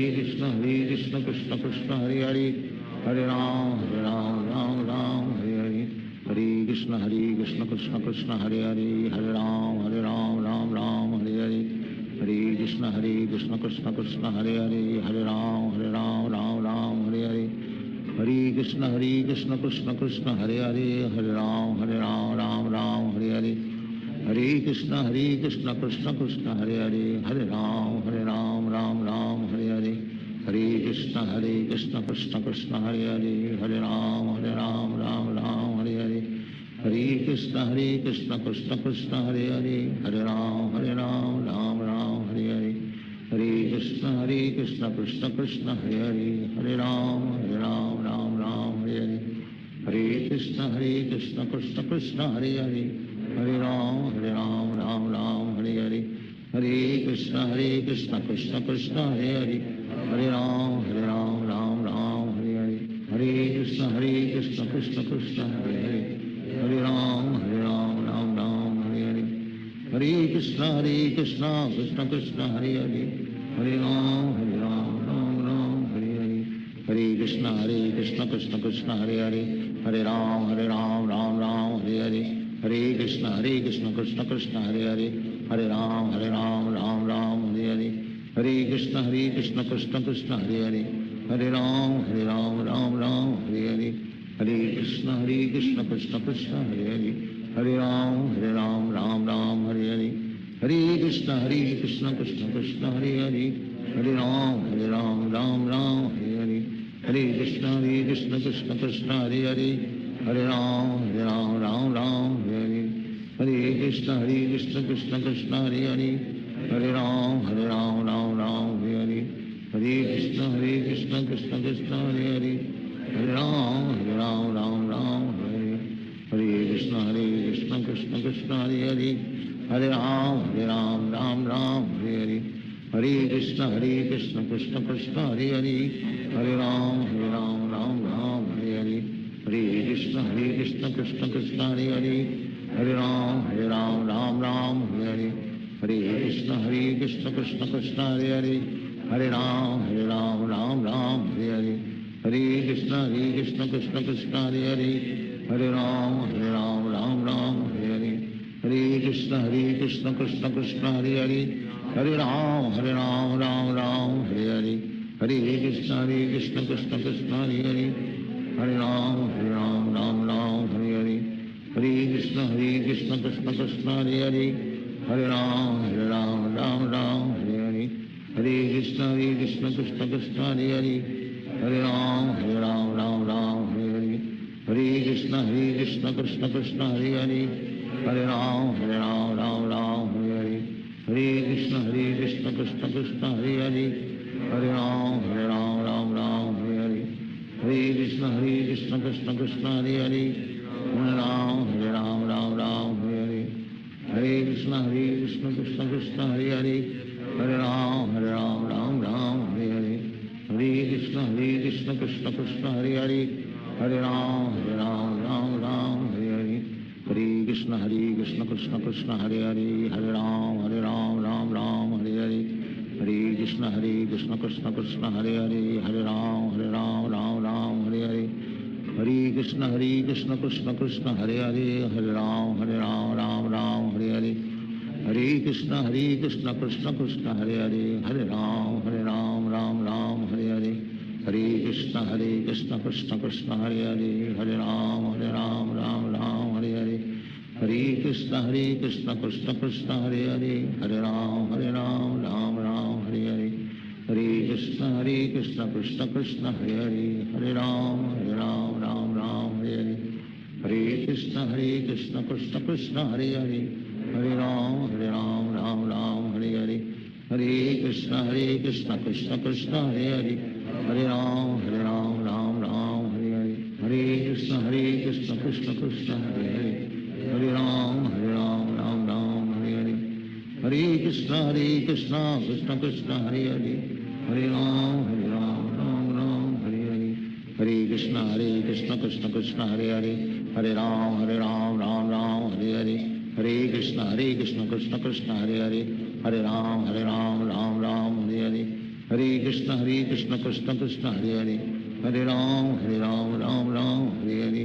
Speaker 9: Hare Krishna Krishna Krishna Hare Hare Hare Ram Ram Hare Hare Hare Krishna Krishna Krishna Hare Hare Hare Ram Ram Hare Hare Hare Krishna Krishna Krishna Hare Hare Hare Ram Ram Hare Hare Hare Krishna Krishna Krishna Hare Hare Hare Ram Ram Hare Hare Hare Krishna Krishna Krishna Hare Hare Hare Ram Ram Hare Hare Hare Krishna Krishna Krishna Hare Hare Hare Ram Ram Hare Hare Hare Krishna Krishna Krishna Hare Hare Hare Ram Ram Hare Hare Hare Krishna Krishna Krishna Hare Hare Hare Ram Ram Hare Hare Hare Krishna Krishna Krishna Hare Hare Hare Ram Ram Ram Hare Hare Hare Krishna Krishna Krishna Hare Hare Hare Ram Ram Ram Hare Hare Hare Krishna Krishna Krishna Hare Hare Hare Ram Ram Ram Hare Hare Hare Krishna Krishna Krishna Hare Hare Hare Ram Ram Ram Hare Hare Hare Krishna Krishna Krishna Hare Hare Hare Ram Ram Ram Hare Hare Hare Krishna Krishna Krishna Hare Hare Hare Ram Ram Ram Hare Hare Hare Krishna Krishna Krishna Hare Hare Hare Ram Ram Ram Hare Hare Hare Krishna Krishna Krishna Hare Hare Hare Ram Ram Ram Hare Hare Hare Krishna Krishna Krishna Hare Hare Hare Ram Ram Ram Hare Hare Hare Krishna Krishna Krishna Hare Hare Hare Ram Ram Ram Hare Hare Hare Krishna Krishna Krishna Hare Hare Hare Ram Ram Ram Hare Hare Hare Krishna Krishna Krishna Hare Hare Hare Ram Ram Ram Hare Hare Hare Krishna Krishna Krishna Hare Hare Hare Ram Ram Ram Hare Hare Hare Krishna Krishna Krishna Hare Hare Hare Ram Ram Ram Hare Hare Hare Krishna Krishna Krishna Hare Hare Hare Ram Ram Ram Hare Hare Hare Krishna Krishna Krishna Hare Hare Hare Ram Ram Ram Hare Hare Hare Krishna Krishna Krishna Hare Hare Hare Ram Ram Ram Hare Hare Hare Krishna Krishna Krishna Hare Hare Hare Ram Ram Ram Hare Hare Hare Krishna Krishna Krishna Hare Hare Hare Ram Ram Ram Hare Hare Hare Krishna Krishna Krishna Hare Hare Hare Ram Ram Ram Hare Hare Hare Krishna Krishna Krishna Hare Hare Hare Ram Ram Ram Hare Hare Hare Krishna Krishna Krishna Hare Hare Hare Ram Ram Ram Hare Hare Hare Krishna Krishna Krishna Hare Hare Hare Ram Ram Ram Hare Hare Hare Krishna Krishna Krishna Hare Hare Hare Ram Ram Ram Hare Hare Hare Krishna Krishna Krishna Hare Hare Hare Ram Ram Ram Hare Hare Hare Krishna Krishna Krishna Hare Hare Hare Ram Ram Ram Hare Hare Hare Krishna Krishna Krishna Hare Hare Hare Ram Ram Ram Hare Hare Hare Krishna Krishna Krishna Hare Hare Hare Ram Ram Ram Hare Hare Hare Krishna Krishna Krishna Hare Hare Hare Ram Ram Ram Hare Hare Hare Krishna Krishna Krishna Hare Hare Hare Ram Ram Ram Hare Hare Hare Krishna Krishna Krishna Hare Hare Hare Ram Ram Ram Hare Hare Hare Krishna Krishna Krishna Hare Hare Hare Ram Ram Ram Hare Hare Hare Krishna Krishna Krishna Hare Hare Hare Ram Ram Ram Hare Hare Hare Krishna Krishna Krishna Hare Hare Hare Ram Ram Ram Hare Hare Hare Krishna Krishna Krishna Hare Hare Hare Ram Ram Ram Hare Hare Hare Krishna Krishna Krishna Hare Hare Hare Ram Ram Ram Hare Hare Hare Krishna Krishna Krishna Hare Hare Hare Ram Ram Ram Hare Hare Hare Krishna Krishna Krishna Hare Hare Hare Ram Ram Ram Hare Hare Hare Krishna Krishna Krishna Hare Hare Hare Ram Ram Ram Hare Hare Hare Krishna Krishna Krishna Hare Hare Hare Ram Ram Ram Hare Hare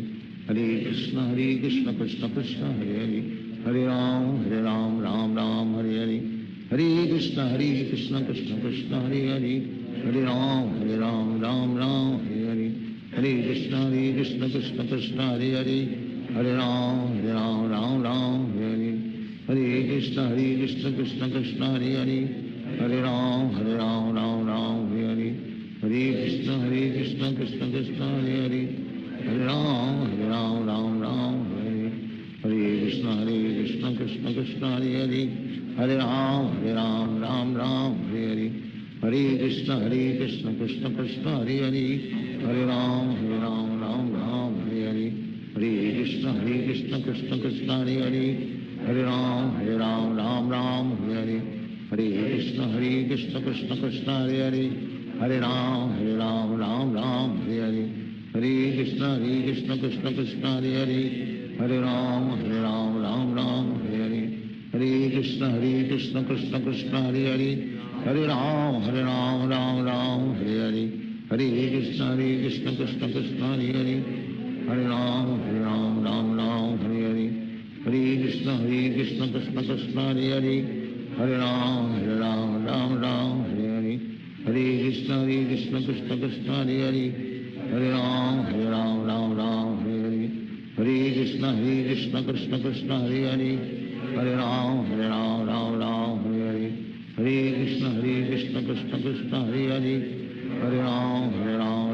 Speaker 9: Hare Krishna Krishna Krishna Hare Hare Hare Ram Ram Ram Hare Hare Hare Krishna Krishna Krishna Hare Hare Hare Ram Ram Ram Hare Hare Hare Krishna Krishna Krishna Hare Hare Hare Ram Ram Ram Hare Hare Hare Krishna Krishna Krishna Hare Hare Hare Ram Ram Ram Hare Hare Hare Krishna Krishna Krishna Hare Hare Hare Ram Ram Ram Hare Hare Hare Krishna Krishna Krishna Hare Hare Hare Ram Ram Ram Hare Hare Hare Krishna Krishna Krishna Hare Hare Hare Ram Ram Ram Hare Hare Hare Krishna Krishna Krishna Hare Hare Hare Ram Ram Ram Hare Hare, Hare Krishna Krishna Krishna Hare Hare, Hare Ram Ram Ram Hare Hare, Hare Krishna Krishna Krishna Hare Hare, Hare Ram Ram Ram Hare Hare, Hare Krishna Krishna Krishna Hare Hare, Hare Ram Ram Ram Hare Hare, Hare Krishna Krishna Krishna Hare Hare, Hare Ram Ram Ram Hare Hare, Hare Krishna Krishna Krishna Hare Hare, Hare Ram Ram Ram Hare Hare, Hare Krishna Krishna Krishna Hare Hare, Hare Ram Ram Ram Hare Hare, Hare Krishna Krishna Krishna Hare Hare, Hare Ram Ram Ram Hare Hare, Hare Krishna Krishna Krishna Hare Hare, Hare Ram Ram Ram Hare Hare, Hare Krishna Krishna Krishna Hare Hare, Hare Ram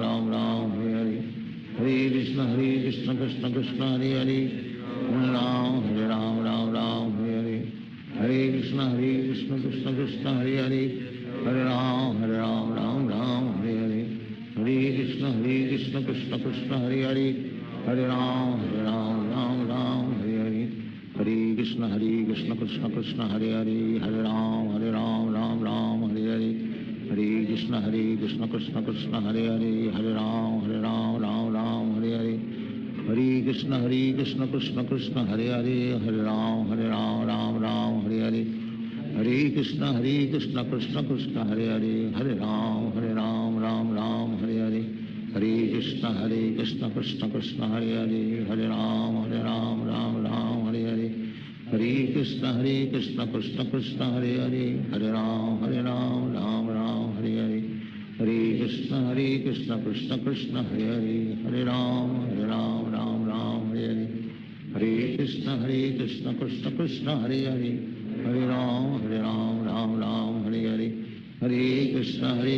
Speaker 9: Ram Hare Hare, Hare Krishna Krishna Krishna Hare Hare, Hare Ram Ram Hare Hare, Hare Krishna Krishna Krishna Hare Hare, Hare Ram Ram Hare Hare, Hare Krishna Krishna Krishna Hare Hare, Hare Ram Ram Hare Hare, Hare Krishna Krishna Krishna Hare Hare, Hare Ram Ram Hare Hare, Hare Krishna Krishna Krishna Hare Hare, Hare Ram Ram Hare Hare, Hare Krishna Krishna Krishna Hare Hare, Hare Ram Ram Hare Hare, Hare Krishna Krishna Krishna Hare Hare, Hare Ram Ram Hare Hare, Hare Krishna Krishna Krishna Hare Hare, Hare Ram Ram Hare Hare, Hare Krishna Krishna Krishna Hare Hare, Hare Ram Ram Hare Hare, Hare Krishna Krishna Krishna Hare Hare, Hare Ram Ram Hare Hare, Hare Krishna Krishna Krishna Hare Hare, Hare Ram Ram Hare Hare, Hare Krishna Krishna Krishna Hare Hare, Hare Ram Ram Hare Hare, Hare Krishna Krishna Krishna Hare Hare, Hare Ram Ram Hare Hare, Hare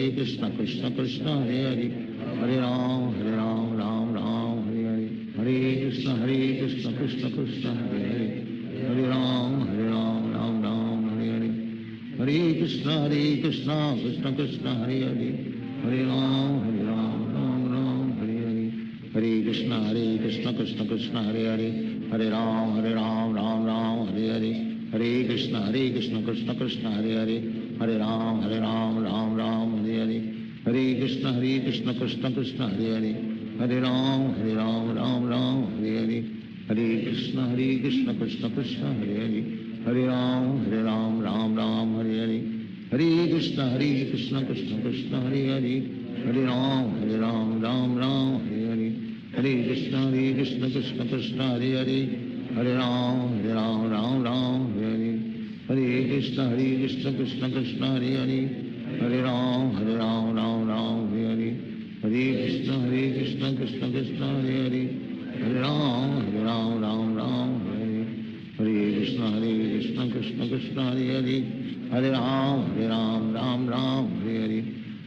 Speaker 9: Krishna Krishna Krishna Hare Hare, Hare Ram Ram Hare Hare, Hare Krishna Krishna Krishna Hare Hare, Hare Ram Ram Hare Hare, Hare Krishna Krishna Krishna Hare Hare, Hare Ram Ram Hare Hare, Hare Krishna Krishna Krishna Hare Hare, Hare Ram Ram Hare Hare, Hare Krishna Krishna Krishna Hare Hare, Hare Ram Ram Hare Hare, Hare Krishna Krishna Krishna Hare Hare, Hare Ram Ram Hare Hare, Hare Krishna Krishna Krishna Hare Hare, Hare Ram Ram Hare Hare, Hare Krishna Krishna Krishna Hare Hare, Hare Ram Ram Hare Hare, Hare Krishna Krishna Krishna Hare Hare, Hare Ram Ram Hare Hare, Hare Krishna Krishna Krishna Hare Hare, Hare Ram Ram Hare Hare, Hare Krishna Krishna Krishna Hare Hare, Hare Ram Ram Hare Hare,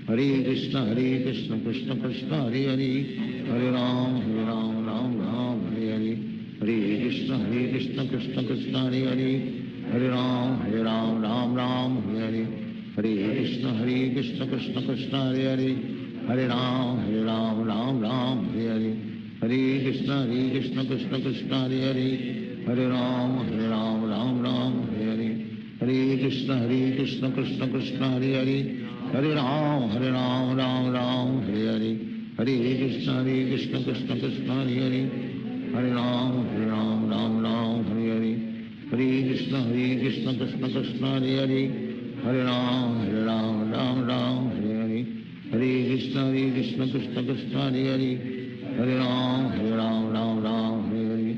Speaker 9: Hare Krishna Krishna Krishna Hare Hare, Hare Ram Ram Hare Hare, Hare Krishna Krishna Krishna Hare Hare, Hare Ram Ram Hare Hare, Hare Krishna Krishna Krishna Hare Hare, Hare Ram Ram Hare Hare, Hare Krishna Krishna Krishna Hare Hare, Hare Ram Ram Hare Hare, Hare Krishna Krishna Krishna Hare Hare, Hare Ram Ram Hare Hare,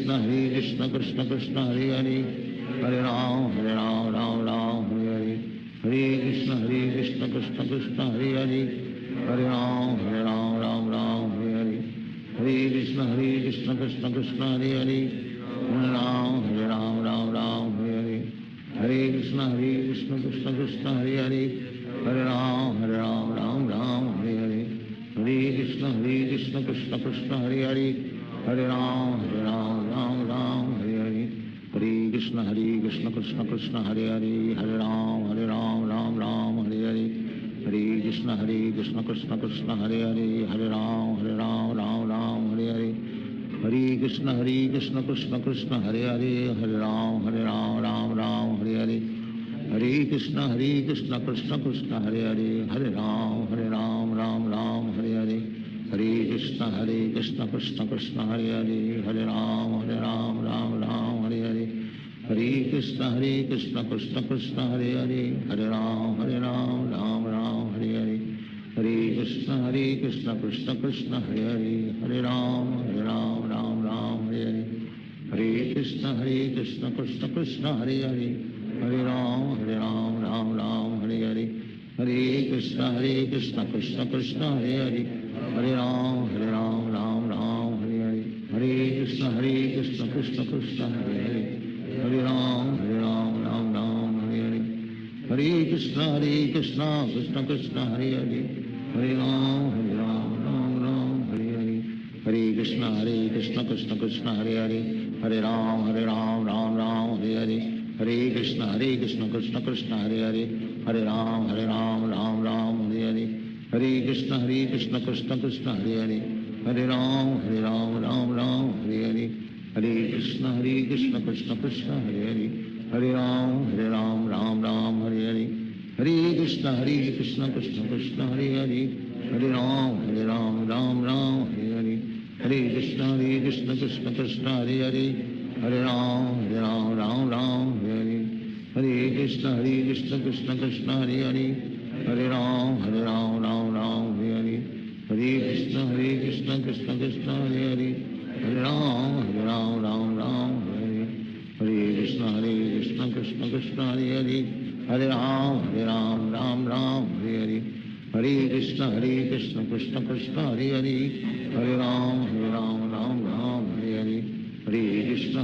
Speaker 9: Hare Krishna Krishna Krishna Hare Hare, Hare Ram Ram Hare Hare, Hare Krishna Krishna Krishna Hare Hare, Hare Ram Ram Hare Hare, Hare Krishna Krishna Krishna Hare Hare, Hare Ram Ram Hare Hare, Hare Krishna Krishna Krishna Hare Hare, Hare Ram Hare Hare, Hare Krishna Krishna Krishna Hare Hare, Hare Ram Hare Hare, Hare Krishna Krishna Krishna Hare Hare, Hare Ram Hare Hare, Hare Krishna Krishna Krishna Hare Hare, Hare Ram Ram Hare Hare, Hare Krishna Krishna Krishna Hare Hare, Hare Ram Ram Hare Hare, Hare Krishna Krishna Krishna Hare Hare, Hare Ram Ram Ram Hare Hare, Hare Krishna Krishna Krishna Hare Hare, Hare Ram Ram Ram Hare Hare, Hare Krishna Krishna Krishna Hare Hare, Hare Ram Ram Ram Hare Hare, Hare Krishna Krishna Krishna Hare Hare, Hare Ram Ram Ram Hare Hare, Hare Krishna Krishna Krishna Hare Hare, Hare Ram Ram Ram Hare Hare, Hare Krishna Krishna Krishna Hare Hare, Hare Ram Ram Ram Hare Hare, Hare Krishna Krishna Krishna Hare Hare, Hare Ram Ram Hare Hare, Hare Krishna Krishna Krishna Hare Hare, Hare Ram Ram Ram Hare Hare, Hare Krishna Krishna Krishna Hare Hare, Hare Ram Ram Hare Hare, Hare Krishna Krishna Krishna Hare Hare, Hare Ram Ram Hare Hare, Hare Krishna Krishna Krishna Hare Hare, Hare Ram Ram Hare Hare, Hare Krishna Krishna Krishna Hare Hare, Hare Ram Ram Hare Hare, Hare Krishna Krishna Krishna Hare Hare, Hare Ram Ram Hare Hare, Hare Krishna Krishna Krishna Hare Hare, Hare Ram Ram Hare Hare, Hare Krishna Krishna Krishna Hare Hare, Hare Ram Ram Hare Hare, Hare Krishna Krishna Krishna Hare Hare, Hare Ram Ram Hare Hare, Hare Krishna Krishna Krishna Hare Hare, Hare Ram Ram Hare Hare, Hare Krishna Krishna Krishna Hare Hare, Hare Ram Ram Hare Hare, Hare Krishna Krishna Krishna Hare Hare, Hare Ram Ram Hare Hare, Hare Krishna Krishna Krishna Hare Hare, Hare Ram Ram Hare Hare, Hare Krishna Krishna Krishna Hare Hare, Hare Ram Ram Hare Hare, Hare Krishna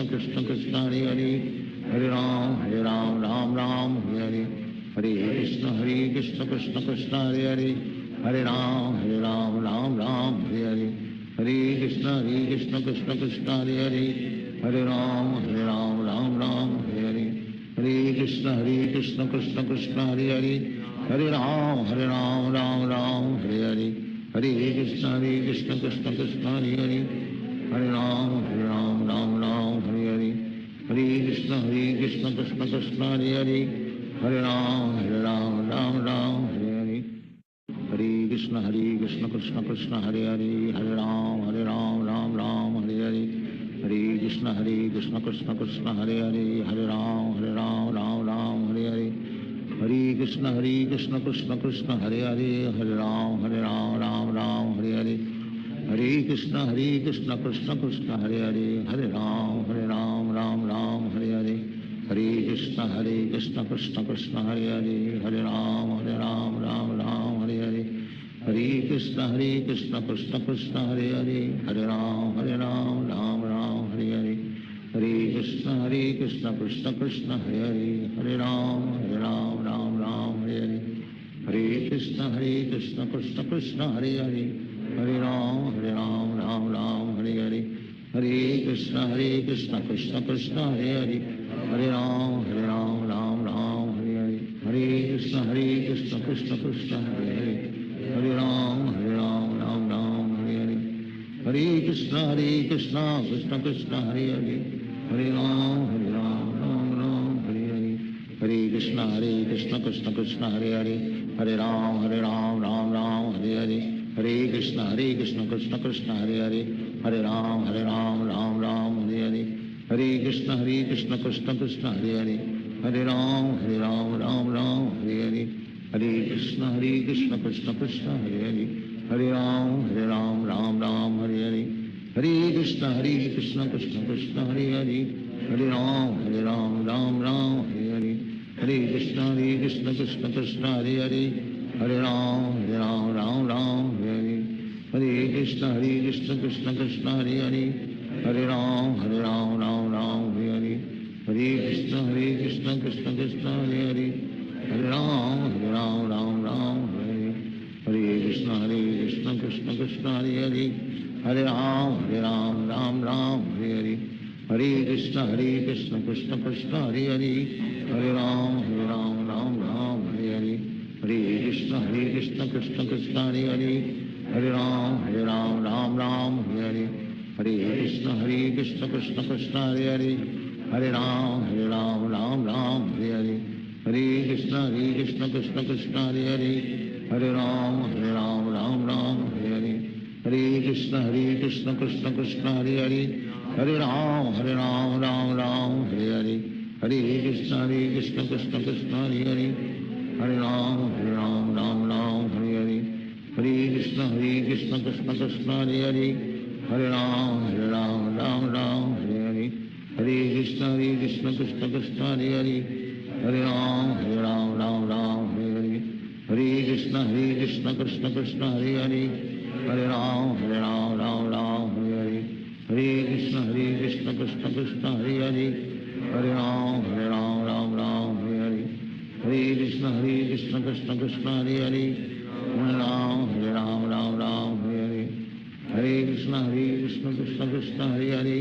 Speaker 9: Krishna Krishna Hare Hare, Hare Ram Ram Hare Hare, Hare Krishna Krishna Krishna Hare Hare, Hare Ram Ram Hare Hare, Hare Krishna Krishna Krishna Hare Hare, Hare Ram Ram Hare Hare, Hare Krishna Krishna Krishna Hare Hare, Hare Ram Ram Hare Hare, Hare Krishna Krishna Krishna Hare Hare, Hare Ram Ram Hare Hare, Hare Krishna Krishna Krishna Hare Hare, Hare Ram Ram Hare Hare, Hare Krishna Krishna Krishna Hare Hare, Hare Ram Ram Hare Hare, Hare Krishna Krishna Krishna Hare Hare, Hare Ram Ram Hare Hare, Hare Krishna Krishna Krishna Hare Hare, Hare Ram Ram Hare Hare, Hare Krishna Krishna Krishna Hare Hare, Hare Ram Ram Hare Hare, Hare Krishna Krishna Krishna Hare Hare, Hare Ram Ram Hare Hare, Hare Krishna Krishna Krishna Hare Hare, Hare Ram Ram Hare Hare, Hare Krishna Krishna Krishna Hare Hare, Hare Ram Ram Hare Hare, Hare Krishna Krishna Krishna Hare Hare, Hare Ram Ram Hare Hare, Hare Krishna Krishna Krishna Hare Hare, Hare Ram Ram Hare Hare, Hare Krishna Krishna Krishna Hare Hare, Hare Ram Ram Hare Hare, Hare Krishna Krishna Krishna Hare Hare, Hare Ram Ram Hare Hare, Hare Krishna Krishna Krishna Hare Hare, Hare Ram Ram Hare Hare, Hare Krishna Krishna Krishna Hare Hare, Hare Ram Ram Hare Hare, Hare Krishna Krishna Krishna Hare Hare, Hare Ram Ram Hare Hare, Hare Krishna Krishna Krishna Hare Hare, Hare Ram Ram Hare Hare, Hare Krishna Krishna Krishna Hare Hare, Hare Ram Ram Hare Hare, Hare Krishna Krishna Krishna Hare Hare, Hare Ram Ram Hare Hare, Hare Krishna Krishna Krishna Hare Hare, Hare Ram Ram Hare Hare, Hare Krishna Krishna Krishna Hare Hare, Hare Ram Ram Hare Hare, Hare Krishna Krishna Krishna Hare Hare, Hare Ram Ram Hare Hare, Hare Hare Krishna Krishna Krishna Hare Hare Hare Ram Ram Ram Hare Hare Hare Krishna Krishna Krishna Hare Hare Hare Ram Ram Ram Hare Hare Hare Krishna Krishna Krishna Hare Hare Hare Ram Ram Ram Hare Hare Hare Krishna Krishna Krishna Hare Hare Hare Ram Ram Ram Hare Hare Hare Krishna Krishna Krishna Hare Hare Hare Ram Ram Ram Hare Hare Hare Krishna Krishna Krishna Hare Hare Hare Ram Ram Hare Hare Hare Krishna Krishna Krishna Hare Hare Hare Ram Ram Hare Hare Hare Krishna Krishna Krishna Hare Hare Hare Ram Ram Hare Hare Hare Krishna Krishna Krishna Hare Hare Hare Ram Ram Hare Hare Hare Krishna Krishna Krishna Hare Hare Hare Ram Ram Hare Hare Hare Krishna Krishna Krishna Hare Hare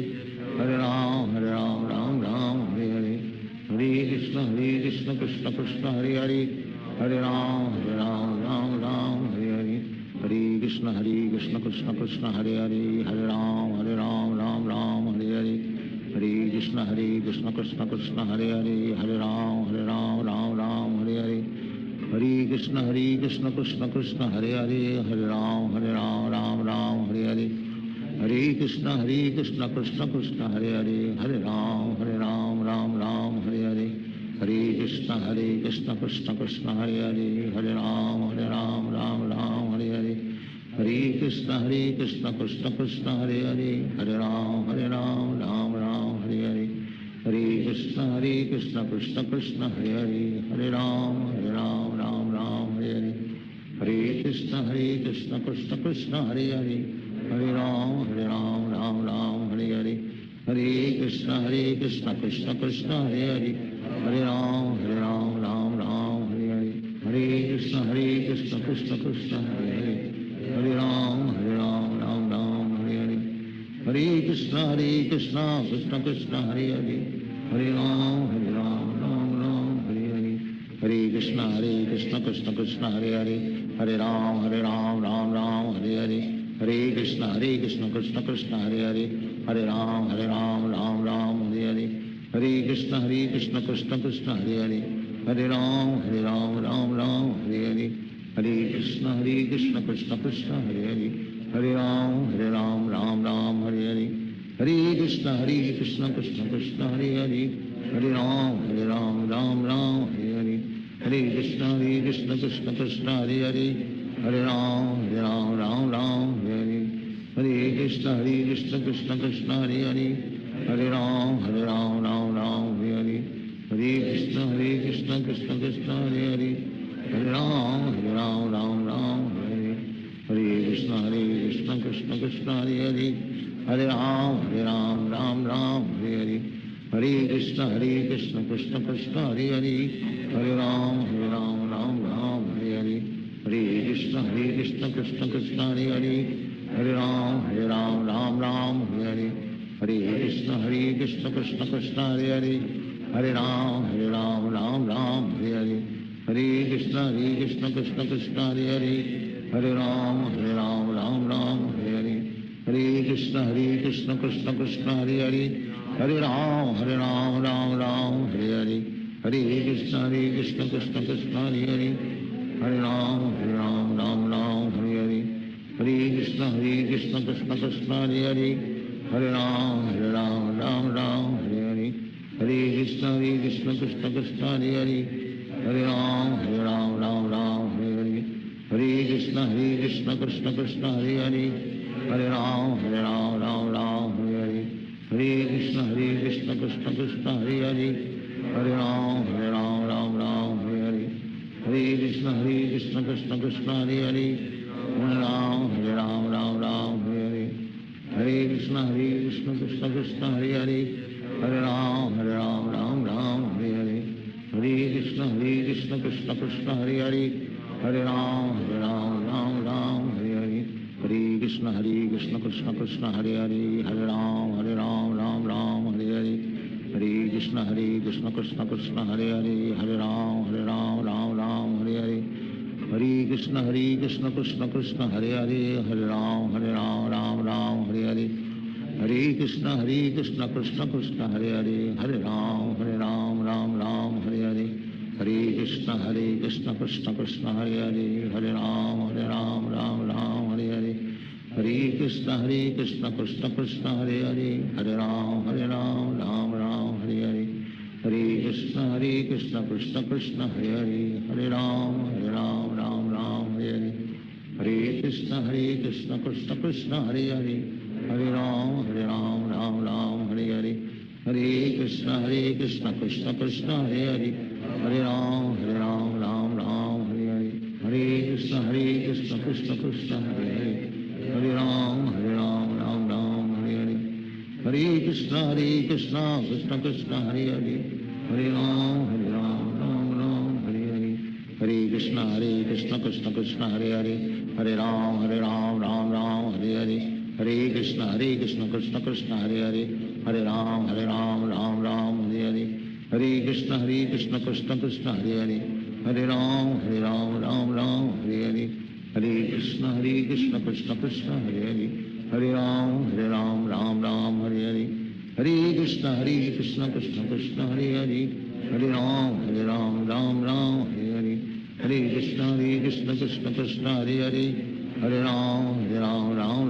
Speaker 9: Hare Ram Ram Hare Hare Hare Krishna Krishna Krishna Hare Hare Hare Ram Ram Hare Hare Hare Krishna Krishna Krishna Hare Hare Hare Ram Ram Hare Hare Hare Krishna Krishna Krishna Hare Hare Hare Ram Ram Hare Hare Hare Krishna Krishna Krishna Hare Hare Hare Ram Ram Hare Hare Hare Krishna Krishna Krishna Hare Hare Hare Ram Ram Hare Hare Hare Krishna Krishna Krishna Hare Hare Hare Ram Ram Hare Hare Hare Krishna Krishna Krishna Hare Hare Hare Ram Ram Hare Hare Hare Krishna Krishna Krishna Hare Hare Hare Ram Ram Hare Hare Hare Krishna Krishna Krishna Hare Hare Hare Ram Ram Hare Hare Hare Krishna Krishna Krishna Hare Hare Hare Ram Ram Hare Hare Hare Krishna Krishna Krishna Hare Hare Hare Ram Hare Hare Hare Krishna Krishna Krishna Hare Hare Hare Ram Ram Hare Hare Hare Krishna Krishna Krishna Hare Hare Hare Ram Ram Hare Hare Hare Krishna Krishna Krishna Hare Hare Hare Ram Ram Hare Hare Hare Krishna Krishna Krishna Hare Hare Hare Ram Ram Hare Hare Hare Krishna Krishna Krishna Hare Hare Hare Ram Ram Hare Hare Hare Krishna Krishna Krishna Hare Hare Hare Ram Ram Hare Hare Hare Krishna Krishna Krishna Hare Hare Hare Ram Ram Hare Hare Hare Krishna Krishna Krishna Hare Hare Hare Ram Ram Hare Hare Hare Krishna Krishna Krishna Hare Hare Hare Ram Ram Hare Hare Hare Krishna Krishna Krishna Hare Hare Hare Ram Ram Hare Hare Hare Krishna Krishna Krishna Hare Hare Hare Ram Ram Hare Hare Hare Krishna Krishna Krishna Hare Hare Hare Ram Ram Hare Hare Hare Krishna Krishna Krishna Hare Hare Hare Ram Ram Hare Hare Hare Krishna Krishna Krishna Hare Hare Hare Ram Ram Hare Hare Hare Krishna Krishna Krishna Hare Hare Hare Ram Ram Hare Hare Hare Krishna Krishna Krishna Hare Hare Hare Ram Ram Hare Hare Hare Krishna Krishna Krishna Hare Hare Hare Ram Ram Hare Hare Hare Krishna Krishna Krishna Hare Hare Hare Ram Ram Hare Hare Hare Krishna Krishna Krishna Hare Hare Hare Ram Ram Hare Hare Hare Krishna Krishna Krishna Hare Hare Hare Ram Hare Hare Hare Krishna Krishna Krishna Hare Hare Hare Ram Ram Hare Hare Hare Krishna Krishna Krishna Hare Hare Hare Ram Ram Hare Hare Hare Krishna Krishna Krishna Hare Hare Hare Ram Ram Hare Hare Hare Krishna Krishna Krishna Hare Hare Hare Ram Hare Hare Hare Krishna Krishna Krishna Hare Hare Hare Ram Ram Hare Hare Hare Krishna Krishna Krishna Hare Hare, Hare Ram Ram Ram Hare Hare, Hare Krishna Krishna Krishna Hare Hare, Hare Ram Ram Ram Hare Hare, Hare Krishna Krishna Krishna Hare Hare, Hare Ram Ram Ram Hare Hare, Hare Krishna Krishna Krishna Hare Hare, Hare Ram Ram Ram Hare Hare, Hare Krishna Krishna Krishna Hare Hare, Hare Ram Ram Ram Hare Hare, Hare Krishna Krishna Krishna Hare Hare, Hare Ram Ram Ram Hare Hare, Hare Krishna Krishna Krishna Hare Hare, Hare Ram Ram Ram Hare Hare, Hare Krishna Krishna Krishna Hare Hare, Hare Ram Ram Ram Hare Hare, Hare Krishna Krishna Krishna Hare Hare, Hare Ram Ram Ram Hare Hare, Hare Krishna Krishna Krishna Hare Hare, Hare Ram Ram Ram Hare Hare, Hare Krishna Krishna Krishna Hare Hare, Hare Ram Ram Ram Hare Hare, Hare Krishna Krishna Krishna Hare Hare, Hare Ram Ram Hare Hare, Hare Krishna Krishna Krishna Hare Hare, Hare Ram Ram Hare Hare, Hare Krishna Krishna Krishna Hare Hare, Hare Ram Ram Hare Hare, Hare Krishna Krishna Krishna Hare Hare, Hare Ram Ram Hare Hare, Hare Krishna Krishna Krishna Hare Hare, Hare Ram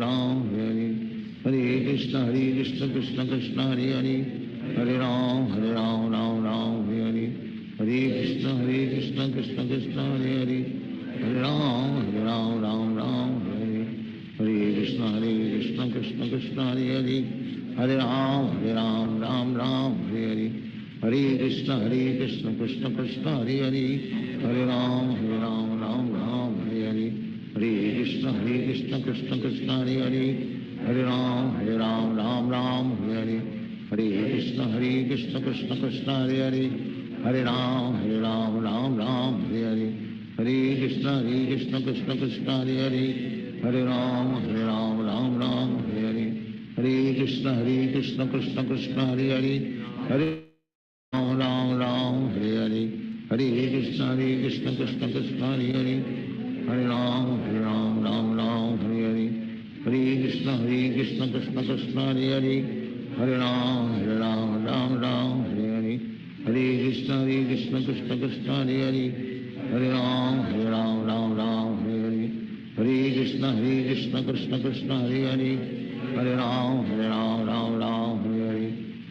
Speaker 9: Ram Hare Hare, Hare Krishna Krishna Krishna Hare Hare, Hare Ram Ram Hare Hare, Hare Krishna Krishna Krishna Hare Hare, Hare Ram Ram Hare Hare, Hare Krishna Krishna Krishna Hare Hare, Hare Ram Ram Hare Hare, Hare Krishna Krishna Krishna Hare Hare, Hare Ram Ram Hare Hare, Hare Krishna Krishna Krishna Hare Hare, Hare Ram Ram Hare Hare, Hare Krishna Krishna Krishna Hare Hare, Hare Ram Hare Hare, Hare Krishna Krishna Krishna Hare Hare, Hare Ram Ram Hare Hare, Hare Krishna Krishna Krishna Hare Hare, Hare Ram Ram Hare Hare, Hare Krishna Krishna Krishna Hare Hare, Hare Ram Ram Hare Hare, Hare Krishna Krishna Krishna Hare Hare, Hare Ram Ram Hare Hare, Hare Krishna Krishna Krishna Hare Hare, Hare Ram Ram Hare Hare, Hare Krishna Krishna Krishna Hare Hare, Hare Ram Ram Hare Hare,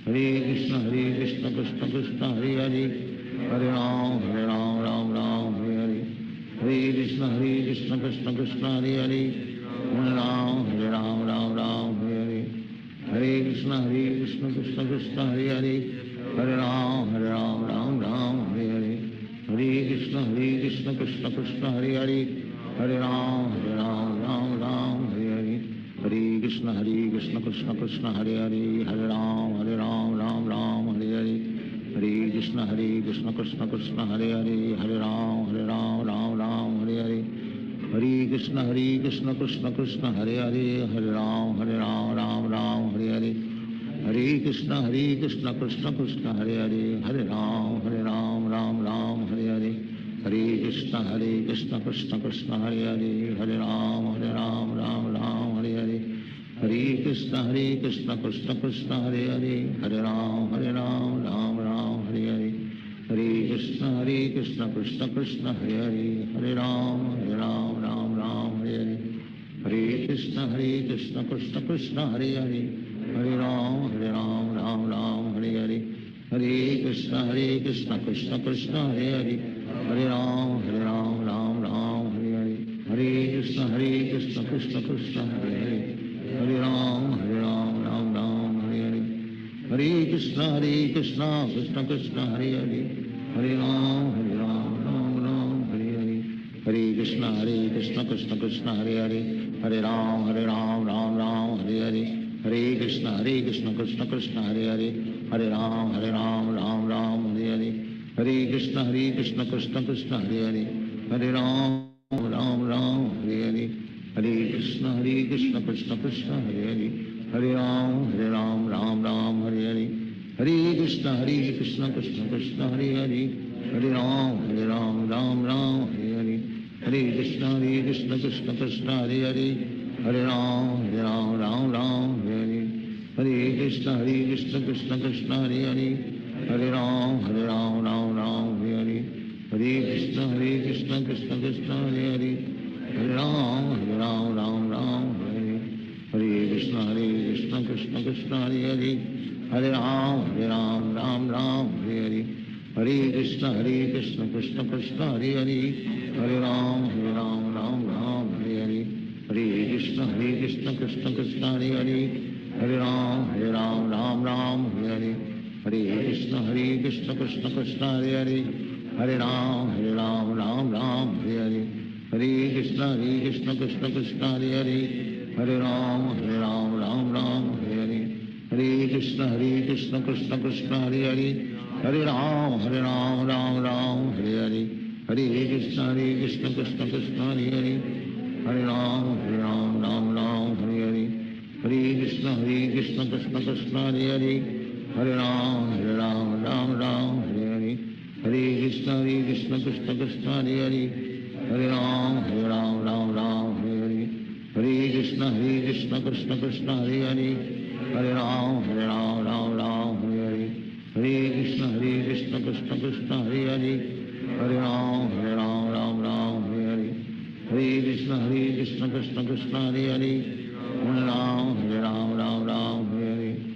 Speaker 9: Hare Krishna Krishna Krishna Hare Hare, Hare Ram Ram Hare Hare, Hare Krishna Krishna Krishna Hare Hare, Hare Ram Ram Hare Hare, Hare Krishna Krishna Krishna Hare Hare, Hare Ram Ram Hare Hare, Hare Krishna Krishna Krishna Hare Hare, Hare Ram Ram Hare Hare, Hare Krishna Krishna Krishna Hare Hare, Hare Ram Ram Hare Hare, Hare Krishna Krishna Krishna Hare Hare, Hare Ram Ram Hare Hare, Hare Krishna Krishna Krishna Hare Hare, Hare Ram Ram Hare Hare, Hare Krishna Krishna Krishna Hare Hare, Hare Ram Ram Hare Hare, Hare Krishna Krishna Krishna Hare Hare, Hare Ram Ram Hare Hare, Hare Krishna Krishna Krishna Hare Hare, Hare Ram Ram Hare Hare, Hare Krishna Krishna Krishna Hare Hare, Hare Ram Ram Hare Hare, Hare Krishna Krishna Krishna Hare Hare, Hare Ram Ram Hare Hare, Hare Krishna Krishna Krishna Hare Hare, Hare Ram Ram Hare Hare, Hare Krishna Krishna Krishna Hare Hare, Hare Ram Ram Hare Hare, Hare Krishna Krishna Krishna Hare Hare, Hare Ram Ram Hare Hare, Hare Krishna Krishna Krishna Hare Hare, Hare Ram Hare Hare, Hare Krishna Krishna Krishna Hare Hare, Hare Ram Ram Hare Hare, Hare Krishna Krishna Krishna Hare Hare, Hare Ram Ram Hare Hare, Hare Krishna Krishna Krishna Hare Hare, Hare Ram Ram Hare Hare, Hare Krishna Krishna Krishna Hare Hare Hare Ram Ram Ram Hare Hare Krishna Krishna Krishna Hare Hare Hare Ram Ram Hare Hare Krishna Krishna Krishna Hare Hare Hare Ram Ram Hare Hare Hare Krishna Krishna Krishna Hare Hare Hare Ram Ram Hare Hare Hare Krishna Krishna Krishna Hare Hare Hare Ram Ram Hare Hare Hare Krishna Krishna Krishna Hare Hare Hare Ram Ram Hare Hare Hare Krishna Krishna Krishna Hare Hare Hare Ram Ram Hare Hare Hare Krishna Krishna Krishna Hare Hare Hare Ram Ram Hare Hare Hare Krishna Krishna Krishna Hare Hare Hare Ram Ram Hare Hare Hare Krishna Krishna Krishna Hare Hare Hare Ram Ram Hare Hare Hare Krishna Krishna Krishna Hare Hare Hare Ram Ram Hare Hare Hare Krishna Krishna Krishna Hare Hare Hare Ram Ram Hare Hare Hare Krishna Krishna Krishna Hare Hare Hare Ram Ram Hare Hare Hare Krishna Krishna Krishna Hare Hare Hare Ram Hare Hare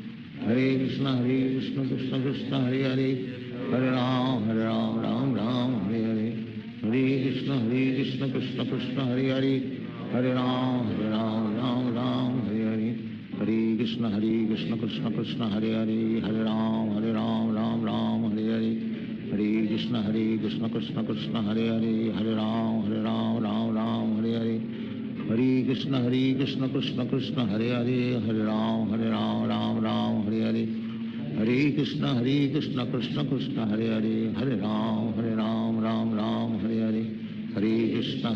Speaker 9: Hare Krishna Krishna Krishna Hare Hare Hare Ram Ram Hare Hare Hare Krishna Krishna Krishna Hare Hare Hare Ram Ram Hare Hare Hare Krishna Krishna Krishna Hare Hare Hare Ram Ram Hare Hare Hare Krishna Krishna Krishna Hare Hare Hare Ram Hare Hare Hare Krishna Krishna Krishna Hare Hare Hare Ram Hare Hare Hare Krishna Krishna Krishna Hare Hare Hare Ram Ram Hare Hare Hare Krishna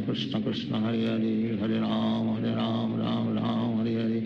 Speaker 9: Krishna Krishna Hare Hare Hare Ram Ram Hare Hare